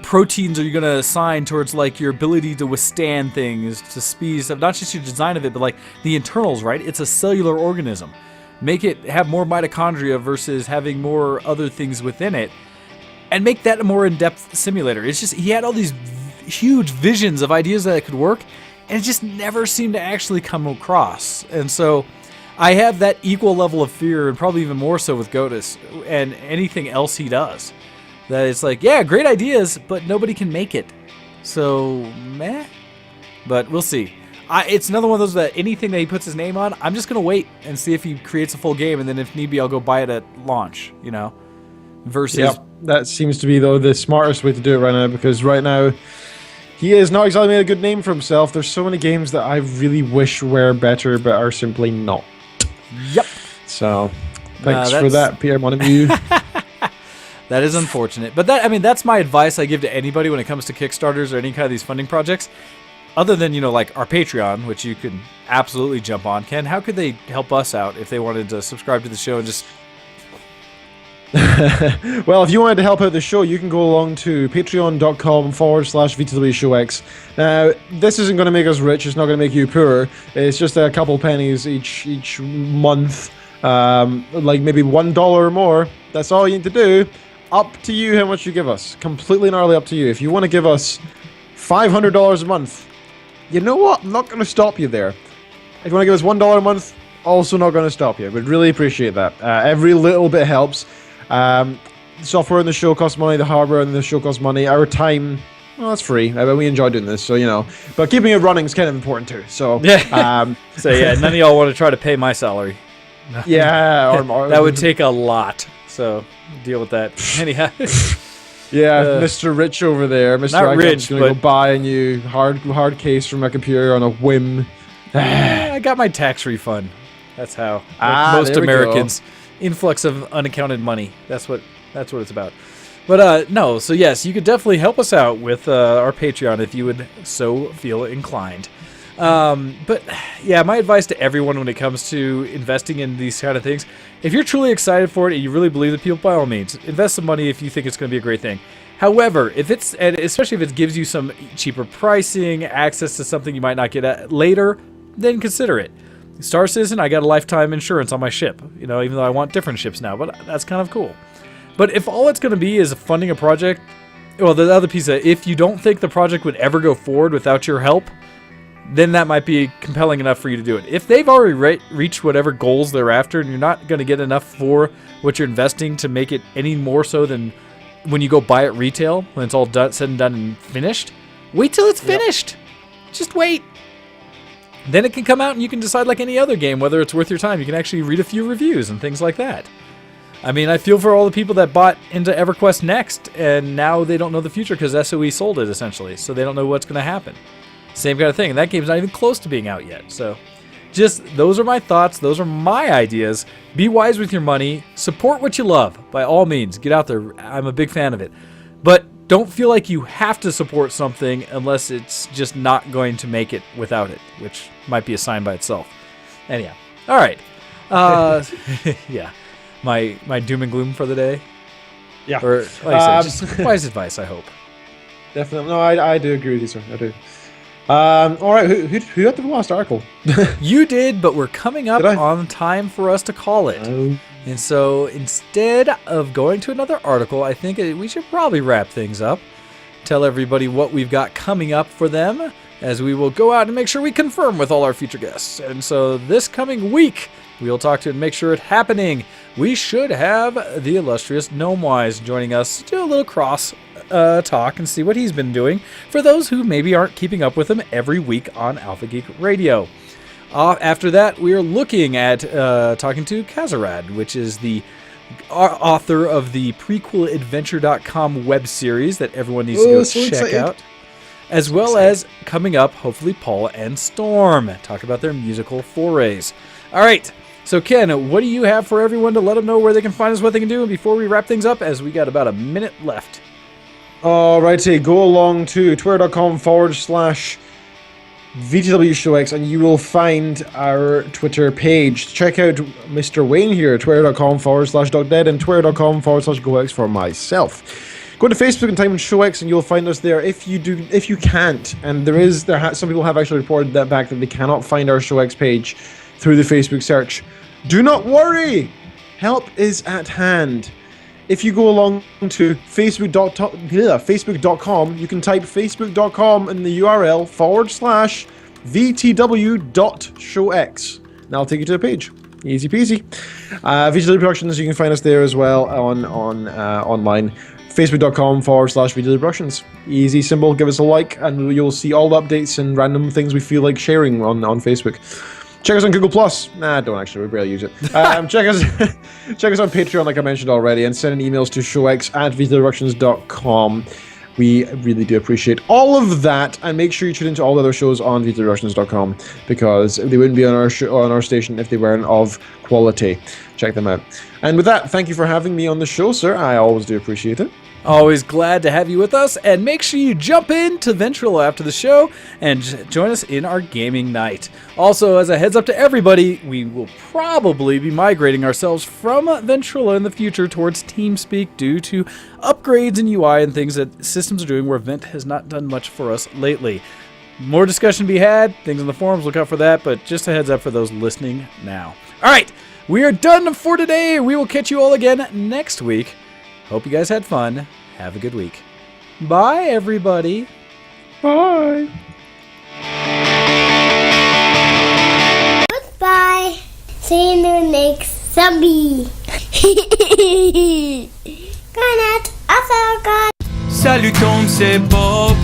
proteins are you going to assign towards, your ability to withstand things, to speed stuff, not just your design of it, but, the internals, right? It's a cellular organism. Make it have more mitochondria versus having more other things within it, and make that a more in-depth simulator. It's just, he had all these huge visions of ideas that it could work, and it just never seemed to actually come across. And so I have that equal level of fear, and probably even more so with Godus and anything else he does. That it's like, yeah, great ideas, but nobody can make it. So, meh. But we'll see. It's another one of those that anything that he puts his name on, I'm just going to wait and see if he creates a full game, and then if need be, I'll go buy it at launch, you know? Versus... that seems to be, though, the smartest way to do it right now, because right now, he has not exactly made a good name for himself. There's so many games that I really wish were better, but are simply not. Yep. So, thanks for that, Pierre Montague. That is unfortunate. But that's my advice I give to anybody when it comes to Kickstarters or any kind of these funding projects. Other than, like our Patreon, which you can absolutely jump on. Ken, how could they help us out if they wanted to subscribe to the show and just... Well, if you wanted to help out the show, you can go along to patreon.com/VTWShowX. Now, this isn't going to make us rich. It's not going to make you poor. It's just a couple pennies each month. Like maybe $1 or more. That's all you need to do. Up to you how much you give us. Completely and utterly up to you. If you want to give us $500 a month, you know what? I'm not going to stop you there. If you want to give us $1 a month, also not going to stop you. We'd really appreciate that. Every little bit helps. Software in the show costs money. The hardware in the show costs money. Our time, well, it's free. We enjoy doing this, so But keeping it running is kind of important too. So none of y'all want to try to pay my salary. Yeah, that would take a lot. So deal with that. Anyhow. Yeah, Mr. Rich over there. Mr. Not rich, going to go buy a new hard case for my computer on a whim. I got my tax refund. That's how. Like most Americans. Influx of unaccounted money. That's what it's about. But no, so yes, you could definitely help us out with our Patreon if you would so feel inclined. But yeah, my advice to everyone when it comes to investing in these kind of things, if you're truly excited for it and you really believe the people, by all means, invest some money if you think it's going to be a great thing. However, especially if it gives you some cheaper pricing, access to something you might not get at later, then consider it. Star Citizen, I got a lifetime insurance on my ship, even though I want different ships now, but that's kind of cool. But if all it's going to be is funding a project, well, the other piece of if you don't think the project would ever go forward without your help, then that might be compelling enough for you to do it. If they've already reached whatever goals they're after and you're not going to get enough for what you're investing to make it any more so than when you go buy it retail, when it's all done, said and done and finished, wait till it's finished. Just wait. Then it can come out and you can decide like any other game whether it's worth your time. You can actually read a few reviews and things like that. I mean, I feel for all the people that bought into EverQuest Next and now they don't know the future because SOE sold it essentially, so they don't know what's going to happen. Same kind of thing, and that game's not even close to being out yet. So, just those are my thoughts. Those are my ideas. Be wise with your money. Support what you love. By all means, get out there. I'm a big fan of it. But don't feel like you have to support something unless it's just not going to make it without it, which might be a sign by itself. Anyhow, all right. Yeah, my doom and gloom for the day. Yeah. Or like I said, just wise advice. I hope. Definitely. No, I do agree with you, sir. I do. All right, who had the last article? You did, but we're coming up on time for us to call it. And so instead of going to another article, I think we should probably wrap things up. Tell everybody what we've got coming up for them, as we will go out and make sure we confirm with all our future guests. And so this coming week, we'll talk to and make sure it's happening. We should have the illustrious Gnomewise joining us to do a little cross talk and see what he's been doing for those who maybe aren't keeping up with him every week on Alpha Geek Radio. After that, we are looking at talking to Kazarad, which is the author of the prequeladventure.com web series that everyone needs to go check out. As well as coming up, hopefully, Paul and Storm talk about their musical forays. All right. So, Ken, what do you have for everyone to let them know where they can find us, what they can do, and before we wrap things up, as we got about a minute left? Alrighty, go along to twitter.com/VTWShowX and you will find our Twitter page. Check out Mr. Wayne here, twitter.com/DocDead and twitter.com/GoX for myself. Go to Facebook and type in ShowX and you'll find us there. If you can't, and some people have actually reported that back that they cannot find our ShowX page through the Facebook search, do not worry! Help is at hand. If you go along to facebook.com, you can type facebook.com in the URL vtw.showx. And I'll take you to the page. Easy peasy. VTW Productions, you can find us there as well on online. Facebook.com/VTW Productions. Easy, simple. Give us a like, and you'll see all the updates and random things we feel like sharing on Facebook. Check us on Google+. Nah, don't actually. We barely use it. Check us on Patreon, like I mentioned already, and send in emails to showx@vtwproductions.com. We really do appreciate all of that, and make sure you tune into all the other shows on vtwproductions.com, because they wouldn't be on our station if they weren't of quality. Check them out. And with that, thank you for having me on the show, sir. I always do appreciate it. Always glad to have you with us, and make sure you jump into Ventrilo after the show and join us in our gaming night. Also, as a heads up to everybody, we will probably be migrating ourselves from Ventrilo in the future towards TeamSpeak due to upgrades in UI and things that systems are doing where Vent has not done much for us lately. More discussion to be had, things on the forums, look out for that, but just a heads up for those listening now. All right, we are done for today. We will catch you all again next week. Hope you guys had fun. Have a good week. Bye, everybody. Bye. Goodbye. See you in the next subby. Good night. I forgot. Salut Tom, c'est Bob.